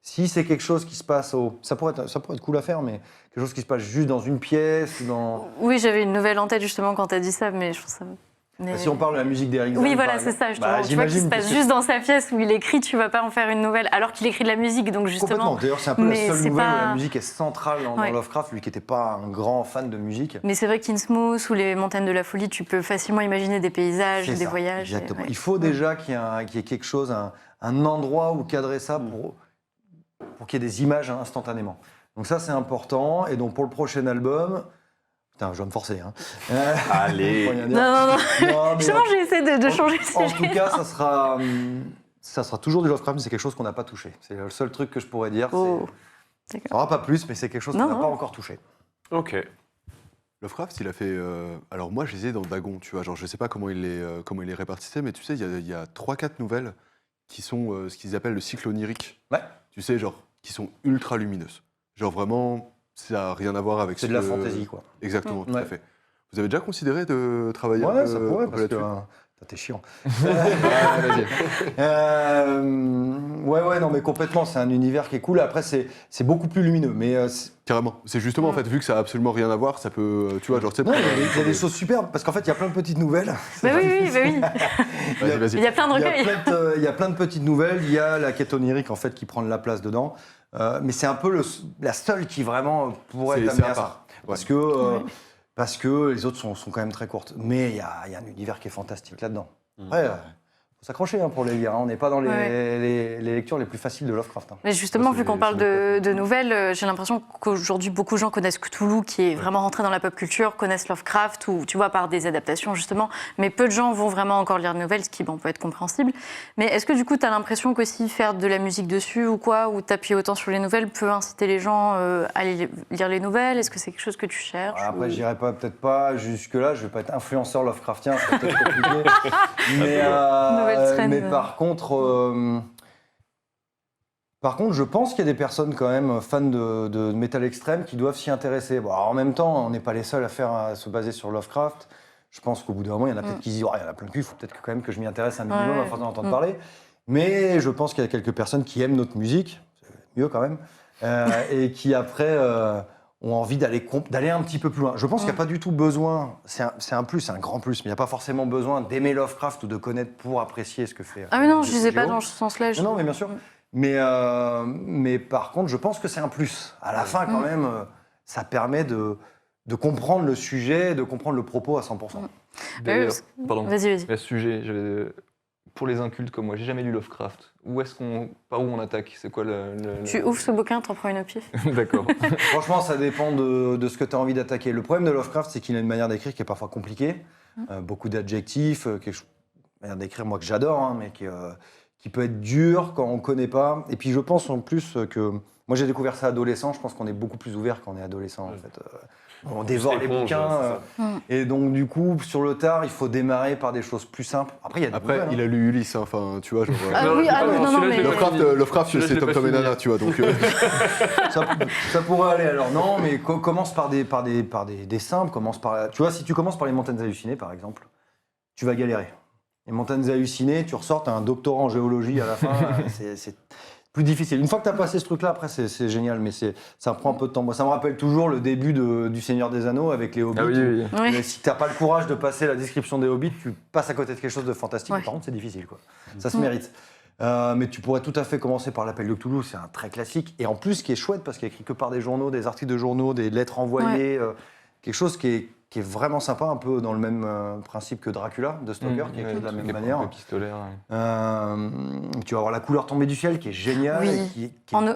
Si c'est quelque chose qui se passe ça pourrait être cool à faire, mais quelque chose qui se passe juste dans une pièce,
Oui, j'avais une nouvelle en tête justement quand tu as dit ça, mais je trouve ça... Mais...
Si on parle de la musique d'Eric Zahm,
Oui, voilà,
par
c'est
exemple,
ça, justement.
bah,
Tu vois qu'il se
j'imagine
passe
que
juste dans sa pièce où il écrit, tu vas pas en faire une nouvelle, alors qu'il écrit de la musique, donc justement...
Complètement. D'ailleurs, c'est un peu la
Mais
seule
c'est
nouvelle où
pas-
la musique est centrale dans Lovecraft, lui qui n'était pas un grand fan de musique.
Mais c'est vrai qu'Innsmouth ou les Montagnes de la Folie, tu peux facilement imaginer des paysages,
C'est
des
ça,
voyages.
Exactement.
et-
Il faut déjà qu'il y ait quelque chose, un endroit où cadrer ça pour qu'il y ait des images instantanément. Donc ça, c'est important. Et donc pour le prochain album... Putain, je vais me forcer. Hein.
Allez.
Faut rien dire.
Non.
Non, mais
Justement, j'ai essayé de changer de
en
sujet.
tout cas, ça sera toujours du Lovecraft, mais c'est quelque chose qu'on n'a pas touché. C'est le seul truc que je pourrais dire.
Oh.
Il n'y aura pas plus, mais c'est quelque chose qu'on
Non,
n'a
non.
pas encore touché.
Ok.
Lovecraft, il a fait. Alors moi, j'hésitais dans le wagon, tu vois. Genre, je sais pas comment il les répartissait, mais tu sais, il y a 3-4 nouvelles qui sont ce qu'ils appellent le cycle onirique.
Ouais.
Tu sais, genre, qui sont ultra lumineuses. Genre vraiment, ça n'a rien à voir avec
C'est de la fantaisie, quoi.
Exactement, tout
Ouais.
à fait. Vous avez déjà considéré de travailler un
Ouais,
peu,
ça pourrait,
un peu
parce que...
là-dessus
T'es chiant.
Vas-y.
Ouais, non, mais complètement, c'est un univers qui est cool. Après, c'est beaucoup plus lumineux, mais...
Carrément. C'est justement, en fait, vu que ça a absolument rien à voir, ça peut. Tu vois, genre, tu sais.
non, il y a des choses superbes, parce qu'en fait, il y a plein de petites nouvelles.
Mais oui.
Vas-y, vas-y.
Il y a plein de recueils.
Il y a plein de petites nouvelles. Il y a la quête onirique, en fait, qui prend de la place dedans. Mais c'est un peu la seule qui vraiment pourrait être
C'est
amenée
à
à ça.
part. Ouais.
Parce que les autres sont quand même très courtes. Mais il y a un univers qui est fantastique là-dedans. Après, faut s'accrocher pour les lire. On n'est pas dans les lectures les plus faciles de Lovecraft.
Mais justement,
Ouais,
vu qu'on parle
c'est
de nouvelles, j'ai l'impression qu'aujourd'hui, beaucoup de gens connaissent Cthulhu, qui est vraiment rentré dans la pop culture, connaissent Lovecraft, ou tu vois, par des adaptations, justement. Mais peu de gens vont vraiment encore lire de nouvelles, ce qui peut être compréhensible. Mais est-ce que, du coup, tu as l'impression qu'aussi faire de la musique dessus, ou quoi, ou t'appuyer autant sur les nouvelles, peut inciter les gens à aller lire les nouvelles? Est-ce que c'est quelque chose que tu cherches?
Après,
ou-
j'irai peut-être pas jusque-là. Je vais pas être influenceur Lovecraftien, c'est peut-être compliqué.
Nouvelle trend.
mais par contre, je pense qu'il y a des personnes quand même fans de métal extrême qui doivent s'y intéresser. Bon, alors, en même temps, on n'est pas les seuls à se baser sur Lovecraft. Je pense qu'au bout d'un moment, il y en a peut-être qui se disent oh, il y en a plein de cul, il faut peut-être quand même que je m'y intéresse un minimum
Ouais.
afin d'en entendre parler. Mais je pense qu'il y a quelques personnes qui aiment notre musique, c'est mieux quand même, et qui après ont envie d'aller un petit peu plus loin. Je pense qu'il n'y a pas du tout besoin, c'est un plus, c'est un grand plus, mais il n'y a pas forcément besoin d'aimer Lovecraft ou de connaître pour apprécier ce que fait.
Ah mais non, je
le
disais pas
studio.
dans ce sens-là.
Non, mais bien sûr. Mais par contre, je pense que c'est un plus. À la fin, quand même, ça permet de comprendre le sujet, de comprendre le propos à 100%.
D'ailleurs, pardon.
Vas-y.
Le sujet, pour les incultes comme moi, j'ai jamais lu Lovecraft. Par où on attaque? C'est quoi
Tu ouvres ce bouquin, t'en prends une au pif.
D'accord.
Franchement, ça dépend de ce que tu as envie d'attaquer. Le problème de Lovecraft, c'est qu'il a une manière d'écrire qui est parfois compliquée. Beaucoup d'adjectifs, une manière d'écrire, moi, que j'adore, hein, mais qui peut être dur quand on ne connaît pas. Et puis, je pense en plus que... Moi, j'ai découvert ça adolescent. Je pense qu'on est beaucoup plus ouvert quand on est adolescent, en fait. On dévore les
éponge,
bouquins. Et donc, du coup, sur le tard, il faut démarrer par des choses plus simples. Après, il y a des
Après,
nouvelles,
il a lu Ulysse, hein, enfin, tu vois, genre.
Ah
Non,
oui,
j'ai pas-
non,
celui-là,
mais...
je l'ai pas fini.
Lovecraft,
Celui-là, je
c'est
l'ai
Tom
pas
Tom et
fini.
Nana, tu vois, donc.
ça pourrait aller. Alors non, mais commence par des simples. Tu vois, si tu commences par les montagnes hallucinées, par exemple, tu vas galérer. Les montagnes hallucinées, tu ressors, tu as un doctorat en géologie à la fin. plus difficile. Une fois que tu as passé ce truc-là, après, c'est génial, mais ça prend un peu de temps. Moi, ça me rappelle toujours le début du Seigneur des Anneaux avec les Hobbits.
Ah oui, oui.
Oui.
Mais si tu n'as pas le courage de passer la description des Hobbits, tu passes à côté de quelque chose de fantastique.
Ouais.
Par contre, c'est difficile, quoi. Ça se mérite. Mais tu pourrais tout à fait commencer par l'Appel de Cthulhu, c'est un très classique. Et en plus, ce qui est chouette, parce qu'il est écrit que par des journaux, des articles de journaux, des lettres envoyées, quelque chose qui est vraiment sympa, un peu dans le même principe que Dracula de Stoker, qui est écrit de la même manière.
Épistolaire.
Tu vas avoir La couleur tombée du ciel, qui est géniale.
Oui.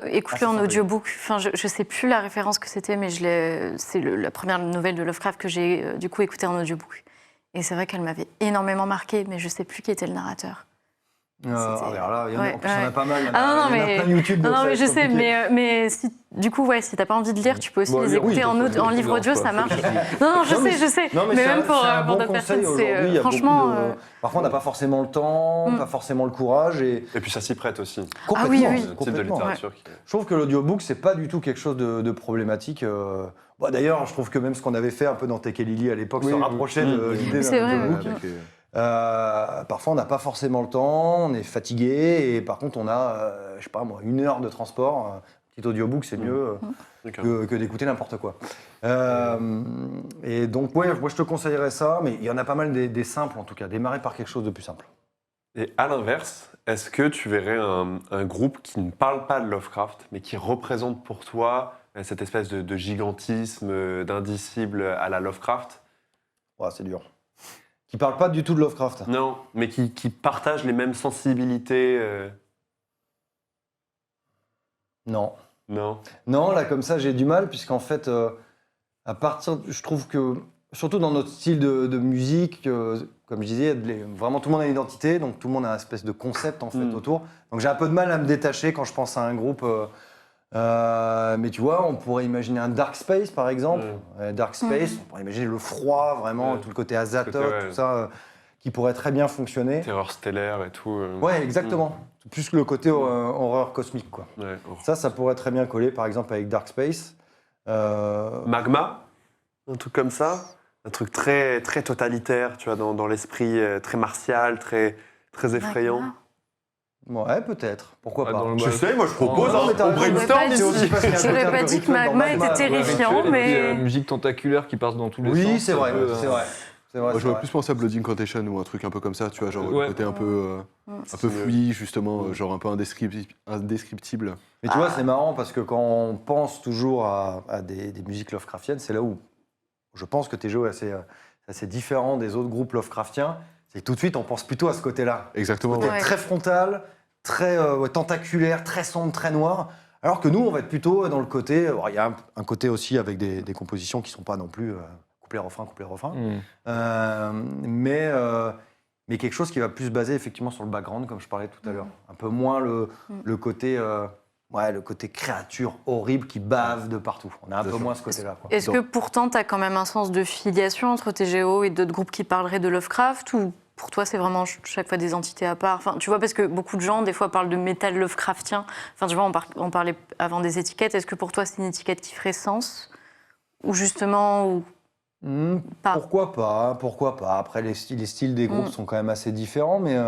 Écoute-le en audiobook. Enfin, je sais plus la référence que c'était, mais c'est la première nouvelle de Lovecraft que j'ai du coup écoutée en audiobook. Et c'est vrai qu'elle m'avait énormément marqué, mais je sais plus qui était le narrateur.
Alors là, il y en a,
Ouais,
en plus, il y en a
ouais.
pas mal. Il y en a,
Ah non,
il y en a
mais-
plein YouTube. donc
Non,
ça va
mais
être
je sais,
compliqué.
mais si, du coup, si t'as pas envie de lire, tu peux aussi
Bon,
les
lire, oui,
écouter en
ça
livre
dérange
audio,
pas.
ça marche. Non, je sais,
Non,
mais
c'est
même
un-
pour
c'est un bon
d'autres
conseil
personnes,
aujourd'hui. Il y a
franchement.
beaucoup de- Parfois, on n'a pas forcément le temps, pas forcément le courage. Et
Et puis ça s'y prête aussi.
complètement,
oui, oui.
C'est un type de
complètement.
littérature qui...
Je trouve que l'audiobook, c'est pas du tout quelque chose de problématique. Bon, d'ailleurs, je trouve que même ce qu'on avait fait un peu dans Tech et Lily à l'époque se rapprochait de l'idée
C'est
d'un
vrai,
audiobook.
ouais.
Parfois, on n'a pas forcément le temps, on est fatigué, et par contre, on a, je sais pas moi, 1 heure de transport. Un petit audiobook, c'est mieux que d'écouter n'importe quoi. Et donc, ouais, moi, je te conseillerais ça, mais il y en a pas mal des simples, en tout cas. Démarrer par quelque chose de plus simple.
Et à l'inverse, est-ce que tu verrais un groupe qui ne parle pas de Lovecraft, mais qui représente pour toi cette espèce de gigantisme, d'indicible à la Lovecraft?
Ouais, c'est dur. Qui parle pas du tout de Lovecraft.
Non, mais qui partage les mêmes sensibilités
Non.
Non.
Non, là, comme ça, j'ai du mal, puisqu'en fait, je trouve que, surtout dans notre style de musique, comme je disais, vraiment tout le monde a une identité, donc tout le monde a une espèce de concept, en fait, autour. Donc j'ai un peu de mal à me détacher quand je pense à un groupe. Mais tu vois, on pourrait imaginer un Dark Space, par exemple. Dark Space, on pourrait imaginer le froid, vraiment, tout le côté Azathoth,
ouais.
tout ça, qui pourrait très bien fonctionner.
Terreur stellaire et tout.
Ouais, exactement. Plus que le côté horreur cosmique, quoi.
Ouais.
Ça pourrait très bien coller, par exemple, avec Dark Space.
Magma, un truc comme ça, un truc très, très totalitaire, tu vois, dans l'esprit, très martial, très, très effrayant.
Ouais, peut-être. Pourquoi
Ah,
pas.
dans le-
Je sais, moi je propose,
Non,
hein,
mais t'as
on
raison,
brainstorm
j'aurais pas
ici.
dit-
parce qu'il y a un
J'aurais
côté un
pas
peu
dit que
rituel dans
Magma était
Magma,
terrifiant,
Et puis,
mais.
musique tentaculaire qui passe dans tous les sens.
Oui, c'est vrai,
un peu,
c'est vrai. C'est vrai,
Moi,
c'est
j'aurais
vrai.
plus pensé à Blood Incantation ou un truc un peu comme ça, tu vois, genre
Ouais.
le côté un peu fouillis, justement, genre un peu indescriptible.
Mais tu vois, c'est marrant parce que quand on pense toujours à des musiques Lovecraftiennes, c'est là où je pense que tes jeux est assez différent des autres groupes Lovecraftiens. C'est que tout de suite, on pense plutôt à ce côté-là.
Exactement.
Côté
Ouais.
très frontal, très tentaculaire, très sombre, très noir. Alors que nous, on va être plutôt dans le côté. Alors, il y a un côté aussi avec des compositions qui ne sont pas non plus couplet-refrain, couplet-refrain. Mais quelque chose qui va plus se baser effectivement sur le background, comme je parlais tout à l'heure. Un peu moins le côté, le côté créature horrible qui bave de partout. On a un peu moins ce côté-là. quoi.
Est-ce que pourtant, tu as quand même un sens de filiation entre TGO et d'autres groupes qui parleraient de Lovecraft, ou pour toi, c'est vraiment chaque fois des entités à part? Enfin, tu vois, parce que beaucoup de gens, des fois, parlent de métal Lovecraftien. Enfin, tu vois, on parlait avant des étiquettes. Est-ce que pour toi, c'est une étiquette qui ferait sens? Ou justement, pas.
Pourquoi pas. Après, les styles des groupes sont quand même assez différents, mais...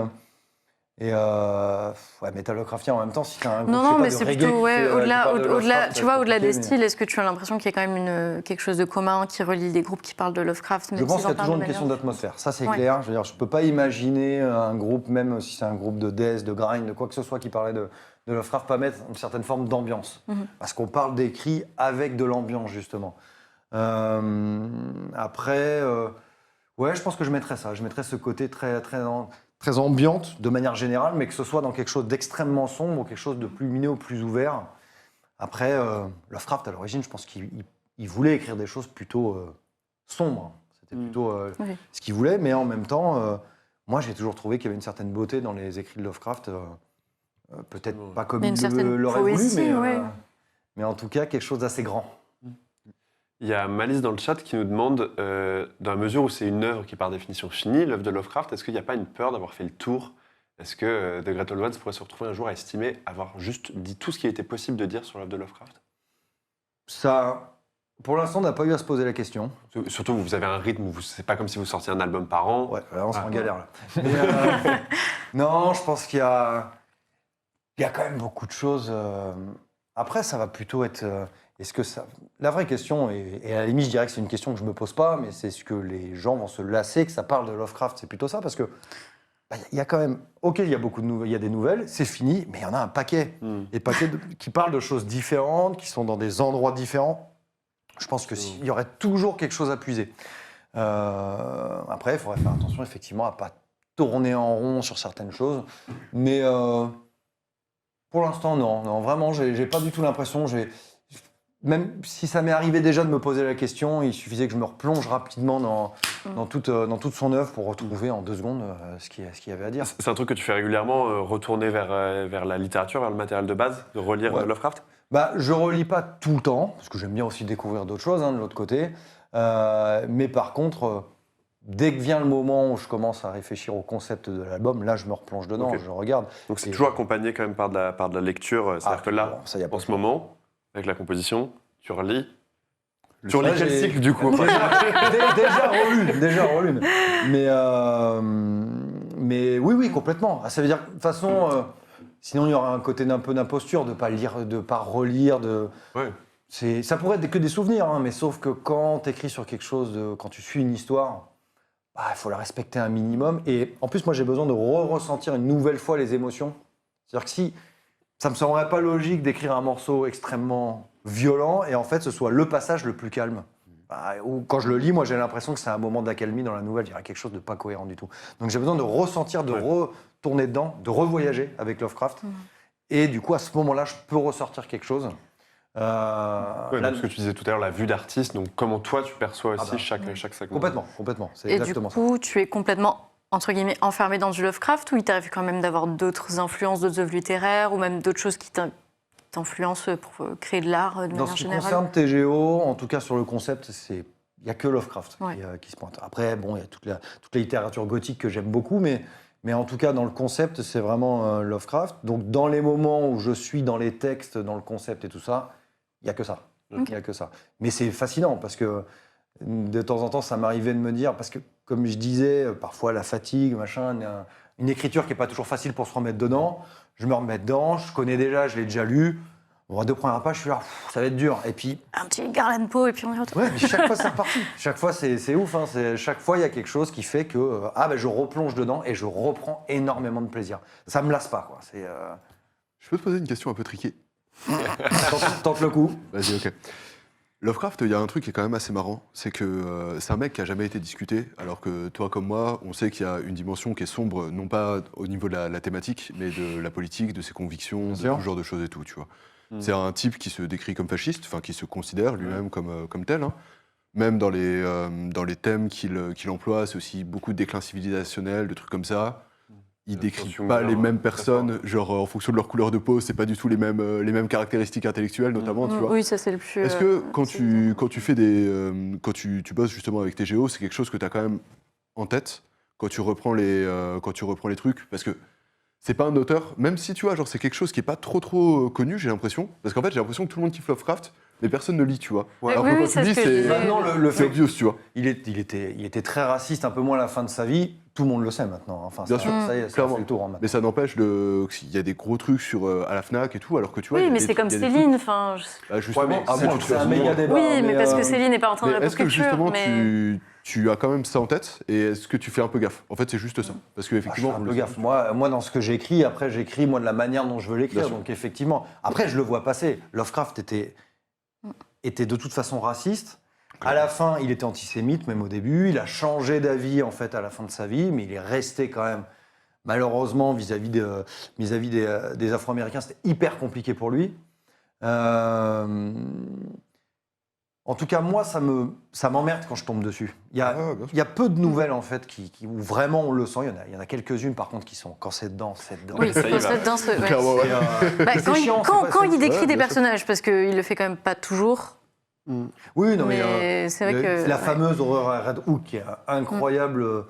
Metal Lovecraftien en même temps, si t'as un groupe,
Non,
je sais
non,
pas,
mais
de
c'est
reggae
plutôt,
qui
ouais,
fait, qui
au-delà,
parle de Lovecraft,
tu vois,
c'est
au-delà des
compliqué,
styles, est-ce que tu as l'impression qu'il y a quand même quelque chose de commun qui relie les groupes qui parlent de Lovecraft?
Je
même
pense
s'ils
qu'il y
en
a toujours une
parlent de
question
manière-
d'atmosphère, ça c'est
Ouais.
clair. Je veux dire, je peux pas imaginer un groupe, même si c'est un groupe de death, de grind, de quoi que ce soit qui parlait de Lovecraft, pas mettre une certaine forme d'ambiance. Parce qu'on parle d'écrit avec de l'ambiance, justement. Après, je pense que je mettrais ça. Je mettrais ce côté très ambiante, de manière générale, mais que ce soit dans quelque chose d'extrêmement sombre ou quelque chose de plus lumineux ou plus ouvert. Après, Lovecraft, à l'origine, je pense qu'il voulait écrire des choses plutôt sombres. C'était plutôt
Oui.
ce qu'il voulait, mais en même temps, moi, j'ai toujours trouvé qu'il y avait une certaine beauté dans les écrits de Lovecraft. Peut-être pas comme
Mais une
il
certaine
l'aurait voulu,
poésie, ouais.
mais en tout cas, quelque chose d'assez grand.
Il y a Malice dans le chat qui nous demande, dans la mesure où c'est une œuvre qui est par définition finie, l'œuvre de Lovecraft, est-ce qu'il n'y a pas une peur d'avoir fait le tour? Est-ce que The Great Old Ones pourrait se retrouver un jour à estimer avoir juste dit tout ce qui était possible de dire sur l'œuvre de Lovecraft?
Ça, pour l'instant, on n'a pas eu à se poser la question.
Surtout, vous avez un rythme où c'est pas comme si vous sortiez un album par an.
Ouais, là, on sera en
Ah.
galère, là. Mais, non, je pense qu'il y a... Il y a quand même beaucoup de choses. Après, ça va plutôt être. Est-ce que ça. La vraie question, et à la limite, je dirais que c'est une question que je ne me pose pas, mais c'est ce que les gens vont se lasser que ça parle de Lovecraft. C'est plutôt ça, parce que. Il y a quand même. Ok, il y a beaucoup de nouvelles, il y a des nouvelles, c'est fini, mais il y en a un paquet. Des paquets qui parlent de choses différentes, qui sont dans des endroits différents. Je pense qu'il y aurait toujours quelque chose à puiser. Après, il faudrait faire attention, effectivement, à ne pas tourner en rond sur certaines choses. Mais pour l'instant, non, vraiment, j'ai pas du tout l'impression. Même si ça m'est arrivé déjà de me poser la question, il suffisait que je me replonge rapidement dans toute son œuvre pour retrouver en 2 secondes ce qu'il y avait à dire.
C'est un truc que tu fais régulièrement, retourner vers la littérature, vers le matériel de base, de relire Lovecraft?
Je relis pas tout le temps, parce que j'aime bien aussi découvrir d'autres choses de l'autre côté. Mais par contre, dès que vient le moment où je commence à réfléchir au concept de l'album, là, je me replonge dedans, je regarde.
Donc c'est toujours accompagné quand même par de la lecture. C'est-à-dire que là,
ça y a pas
en ce moment, avec la composition, tu relis.
Le
Tu relis
Là,
quel
j'ai-
cycle du coup?
déjà relu. Mais oui, complètement. Ça veut dire, de toute façon, sinon il y aura un côté d'un peu d'imposture, de pas lire, de pas relire,
Ouais.
Ça pourrait être que des souvenirs, hein, mais sauf que quand tu écris sur quelque chose, quand tu suis une histoire, il faut la respecter un minimum. Et en plus, moi, j'ai besoin de ressentir une nouvelle fois les émotions. C'est-à-dire que si ça me semblerait pas logique d'écrire un morceau extrêmement violent et en fait, ce soit le passage le plus calme. Ou quand je le lis, moi, j'ai l'impression que c'est un moment d'accalmie dans la nouvelle. Il y a quelque chose de pas cohérent du tout. Donc, j'ai besoin de ressentir, de retourner dedans, de revoyager avec Lovecraft. Et du coup, à ce moment-là, je peux ressortir quelque chose.
Ouais, donc ce que tu disais tout à l'heure, la vue d'artiste, donc comment toi tu perçois aussi chaque segment.
Complètement. C'est
Et du
exactement ça.
coup, tu es complètement, entre guillemets, enfermé dans du Lovecraft ou il t'arrive quand même d'avoir d'autres influences, d'autres œuvres littéraires ou même d'autres choses qui t'influencent pour créer de l'art de
Dans
manière
ce qui
générale?
concerne TGO, en tout cas sur le concept, il n'y a que Lovecraft
Ouais.
qui se pointe. Après, bon, il y a toute la littérature gothique que j'aime beaucoup, mais en tout cas, dans le concept, c'est vraiment Lovecraft. Donc, dans les moments où je suis dans les textes, dans le concept et tout ça, il n'y a que ça. Il n'y a que ça. Mais c'est fascinant parce que de temps en temps, ça m'arrivait de me dire, parce que comme je disais, parfois la fatigue, machin, une écriture qui n'est pas toujours facile pour se remettre dedans, je me remets dedans, je connais déjà, je l'ai déjà lu. Bon, à 2 premières pages, je suis là, ça va être dur. Et puis,
Un petit Garland Poe et puis on y retourne.
ouais, mais chaque fois, c'est reparti. Chaque fois, c'est ouf. Hein. Chaque fois, il y a quelque chose qui fait que je replonge dedans et je reprends énormément de plaisir. Ça me lasse pas, quoi.
Je peux te poser une question un peu triquée?
Tente le coup.
Vas-y, ok. Lovecraft, il y a un truc qui est quand même assez marrant, c'est que c'est un mec qui a jamais été discuté, alors que toi comme moi, on sait qu'il y a une dimension qui est sombre, non pas au niveau de la thématique, mais de la politique, de ses convictions, de
sûr.
tout genre de choses et tout, tu vois. C'est un type qui se décrit comme fasciste, enfin qui se considère lui-même comme tel. Hein. Même dans les thèmes qu'il emploie, c'est aussi beaucoup de déclin civilisationnel, de trucs comme ça. Il décrit
Attention,
pas les
alors,
mêmes
très
personnes, genre en fonction de leur couleur de peau, c'est pas du tout les mêmes caractéristiques intellectuelles notamment, tu vois.
Oui, ça c'est le plus.
Est-ce que quand tu fais quand tu bosses justement avec TGO, c'est quelque chose que tu as quand même en tête quand tu reprends les trucs, parce que c'est pas un auteur, même si tu vois, genre c'est quelque chose qui est pas trop connu, j'ai l'impression, parce qu'en fait j'ai l'impression que tout le monde kiffe Lovecraft, mais personne ne lit, tu vois.
Ouais,
Alors
oui,
que
oui,
quand
c'est
tu lis,
ce que je
c'est
disais.
Maintenant, le
c'est
fait
obvious, tu vois.
il était très raciste un peu moins à la fin de sa vie. Tout le monde le sait maintenant. Enfin,
Bien sûr,
ça y est, ça
clairement.
fait le tour. Hein, maintenant.
Mais ça n'empêche qu'il y a des gros trucs à la Fnac et tout, alors que tu vois. il y
Oui,
a
mais
des
c'est
trucs-
comme
il y a des
Céline. Enfin,
trucs- Bah, justement,
Ouais, mais
à moins,
C'est un méga débat.
oui, mais parce que
c'est
Céline n'est pas rentrée dans
Mais
la
est-ce que
pop culture.
justement
Mais
tu as quand même ça en tête et est-ce que tu fais un peu gaffe? En fait, c'est juste ça. Parce
Je fais
qu'effectivement,
un peu gaffe. Moi, dans ce que j'écris, après, j'écris moi de la manière dont je veux l'écrire.
Bien sûr.
Donc, effectivement, après, je le vois passer. Lovecraft était de toute façon raciste. À la fin, il était antisémite, même au début. Il a changé d'avis, en fait, à la fin de sa vie, mais il est resté quand même, malheureusement, vis-à-vis des Afro-Américains, c'était hyper compliqué pour lui. En tout cas, moi, ça m'emmerde quand je tombe dessus. Il y
Ah, bien sûr.
a peu de nouvelles, en fait, où vraiment on le sent. Il y en a quelques-unes, par contre, qui sont, quand c'est dedans, c'est dedans.
oui,
ça y
faut se
va.
mettre dans ce. ouais.
Clairement, ouais.
Bah,
C'est
quand
chiant, c'est pas-
quand il
c'est-
décrit
ouais,
des
bien sûr.
personnages, parce qu'il le fait quand même pas toujours.
Oui, non, mais
Mais c'est vrai que.
la
ouais.
fameuse horreur à Red Hook, qui est incroyable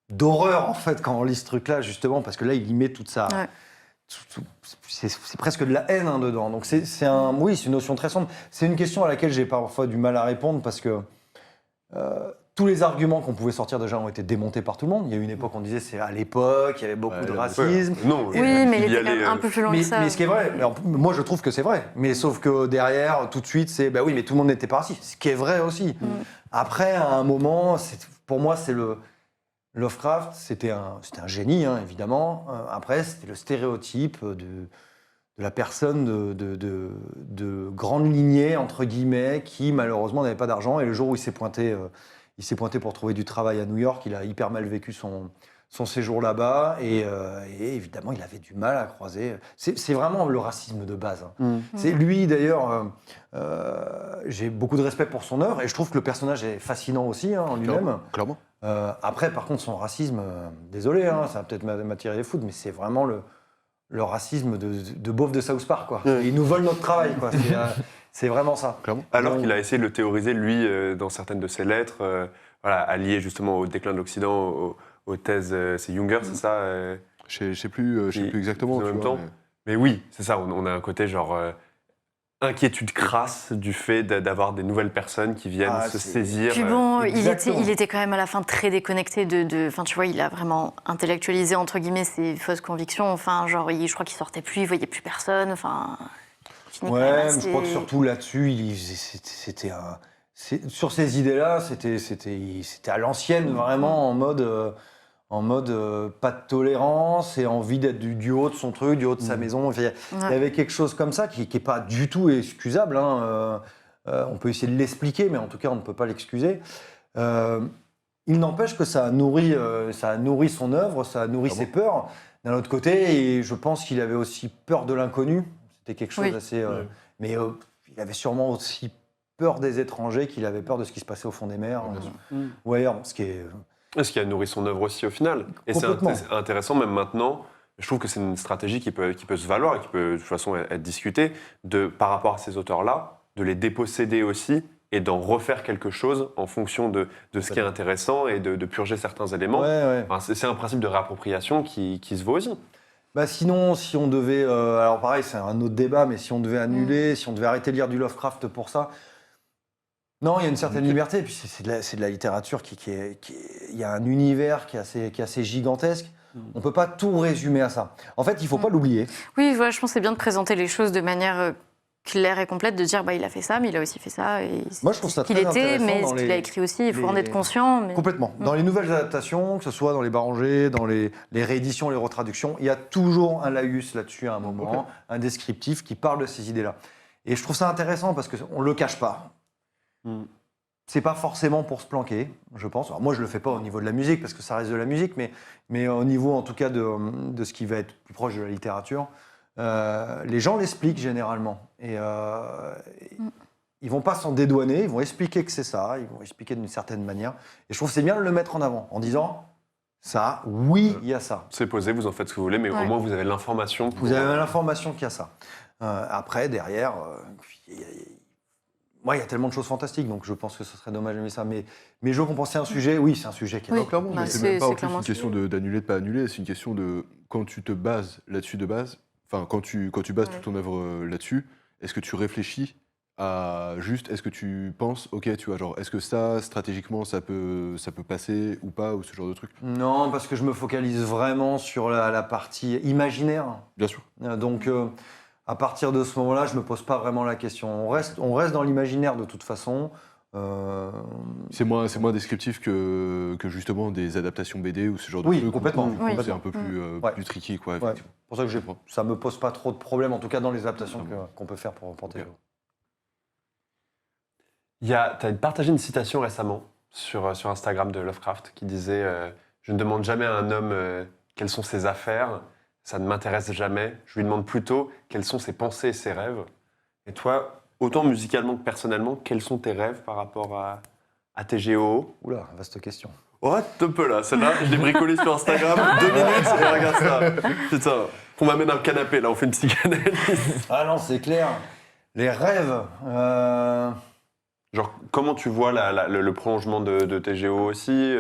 d'horreur, en fait, quand on lit ce truc-là, justement, parce que là, il y met toute sa...
Ouais.
C'est presque de la haine dedans. Donc, c'est une notion très sombre. C'est une question à laquelle j'ai parfois du mal à répondre, parce que tous les arguments qu'on pouvait sortir déjà ont été démontés par tout le monde. Il y a eu une époque, on disait, c'est à l'époque, il y avait beaucoup de racisme.
Non,
Oui, mais il
y
était quand
allait,
même un peu plus loin
Mais,
que ça.
mais ce qui est vrai, moi je trouve que c'est vrai, mais sauf que derrière, tout de suite, c'est bah oui, mais tout le monde n'était pas raciste, ce qui est vrai aussi. Après, à un moment, pour moi, c'est le Lovecraft, c'était un génie, hein, évidemment. Après, c'était le stéréotype de la personne de grande lignée, entre guillemets, qui malheureusement n'avait pas d'argent. Et le jour où il s'est pointé pour trouver du travail à New York, il a hyper mal vécu son séjour là-bas. Et évidemment, il avait du mal à croiser. C'est vraiment le racisme de base. Hein. C'est lui, d'ailleurs, j'ai beaucoup de respect pour son œuvre. Et je trouve que le personnage est fascinant aussi, hein, en lui-même.
Clairement.
Après, par contre, son racisme, désolé, hein, ça va peut-être m'attirer les foudres, mais c'est vraiment le racisme de beauf de South Park, quoi. Ils nous volent notre travail, quoi. C'est vraiment ça.
Clairement.
Alors
Donc-
qu'il a essayé de le théoriser, lui, dans certaines de ses lettres, voilà, allié justement au déclin de l'Occident, aux thèses, c'est Junger, c'est ça
Je sais plus exactement.
en
tu
même
vois,
temps. Mais oui, c'est ça, on a un côté genre inquiétude crasse du fait d'avoir des nouvelles personnes qui viennent se saisir.
Puis bon,
exactement.
il était quand même à la fin très déconnecté enfin, tu vois, il a vraiment intellectualisé, entre guillemets, ses fausses convictions. Enfin, genre, je crois qu'il sortait plus, il voyait plus personne. Enfin, il finit quand même
Ouais, mais
assez-
je crois que surtout là-dessus, sur ces idées-là, c'était à l'ancienne, vraiment, en mode pas de tolérance et envie d'être du haut de son truc, du haut de sa maison. Enfin, il y avait quelque chose comme ça qui n'est pas du tout excusable. Hein. On peut essayer de l'expliquer, mais en tout cas, on ne peut pas l'excuser. Il n'empêche que ça a nourri son œuvre, ça a nourri ses peurs. D'un autre côté, et je pense qu'il avait aussi peur de l'inconnu. C'était quelque chose d'assez... Mais il avait sûrement aussi peur des étrangers qu'il avait peur de ce qui se passait au fond des mers ou ailleurs. Ce qui est...
Ce qui a nourri son œuvre aussi au final. Et c'est
Complètement.
intéressant, même maintenant, je trouve que c'est une stratégie qui peut se valoir et qui peut de toute façon être discutée, par rapport à ces auteurs-là, de les déposséder aussi et d'en refaire quelque chose en fonction de ce qui est intéressant et de purger certains éléments.
Ouais.
Enfin, c'est un principe de réappropriation qui se vaut aussi.
Bah sinon, si on devait... alors pareil, c'est un autre débat, mais si on devait annuler, si on devait arrêter de lire du Lovecraft pour ça... Non, il y a une certaine liberté, et puis c'est de la littérature il y a un univers qui est assez gigantesque. On ne peut pas tout résumer à ça. En fait, il ne faut pas l'oublier.
Oui, voilà, je pense que c'est bien de présenter les choses de manière claire et complète, de dire bah, il a fait ça, mais il a aussi fait ça. Et
Moi, je trouve ça
ce qu'il
très
était,
intéressant
mais
dans
ce qu'il
les-
a écrit aussi, il faut en
les-
être conscient. Mais...
Complètement. Dans les nouvelles adaptations, que ce soit dans les Barangers, dans les rééditions, les retraductions, il y a toujours un laïus là-dessus à un moment, un descriptif qui parle de ces idées-là. Et je trouve ça intéressant parce qu'on ne le cache pas. C'est pas forcément pour se planquer, je pense. Alors moi, je le fais pas au niveau de la musique, parce que ça reste de la musique, mais au niveau, en tout cas, de ce qui va être plus proche de la littérature, les gens l'expliquent généralement. Et ils vont pas s'en dédouaner, ils vont expliquer que c'est ça, ils vont expliquer d'une certaine manière. Et je trouve que c'est bien de le mettre en avant, en disant, ça, oui, il y a ça.
C'est posé, vous en faites ce que vous voulez, mais au moins vous avez l'information.
Vous avez l'information qu'il y a ça. Après, derrière, moi, il y a tellement de choses fantastiques, donc je pense que ce serait dommage d'aimer ça. Mais je comprends, c'est un sujet, oui, c'est un sujet qui est...
Oui.
Non, clairement,
Bah,
mais c'est même pas en plus
clairement
une question d'annuler, de pas annuler, c'est une question de quand tu te bases là-dessus de base, enfin quand tu bases toute ton œuvre là-dessus, est-ce que tu réfléchis à juste, est-ce que tu penses, ok, tu vois, genre, est-ce que ça, stratégiquement, ça peut passer ou pas, ou ce genre de truc?
Non, parce que je me focalise vraiment sur la partie imaginaire.
Bien sûr.
Donc, à partir de ce moment-là, je ne me pose pas vraiment la question. On reste dans l'imaginaire de toute façon.
C'est moins descriptif que justement des adaptations BD ou ce genre de
Oui,
trucs.
complètement.
Du coup,
Oui.
c'est un peu plus tricky, quoi.
Ouais.
Effectivement.
C'est pour ça que ça ne me pose pas trop de problèmes, en tout cas dans les adaptations qu'on peut faire pour Téléo.
Tu as partagé une citation récemment sur Instagram de Lovecraft qui disait je ne demande jamais à un homme quelles sont ses affaires, ça ne m'intéresse jamais. Je lui demande plutôt quelles sont ses pensées et ses rêves. Et toi, autant musicalement que personnellement, quels sont tes rêves par rapport à TGO?
Oula, vaste question.
Oh, un peu là, celle-là, je l'ai bricolée sur Instagram, 2 minutes, et regarde ça. Putain, on m'amène un canapé, là, on fait une psychanalyse.
Ah non, c'est clair. Les rêves.
Genre, comment tu vois le prolongement de TGO aussi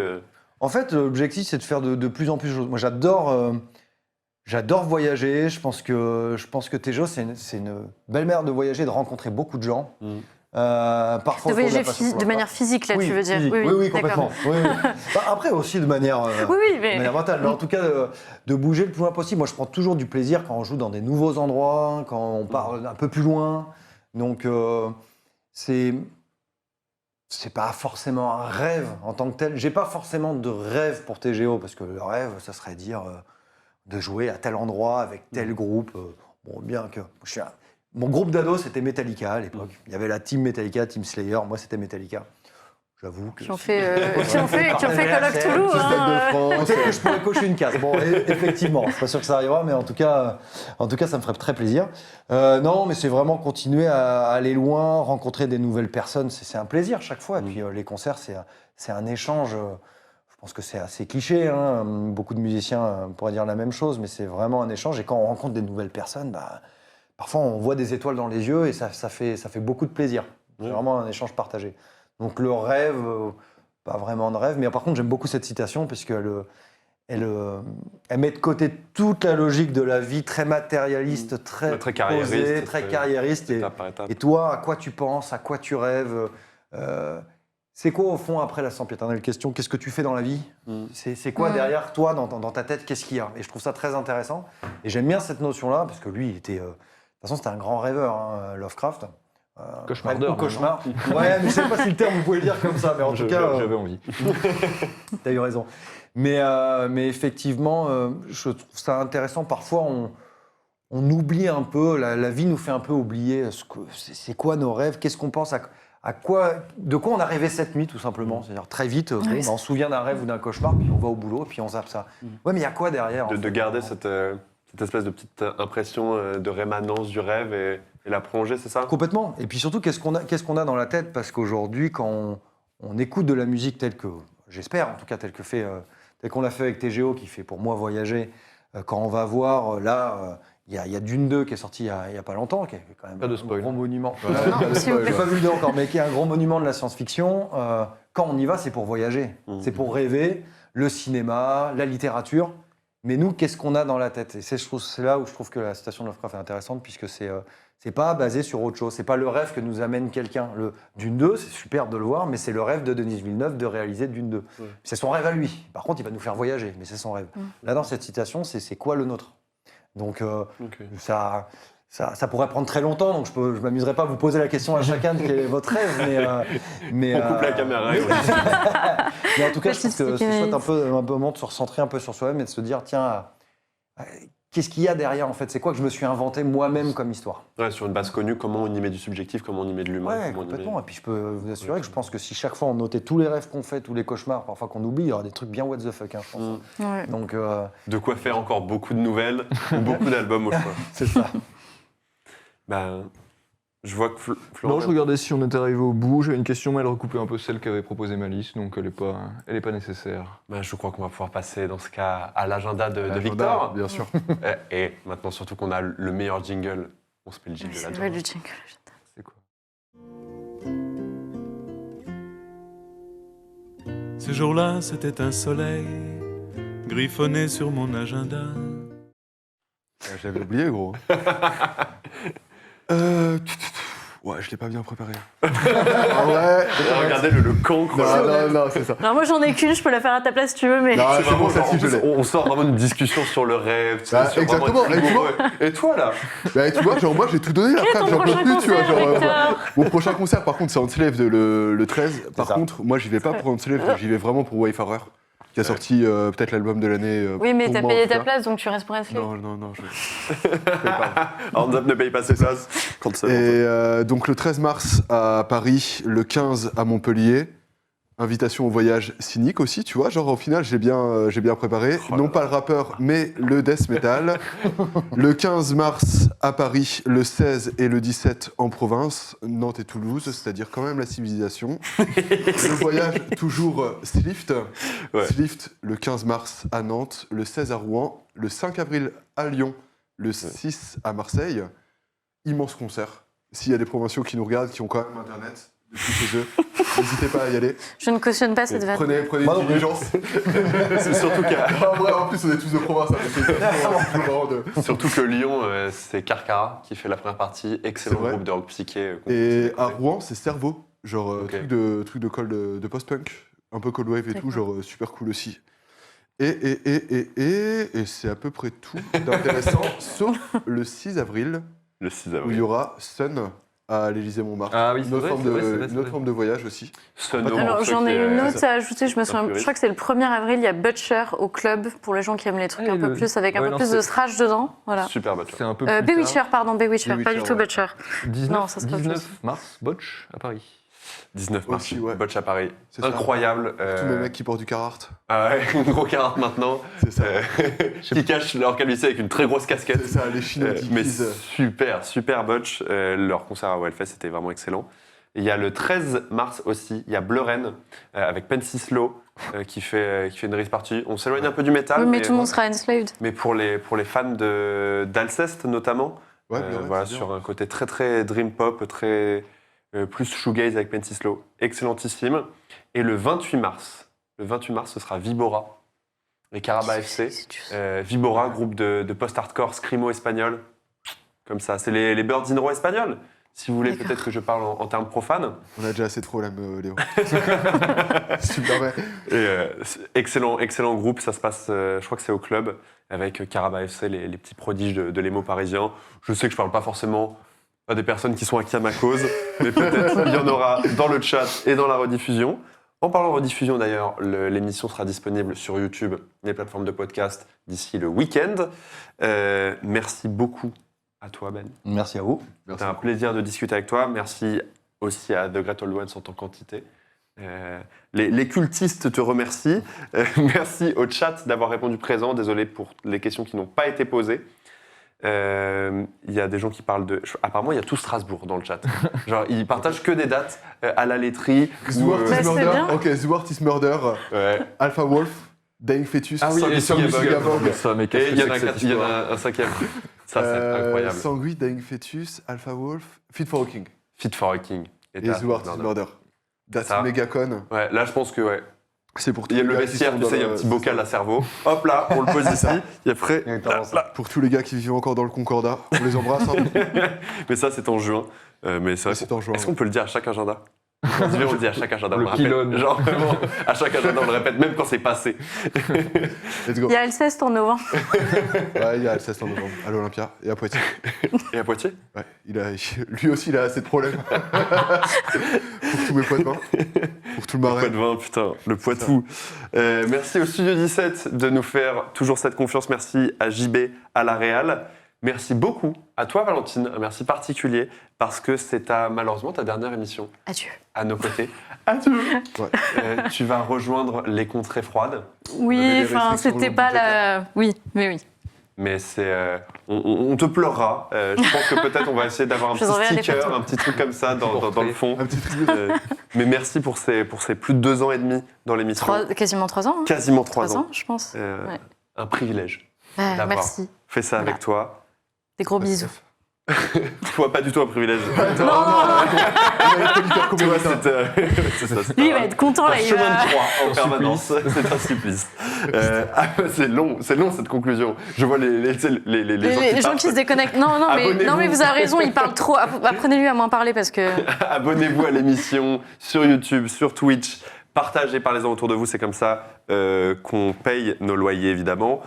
En fait, l'objectif, c'est de faire de plus en plus de choses. Moi, j'adore voyager. Je pense que TGO, c'est une belle manière de voyager, de rencontrer beaucoup de gens. Parfois,
De
autour
voyager
la passion pour
de
la
manière
France.
physique, là,
Oui,
tu veux dire.
physique. Oui, complètement.
d'accord.
Oui, oui. Bah, après aussi de manière,
Oui, mais.
de manière mentale, mais en tout cas de bouger le plus loin possible. Moi, je prends toujours du plaisir quand on joue dans des nouveaux endroits, quand on part un peu plus loin. Donc, c'est pas forcément un rêve en tant que tel. J'ai pas forcément de rêve pour TGO, parce que le rêve, ça serait dire de jouer à tel endroit avec tel groupe. Bon, bien que mon groupe d'ados, c'était Metallica à l'époque. Il y avait la team Metallica, team Slayer. Moi, c'était Metallica. J'avoue que.
Qui ont fait Call of Toulouse.
Petit Stade de France.
Peut-être que je pourrais cocher une case. Bon, effectivement, je suis pas sûr que ça arrivera, mais en tout cas, ça me ferait très plaisir. Non, mais c'est vraiment continuer à aller loin, rencontrer des nouvelles personnes. C'est un plaisir chaque fois. Et puis les concerts, c'est un échange. Je pense que c'est assez cliché. Hein. Beaucoup de musiciens pourraient dire la même chose, mais c'est vraiment un échange. Et quand on rencontre des nouvelles personnes, parfois on voit des étoiles dans les yeux et ça fait beaucoup de plaisir. C'est vraiment un échange partagé. Donc le rêve, pas vraiment de rêve, mais par contre j'aime beaucoup cette citation parce qu'elle met de côté toute la logique de la vie très matérialiste, très
carriériste,
posée, très carriériste.
étape par étape.
Et toi, à quoi tu penses, à quoi tu rêves c'est quoi au fond après la sempiternelle question? Qu'est-ce que tu fais dans la vie? C'est quoi derrière toi, dans ta tête? Qu'est-ce qu'il y a? Et je trouve ça très intéressant. Et j'aime bien cette notion-là parce que lui, il était, de toute façon, c'était un grand rêveur, hein, Lovecraft.
Cauchemardeur.
Ou cauchemar. Ouais, mais je sais pas si le terme vous pouvez le dire comme ça, mais en tout cas,
J'avais envie.
t'as eu raison. Mais effectivement, je trouve ça intéressant. Parfois, on oublie un peu, la vie nous fait un peu oublier c'est quoi nos rêves, qu'est-ce qu'on pense, de quoi on a rêvé cette nuit, tout simplement. C'est-à-dire très vite, on se souvient d'un rêve ou d'un cauchemar, puis on va au boulot, puis on zappe ça. Ouais, mais il y a quoi derrière?
De garder cette espèce de petite impression de rémanence du rêve et la prolonger, c'est ça?
Complètement. Et puis surtout, qu'est-ce qu'on a dans la tête? Parce qu'aujourd'hui, quand on écoute de la musique telle que, j'espère en tout cas, telle qu'on l'a fait avec TGO, qui fait pour moi voyager, quand on va voir, il y a Dune 2 qui est sorti il n'y a pas longtemps, qui est quand même
Pas de
un
spoil.
gros monument.
Non, s'il vous plaît.
J'ai pas vu le 2 encore, mais qui est un gros monument de la science-fiction. Quand on y va, c'est pour voyager, c'est pour rêver, le cinéma, la littérature. Mais nous, qu'est-ce qu'on a dans la tête? Et c'est là où je trouve que la citation de Lovecraft est intéressante, puisque c'est pas basé sur autre chose. C'est pas le rêve que nous amène quelqu'un. Le Dune 2, c'est super de le voir, mais c'est le rêve de Denis Villeneuve de réaliser Dune 2. C'est son rêve à lui. Par contre, il va nous faire voyager, mais c'est son rêve. Là, dans cette citation, c'est quoi le nôtre? Donc, ça pourrait prendre très longtemps, donc je ne m'amuserai pas à vous poser la question à chacun de quel est votre rêve, mais
On coupe la caméra.
mais en tout cas, je pense que c'est chouette un peu de se recentrer un peu sur soi-même et de se dire, tiens, qu'est-ce qu'il y a derrière en fait? C'est quoi que je me suis inventé moi-même comme histoire?
Ouais, sur une base connue, comment on y met du subjectif, comment on y met de l'humain.
Ouais, complètement. Et puis je peux vous assurer que je pense que si chaque fois on notait tous les rêves qu'on fait, tous les cauchemars, parfois qu'on oublie, il y aura des trucs bien what the fuck, hein, je pense.
Ouais.
Donc,
De quoi faire encore beaucoup de nouvelles ou beaucoup d'albums au choix.
c'est ça.
Je vois que Florent...
Non, je regardais si on était arrivé au bout. J'avais une question, mais elle recoupait un peu celle qu'avait proposée Malice, donc elle est pas nécessaire.
Je crois qu'on va pouvoir passer dans ce cas à l'agenda de
L'agenda,
Victor.
bien sûr.
Et maintenant, surtout qu'on a le meilleur jingle, on se met le jingle
C'est
là-dedans.
vrai, le jingle.
C'est quoi?
Ce jour-là, c'était un soleil griffonné sur mon agenda.
J'avais oublié, gros. Ouais, je l'ai pas bien préparé. Ah ouais.
Regardez le cancre.
Non, c'est ça.
Alors moi j'en ai qu'une, je peux la faire à ta place si tu veux, mais...
Non, c'est bon, celle-ci, je l'ai.
On sort vraiment d'une discussion sur le rêve. tu sais,
Bah,
sur
exactement,
vraiment être
et tu vois-
rigoureux. Et toi, là?
Bah, tu vois, genre, moi, j'ai tout donné.
Quel est
Après,
ton
j'en peux
prochain
plus, tu vois.
concert, Victor?
Mon prochain concert, par contre, c'est Enslaved le 13. Par
ça.
contre, moi, j'y vais pas pour Enslaved, j'y vais vraiment pour Wayfarer, qui a sorti peut-être l'album de l'année.
Oui, mais
pour
t'as
moi, en
payé
tout
ta
cas.
place, donc tu restes pour rester.
Non, je paye pas.
Hands Up ne paye pas ses places. Quand c'est
Et donc le 13 mars à Paris, le 15 à Montpellier. Invitation au voyage cynique aussi, tu vois. Genre au final, j'ai bien préparé. Non pas le rappeur, mais le death metal. Le 15 mars à Paris, le 16 et le 17 en province, Nantes et Toulouse, c'est-à-dire quand même la civilisation. Le voyage toujours Slift.
Ouais.
Slift le 15 mars à Nantes, le 16 à Rouen, le 5 avril à Lyon, le 6 à Marseille. Immense concert. S'il y a des provinciaux qui nous regardent, qui ont quand même Internet depuis chez eux, N'hésitez pas à y aller.
Je ne cautionne pas cette vanne.
Prenez
Moi non
une
plus.
diligence.
C'est surtout
En vrai, en plus, on est tous de province. Hein, c'est toujours marrant de-
surtout que Lyon, c'est Carcara qui fait la première partie. Excellent
C'est vrai.
groupe de rock psyché.
Et à Rouen, c'est Cerveau. Genre
Ok.
truc de call de post-punk. Un peu cold wave et tout.
D'accord.
Genre super cool aussi. Et c'est à peu près tout d'intéressant, sauf le 6 avril,
Le 6
où il y
avril.
aura Sun à l'Élysée-Montmartre.
Ah oui, c'est
Une autre
vrai,
forme
c'est vrai,
de-
c'est vrai,
une
c'est
autre
vrai.
forme de voyage aussi.
Sono,
Alors,
pour ceux
j'en
qui,
ai une
euh,
autre à ajouter, je me souviens.
puriste.
Je crois que c'est le 1er avril, il y a Butcher au club pour les gens qui aiment les trucs
Ah,
un peu
le-
plus, avec un
ouais,
peu
non,
plus de
c'est-
thrash dedans. Voilà.
Super batteur.
C'est un peu plus
Bewitcher,
tard.
pardon, Bewitcher, pas
Bewitcher,
du tout
ouais.
Butcher.
19,
Non, ça serait autre
19
chose.
mars, Botch à Paris.
19 mars,
Aussi, ouais.
Botch à Paris.
C'est ça.
Incroyable.
Tous les mecs qui portent du Carhartt.
Ah ouais, gros carotte maintenant.
C'est ça.
Qui cachent leur calvitie avec une très grosse casquette.
C'est ça, les Chinois
Mais super Botch. Leur concert à Wellfest était vraiment excellent. Et il y a le 13 mars aussi, il y a Bleuren avec Pencislo qui fait une race party. On s'éloigne un peu du métal,
Oui, mais tout le monde sera enslaved.
mais pour les fans d'Alceste notamment,
Ouais, mais ouais,
voilà,
c'est bien.
sur un côté très dream pop, très plus shoegaze avec Pencislo, excellentissime. Et le 28 mars, ce sera Vibora et Caraba FC. Vibora, groupe de post-hardcore screamo espagnol, comme ça. C'est les Birds in Row espagnols. Si vous voulez
D'accord.
peut-être que je parle en termes profanes.
On a déjà assez de problèmes, Léo. Super vrai.
Et, c'est excellent groupe, ça se passe, je crois que c'est au club, avec Caraba FC, les petits prodiges de l'émo parisien. Je sais que je parle pas forcément à des personnes qui sont acquies à ma cause, mais peut-être il y en aura dans le chat et dans la rediffusion. En parlant de rediffusion d'ailleurs, l'émission sera disponible sur YouTube, les plateformes de podcast d'ici le week-end. Merci beaucoup à toi Ben.
Merci à vous.
Merci.
C'était un plaisir de discuter avec toi. Merci aussi à The Great Old Ones en tant qu'entité. Les cultistes te remercient. Merci au chat d'avoir répondu présent. Désolé pour les questions qui n'ont pas été posées. Il y a des gens qui parlent de... Apparemment, il y a tout Strasbourg dans le chat. Genre, ils partagent que des dates à la laiterie.
Zwart
Bah,
is
c'est
Murder.
bien.
Ok, Zwart is Murder.
Ouais.
Alpha Wolf. Dying Fetus.
Ah oui, et
Sanguis
Sugabog.
Sugabog.
Ça, mais
Et
qu'est-ce
il y
que
en a
c'est que cette
il y en
histoire
a un cinquième. Ça, c'est incroyable.
Sangui, Dying Fetus, Alpha Wolf, Fit for a King.
Fit for a King.
Et Zwart is Murder. That's
Ça.
méga con.
Ouais, là, je pense que ouais.
C'est pour tous
Il y a
les
le
gars qui
vestiaire,
sont
tu
dans
sais, il y a un
le-
petit bocal à cerveau. Hop là, on le pose ici. Et après,
Exactement ça.
Pour tous les gars qui vivent encore dans le Concordat, on les embrasse. Hein.
mais ça, c'est en juin. Mais c'est vrai
C'est en juin.
Est-ce qu'on peut le dire à chaque agenda On le dit à chaque agenda, on
Le
le rappelle.
pylône.
Genre, vraiment, à chaque agenda, on le répète, même quand c'est passé.
Let's go.
Il y a Alceste en novembre.
Ouais, il y a le 16 novembre à l'Olympia et à Poitiers.
Et à Poitiers
Ouais, lui aussi, il a assez de problèmes. Pour tous mes poids de vin. Pour tout le
Le
marais.
poids de vin, putain, le Poitou. Merci au Studio 17 de nous faire toujours cette confiance. Merci à JB, à la Réal. Merci beaucoup à toi, Valentine. Un merci particulier parce que c'est malheureusement ta dernière émission
Adieu.
à nos côtés. Adieu.
Ouais.
Tu vas rejoindre les contrées froides.
On avait
Oui,
des
enfin,
restrictions
c'était pas
budgétaires.
la. Oui, mais oui.
Mais c'est, on te pleurera. Je pense que peut-être on va essayer d'avoir un
Je vous enverrai
petit
des
sticker,
photos.
un petit truc comme ça dans le fond.
Un petit truc.
Mais merci pour ces plus de 2 ans et demi dans l'émission.
Quasiment 3 ans. Hein.
Quasiment 3
3
ans.
ans, je pense. Ouais.
Un privilège.
Bah,
d'avoir
merci.
Fais ça avec toi.
Des gros bisous.
Toi, pas du tout un privilège.
Non, non,
Tu vois, c'est ça.
lui, il va être content,
Un
là. Il
chemin
va...
de croix en permanence. C'est un supplice. C'est long cette conclusion. Je vois les gens
Les gens qui se déconnectent. Non,
Abonnez-vous.
mais vous avez raison, il parle trop. Apprenez-lui à moins parler parce que.
Abonnez-vous à l'émission sur YouTube, sur Twitch. Partagez, parlez-en autour de vous, c'est comme ça qu'on paye nos loyers, évidemment.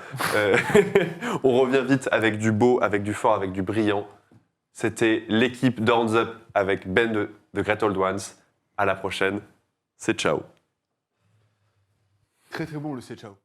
On revient vite avec du beau, avec du fort, avec du brillant. C'était l'équipe d'Hands Up avec Ben de The Great Old Ones. À la prochaine. C'est ciao.
Très très bon le c'est ciao.